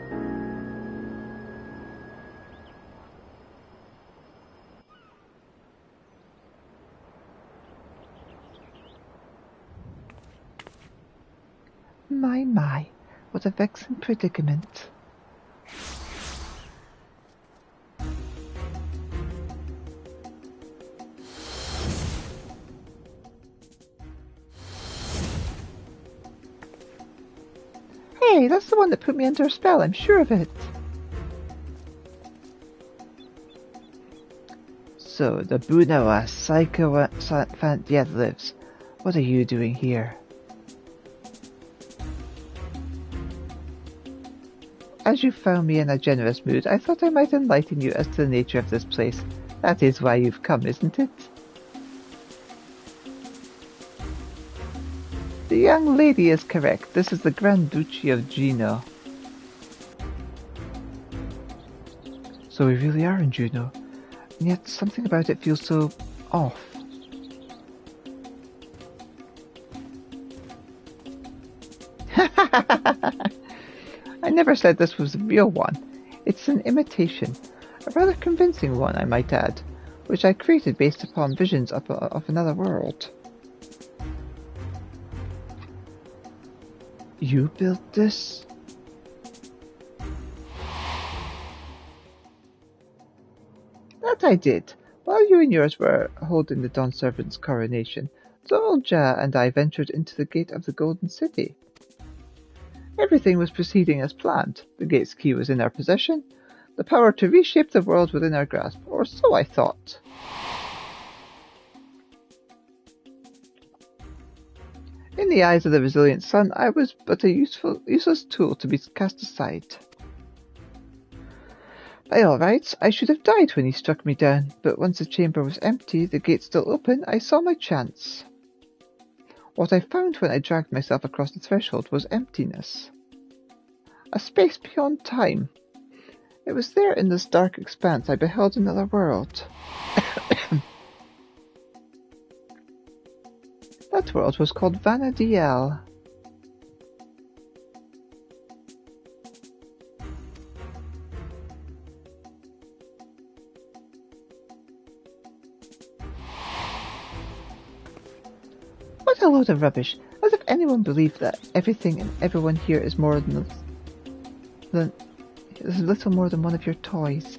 My, what a vexing predicament. Hey, that's the one that put me under a spell, I'm sure of it. So, the Bunawa Sycophant yet lives. What are you doing here? As you found me in a generous mood, I thought I might enlighten you as to the nature of this place. That is why you've come, isn't it? The young lady is correct. This is the Grand Duchy of Juno. So we really are in Juno, and yet something about it feels so off. I never said this was the real one. It's an imitation. A rather convincing one, I might add, which I created based upon visions of another world. You built this? That I did. While you and yours were holding the Dawn Servant's coronation, Zorja and I ventured into the gate of the Golden City. Everything was proceeding as planned. The gate's key was in our possession, the power to reshape the world within our grasp, or so I thought. In the eyes of the resilient sun, I was but a useless tool to be cast aside. By all rights, I should have died when he struck me down, but once the chamber was empty, the gate still open, I saw my chance. What I found when I dragged myself across the threshold was emptiness. A space beyond time. It was there in this dark expanse I beheld another world. That world was called Vanadiel. What a load of rubbish! As if anyone believed that everything and everyone here is little more than one of your toys.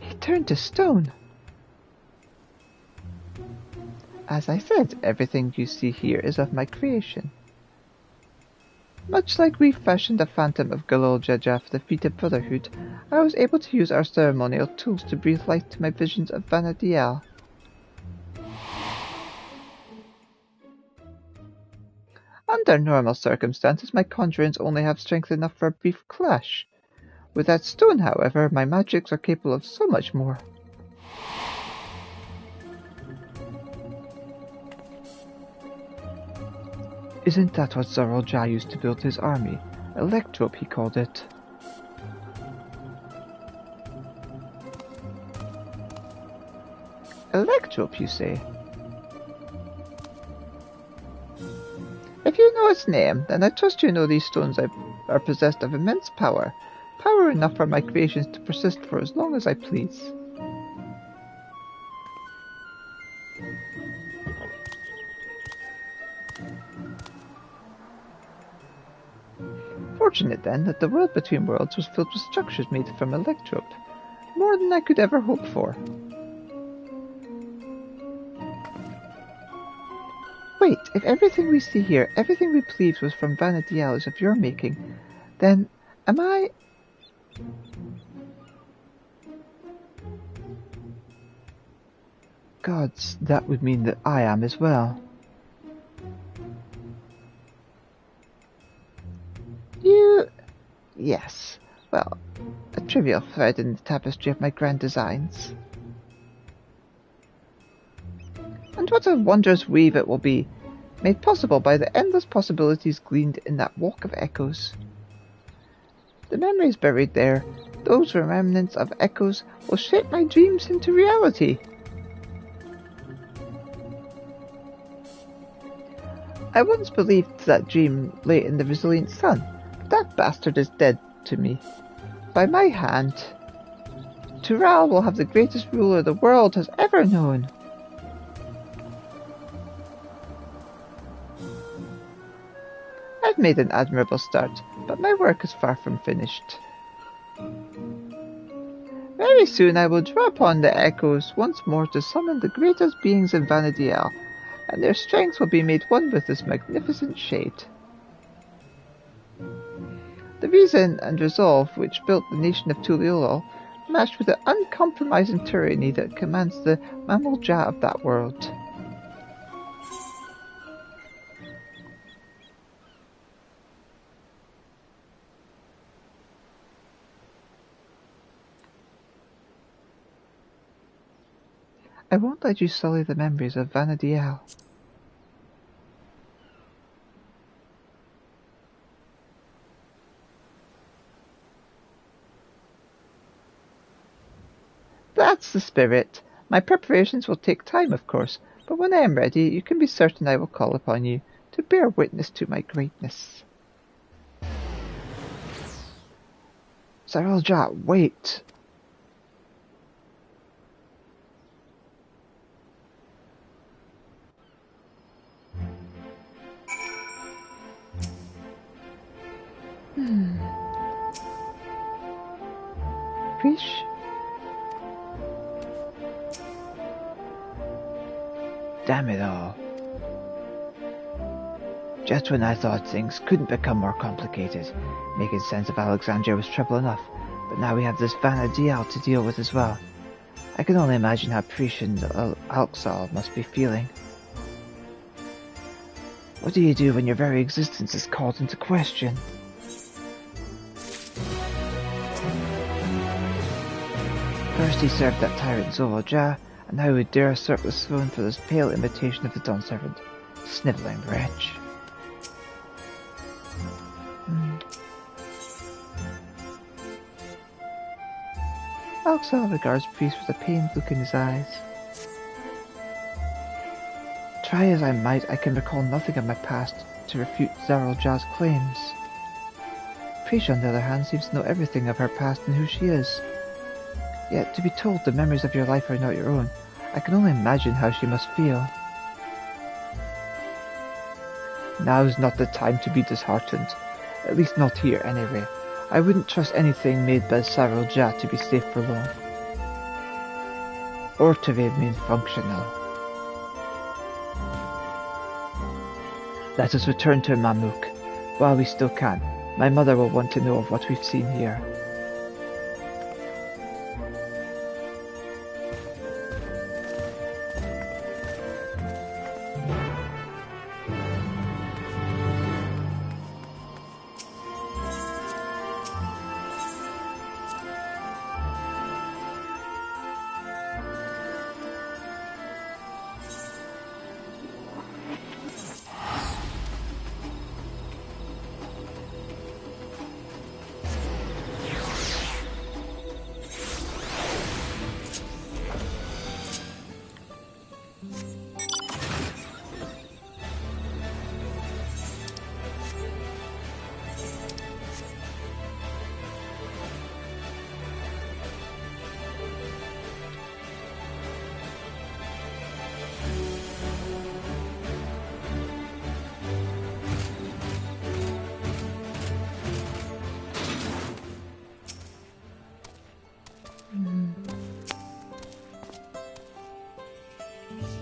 He turned to stone. As I said, everything you see here is of my creation. Much like we fashioned a phantom of Galol Jaja for the feet of Brotherhood, I was able to use our ceremonial tools to breathe life to my visions of Vanadiel. Under normal circumstances, my conjurings only have strength enough for a brief clash. With that stone, however, my magics are capable of so much more. Isn't that what Zorja used to build his army? Electrope, he called it. Electrope, you say? If you know its name, then I trust you know these stones are possessed of immense power. Power enough for my creations to persist for as long as I please. Fortunate then that the world between worlds was filled with structures made from electrope, more than I could ever hope for. Wait, if everything we see here, everything we believed was from Vanadiel is of your making, then am I... Gods, that would mean that I am as well. You... Yes. Well, a trivial thread in the tapestry of my grand designs. And what a wondrous weave it will be, made possible by the endless possibilities gleaned in that walk of echoes. The memories buried there, those remnants of echoes, will shape my dreams into reality. I once believed that dream lay in the resilient sun, but that bastard is dead to me. By my hand, Tural will have the greatest ruler the world has ever known. I've made an admirable start, but my work is far from finished. Very soon I will draw upon the echoes once more to summon the greatest beings in Vanadiel, and their strength will be made one with this magnificent shade. The reason and resolve which built the nation of Tuliolol, matched with the uncompromising tyranny that commands the Mamulja of that world. I won't let you sully the memories of Vanadiel. That's the spirit. My preparations will take time, of course, but when I am ready, you can be certain I will call upon you to bear witness to my greatness. Saralja, wait! Fish? Damn it all. Just when I thought things couldn't become more complicated, making sense of Alexandria was trouble enough, but now we have this Vanadiel to deal with as well. I can only imagine how Priscian Alxal must be feeling. What do you do when your very existence is called into question? First he served that tyrant Zolja, and now he would dare usurp the throne for this pale imitation of the Dawn Servant. Snivelling wretch. Alxal regards Priest with a pained look in his eyes. Try as I might, I can recall nothing of my past to refute Zaralja's claims. Prisha, on the other hand, seems to know everything of her past and who she is. Yet, to be told the memories of your life are not your own, I can only imagine how she must feel. Now's not the time to be disheartened. At least not here, anyway. I wouldn't trust anything made by Saralja to be safe for long. Or to remain functional. Let us return to Mamluk, while we still can. My mother will want to know of what we've seen here.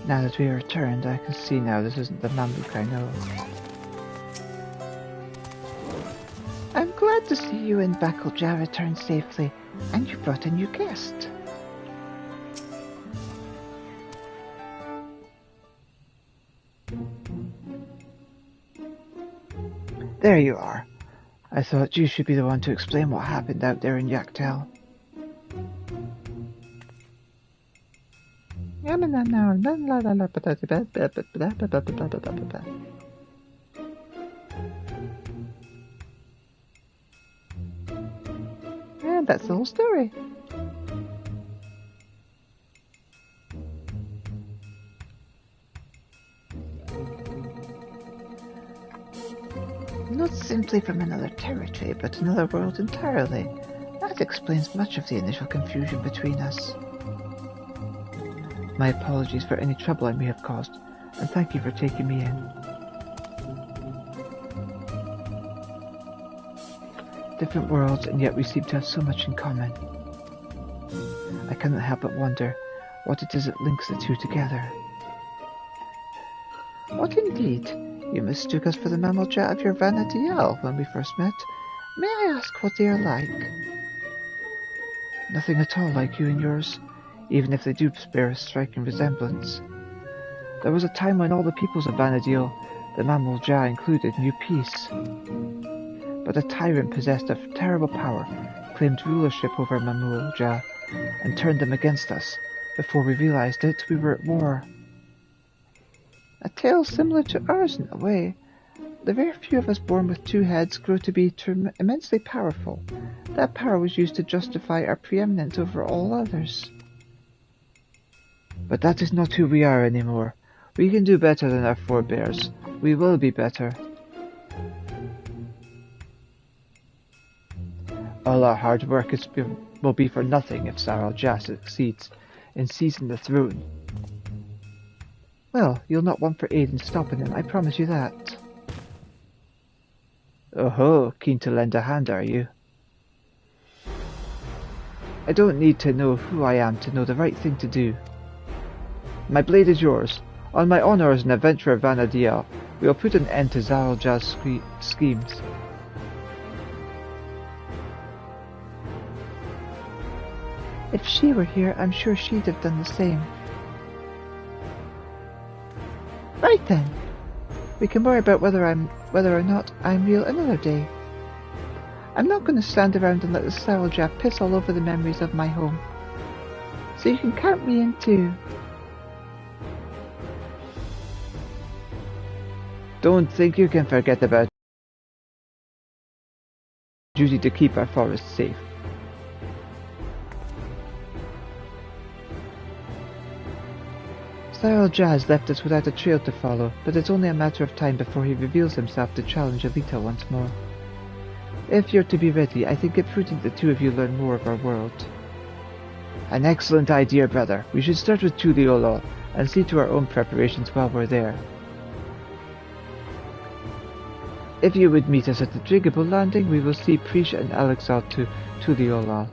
Now that we are returned, I can see now this isn't the Mamluk I know. I'm glad to see you and Bakulja returned safely, and you brought a new guest. There you are. I thought you should be the one to explain what happened out there in Yaktel. And that's the whole story. Not simply from another territory, but another world entirely. That explains much of the initial confusion between us. My apologies for any trouble I may have caused, and thank you for taking me in. Different worlds, and yet we seem to have so much in common. I cannot help but wonder what it is that links the two together. What indeed? You mistook us for the Mammalja of your Vanadiel when we first met. May I ask what they are like? Nothing at all like you and yours, even if they do bear a striking resemblance. There was a time when all the peoples of Vanadiel, the Mammalja included, knew peace. But a tyrant possessed of terrible power claimed rulership over Mammalja and turned them against us, Before we realized it, we were at war. A tale similar to ours in a way. The very few of us born with two heads grow to be immensely powerful. That power was used to justify our preeminence over all others. But that is not who we are anymore. We can do better than our forebears. We will be better. All our hard work will be for nothing if Saral Jas succeeds in seizing the throne. Well, you'll not want for aid in stopping him, I promise you that. Oh-ho, keen to lend a hand, are you? I don't need to know who I am to know the right thing to do. My blade is yours. On my honor as an adventurer of Vana'diel, we will put an end to Saral Jas' schemes. If she were here, I'm sure she'd have done the same. Right then. We can worry about whether or not I'm real another day. I'm not going to stand around and let the Saral Jas piss all over the memories of my home. So you can count me in too. Don't think you can forget about duty to keep our forest safe. Saral Jas left us without a trail to follow, but it's only a matter of time before he reveals himself to challenge Elita once more. If you're to be ready, I think it prudent the two of you learn more of our world. An excellent idea, brother. We should start with Tuliolol and see to our own preparations while we're there. If you would meet us at the Driggable landing, we will see Prisha and Alexal to Tuliolol.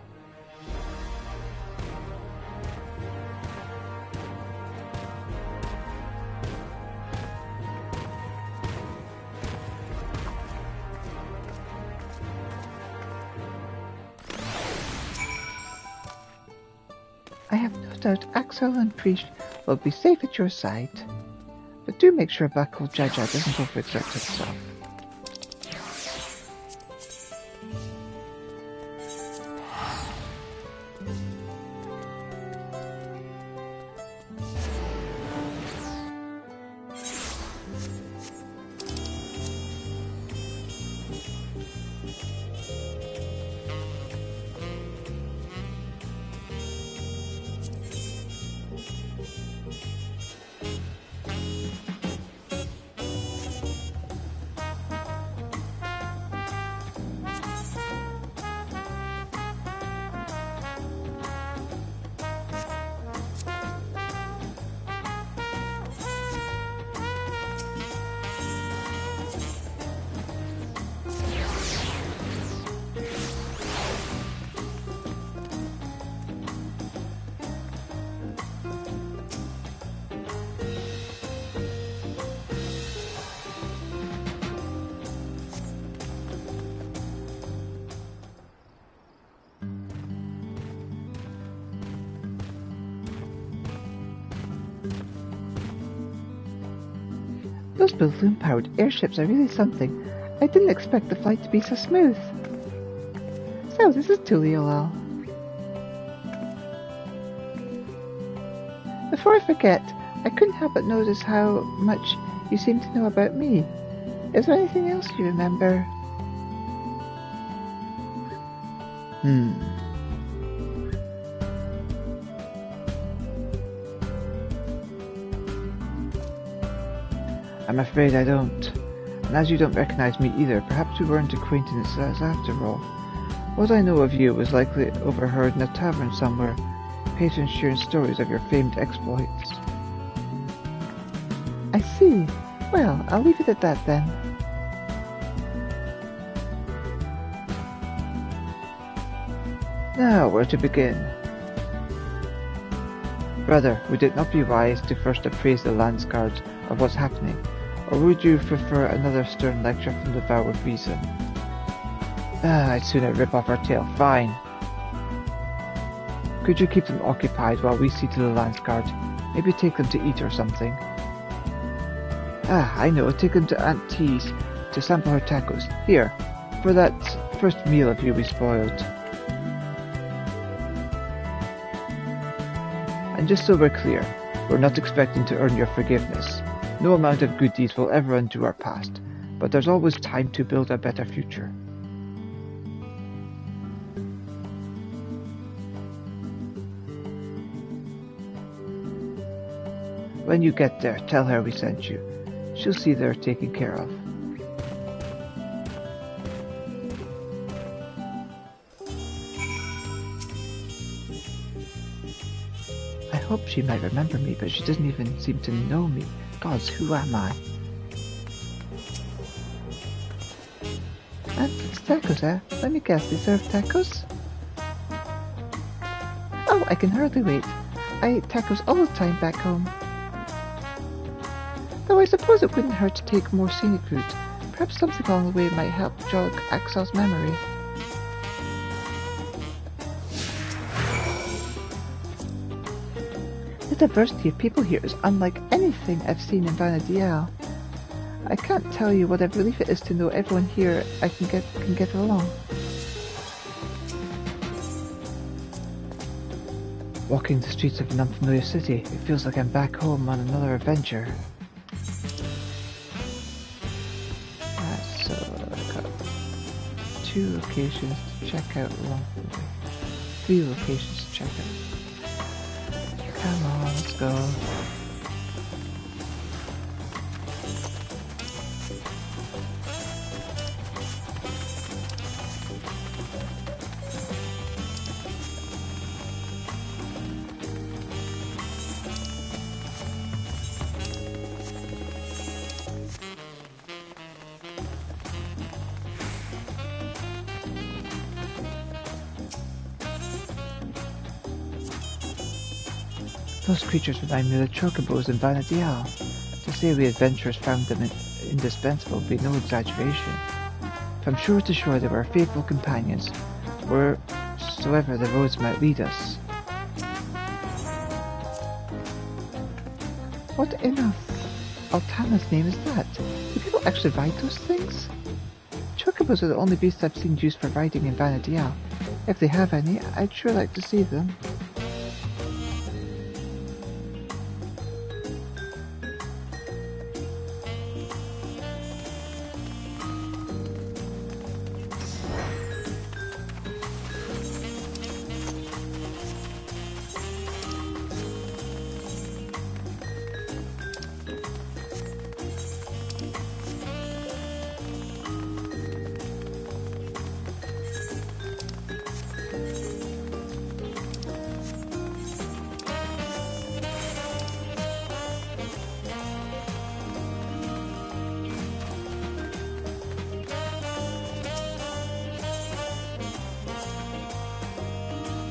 I have no doubt Axel and Priest will be safe at your side. But do make sure Black Hole Jaja doesn't overexert itself. Those balloon-powered airships are really something. I didn't expect the flight to be so smooth. So, this is Tuliolol. Before I forget, I couldn't help but notice how much you seem to know about me. Is there anything else you remember? I'm afraid I don't. And as you don't recognize me either, perhaps we weren't acquaintances after all. What I know of you was likely overheard in a tavern somewhere, patrons sharing stories of your famed exploits. I see. Well, I'll leave it at that then. Now, where to begin? Brother, would it not be wise to first appraise the landsguards of what's happening? Or would you prefer another stern lecture from the vow of reason? I'd sooner rip off our tail. Fine. Could you keep them occupied while we see to the landsguard? Maybe take them to eat or something. I know. Take them to Aunt T's to sample her tacos. Here, for that first meal of you we spoiled. And just so we're clear, we're not expecting to earn your forgiveness. No amount of good deeds will ever undo our past, but there's always time to build a better future. When you get there, tell her we sent you. She'll see they're taken care of. I hope she might remember me, but she doesn't even seem to know me. Gods, who am I? And it's tacos, eh? Let me guess, they serve tacos? Oh, I can hardly wait. I eat tacos all the time back home. Though I suppose it wouldn't hurt to take more scenic route. Perhaps something along the way might help jog Axel's memory. The diversity of people here is unlike anything I've seen in Vanadiel. I can't tell you what a relief it is to know everyone here I can get along. Walking the streets of an unfamiliar city, it feels like I'm back home on another adventure. So I've got 2 locations to check out along the way. 3 locations to check out. Come on, let's go. Those creatures remind me of the chocobos in Vanadiel. To say we adventurers found them indispensable would be no exaggeration. From shore to shore they were faithful companions, wheresoever the roads might lead us. What in Altana's name is that? Do people actually ride those things? Chocobos are the only beasts I've seen used for riding in Vanadiel. If they have any, I'd sure like to see them.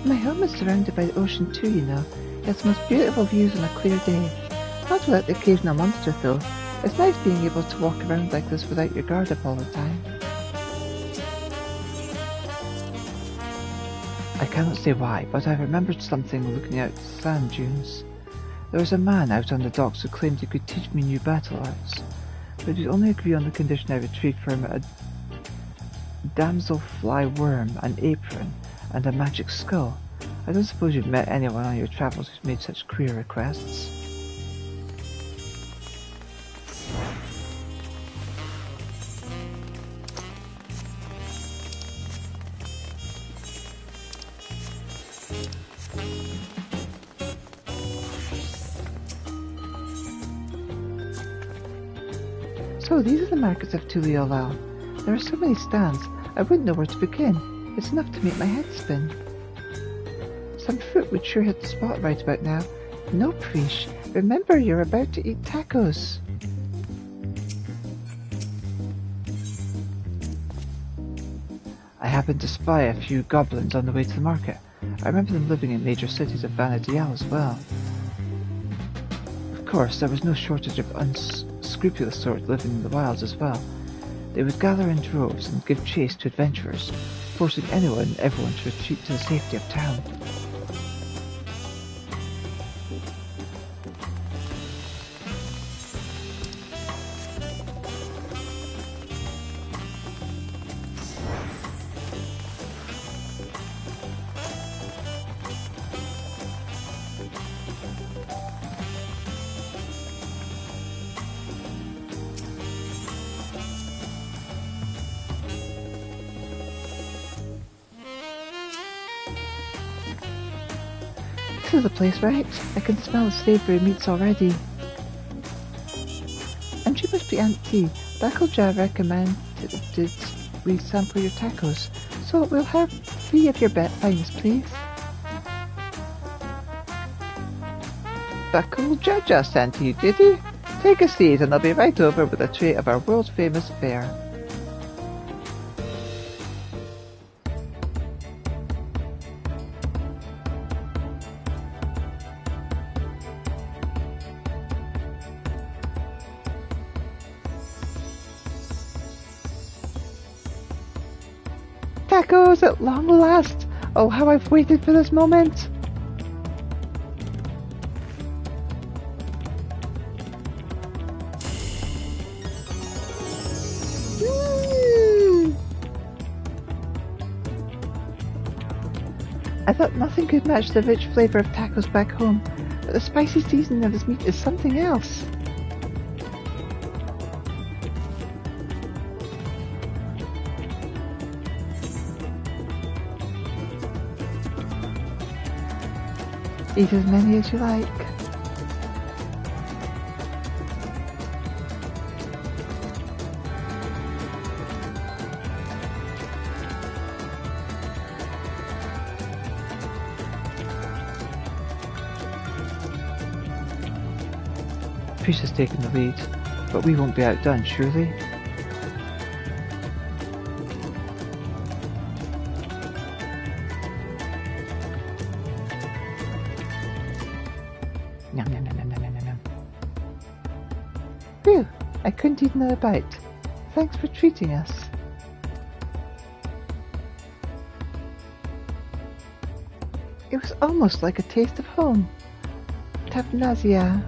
My home is surrounded by the ocean too, you know. It has the most beautiful views on a clear day. Not without the occasional monster though. It's nice being able to walk around like this without your guard up all the time. I cannot say why, but I remembered something looking out at the sand dunes. There was a man out on the docks who claimed he could teach me new battle arts, but he'd only agree on the condition I retrieve for him a damselfly worm, an apron, and a magic skull. I don't suppose you've met anyone on your travels who's made such queer requests. So these are the markets of Tuliolal. There are so many stands, I wouldn't know where to begin. It's enough to make my head spin. Some fruit would sure hit the spot right about now. No, Preesh. Remember, you're about to eat tacos. I happened to spy a few goblins on the way to the market. I remember them living in major cities of Vanadiel as well. Of course, there was no shortage of unscrupulous sort living in the wilds as well. They would gather in droves and give chase to adventurers, forcing anyone and everyone to retreat to the safety of town. This is the place, right? I can smell the savoury meats already. And you must be Auntie. Dakoja recommended we sample your tacos, so we'll have 3 of your finest, please. Dakoja just sent to you, did he? Take a seat and I'll be right over with a tray of our world-famous fare. Tacos at long last! Oh, how I've waited for this moment! I thought nothing could match the rich flavour of tacos back home, but the spicy seasoning of this meat is something else. Eat as many as you like. Priest has taken the lead, but we won't be outdone, surely? Nom, nom, nom, nom, nom, nom, nom. Phew, I couldn't eat another bite. Thanks for treating us. It was almost like a taste of home. Tavnasia.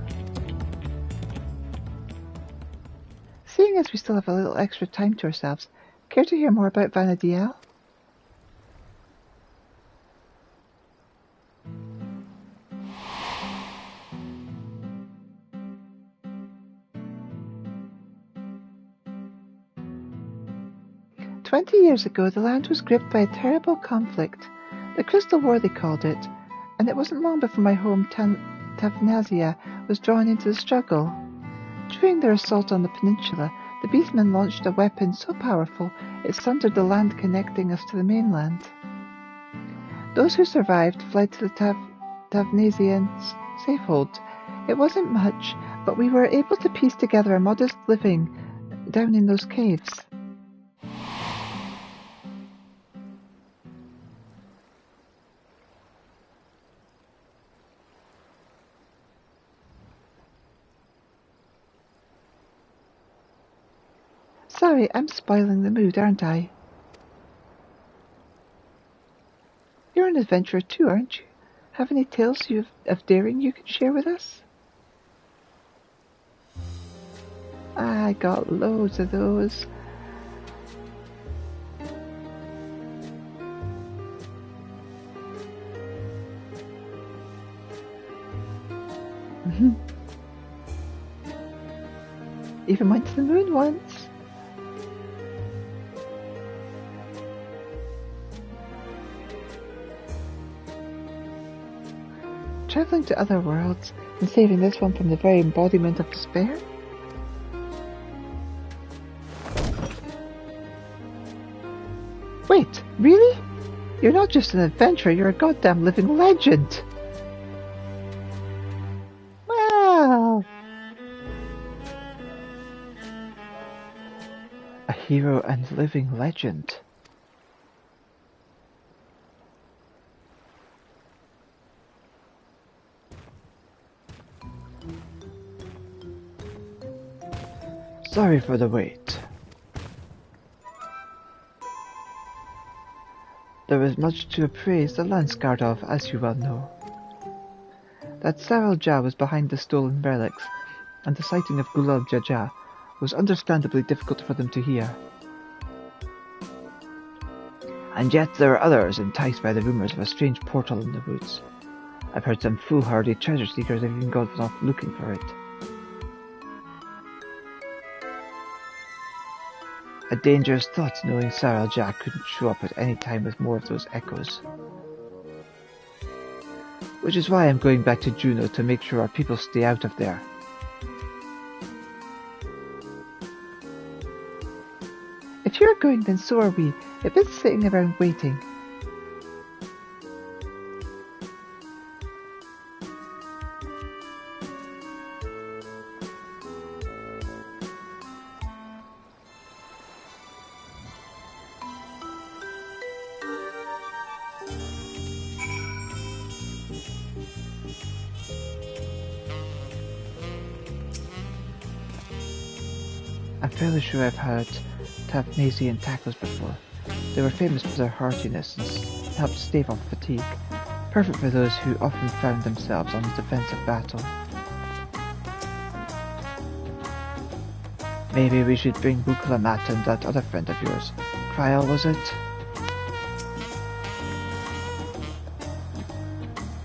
Seeing as we still have a little extra time to ourselves, care to hear more about Vanadiel? "20 years ago, the land was gripped by a terrible conflict. The Crystal War, they called it, and it wasn't long before my home Tavnasia was drawn into the struggle. During their assault on the peninsula, the Beastmen launched a weapon so powerful it sundered the land connecting us to the mainland. Those who survived fled to the Tavnasian safehold. It wasn't much, but we were able to piece together a modest living down in those caves. Sorry, I'm spoiling the mood, aren't I? You're an adventurer too, aren't you? Have any tales of daring you can share with us? I got loads of those. Even went to the moon once. Travelling to other worlds and saving this one from the very embodiment of despair? Wait, really? You're not just an adventurer, you're a goddamn living legend! Wow! A hero and living legend. Sorry for the wait. There is much to appraise the Landsguard of, as you well know. That Saral Jah was behind the stolen relics, and the sighting of Gulab Jaja was understandably difficult for them to hear. And yet there are others enticed by the rumours of a strange portal in the woods. I've heard some foolhardy treasure seekers have even gone off looking for it. A dangerous thought knowing Saral Jah couldn't show up at any time with more of those echoes. Which is why I'm going back to Juneau to make sure our people stay out of there. If you're going, then so are we. If it's sitting around waiting. I'm fairly sure I've had Tafnasian tacos before. They were famous for their heartiness and helped stave off fatigue, perfect for those who often found themselves on the defensive battle. Maybe we should bring Buklamat and that other friend of yours. Kryal, was it?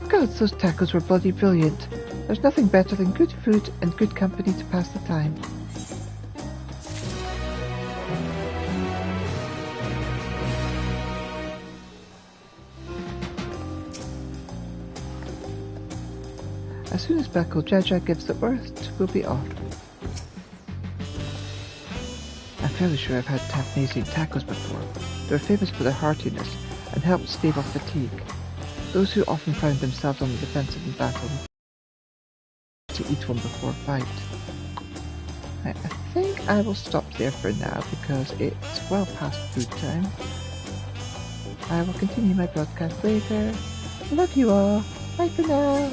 God, those tacos were bloody brilliant. There's nothing better than good food and good company to pass the time. As soon as Bakul Jaja gives the word, we'll be off. I'm fairly sure I've had Tafnasian tacos before. They were famous for their heartiness and helped stave off fatigue. Those who often found themselves on the defensive in battle to eat one before a fight. I think I will stop there for now because it's well past food time. I will continue my broadcast later. Love you all. Bye for now.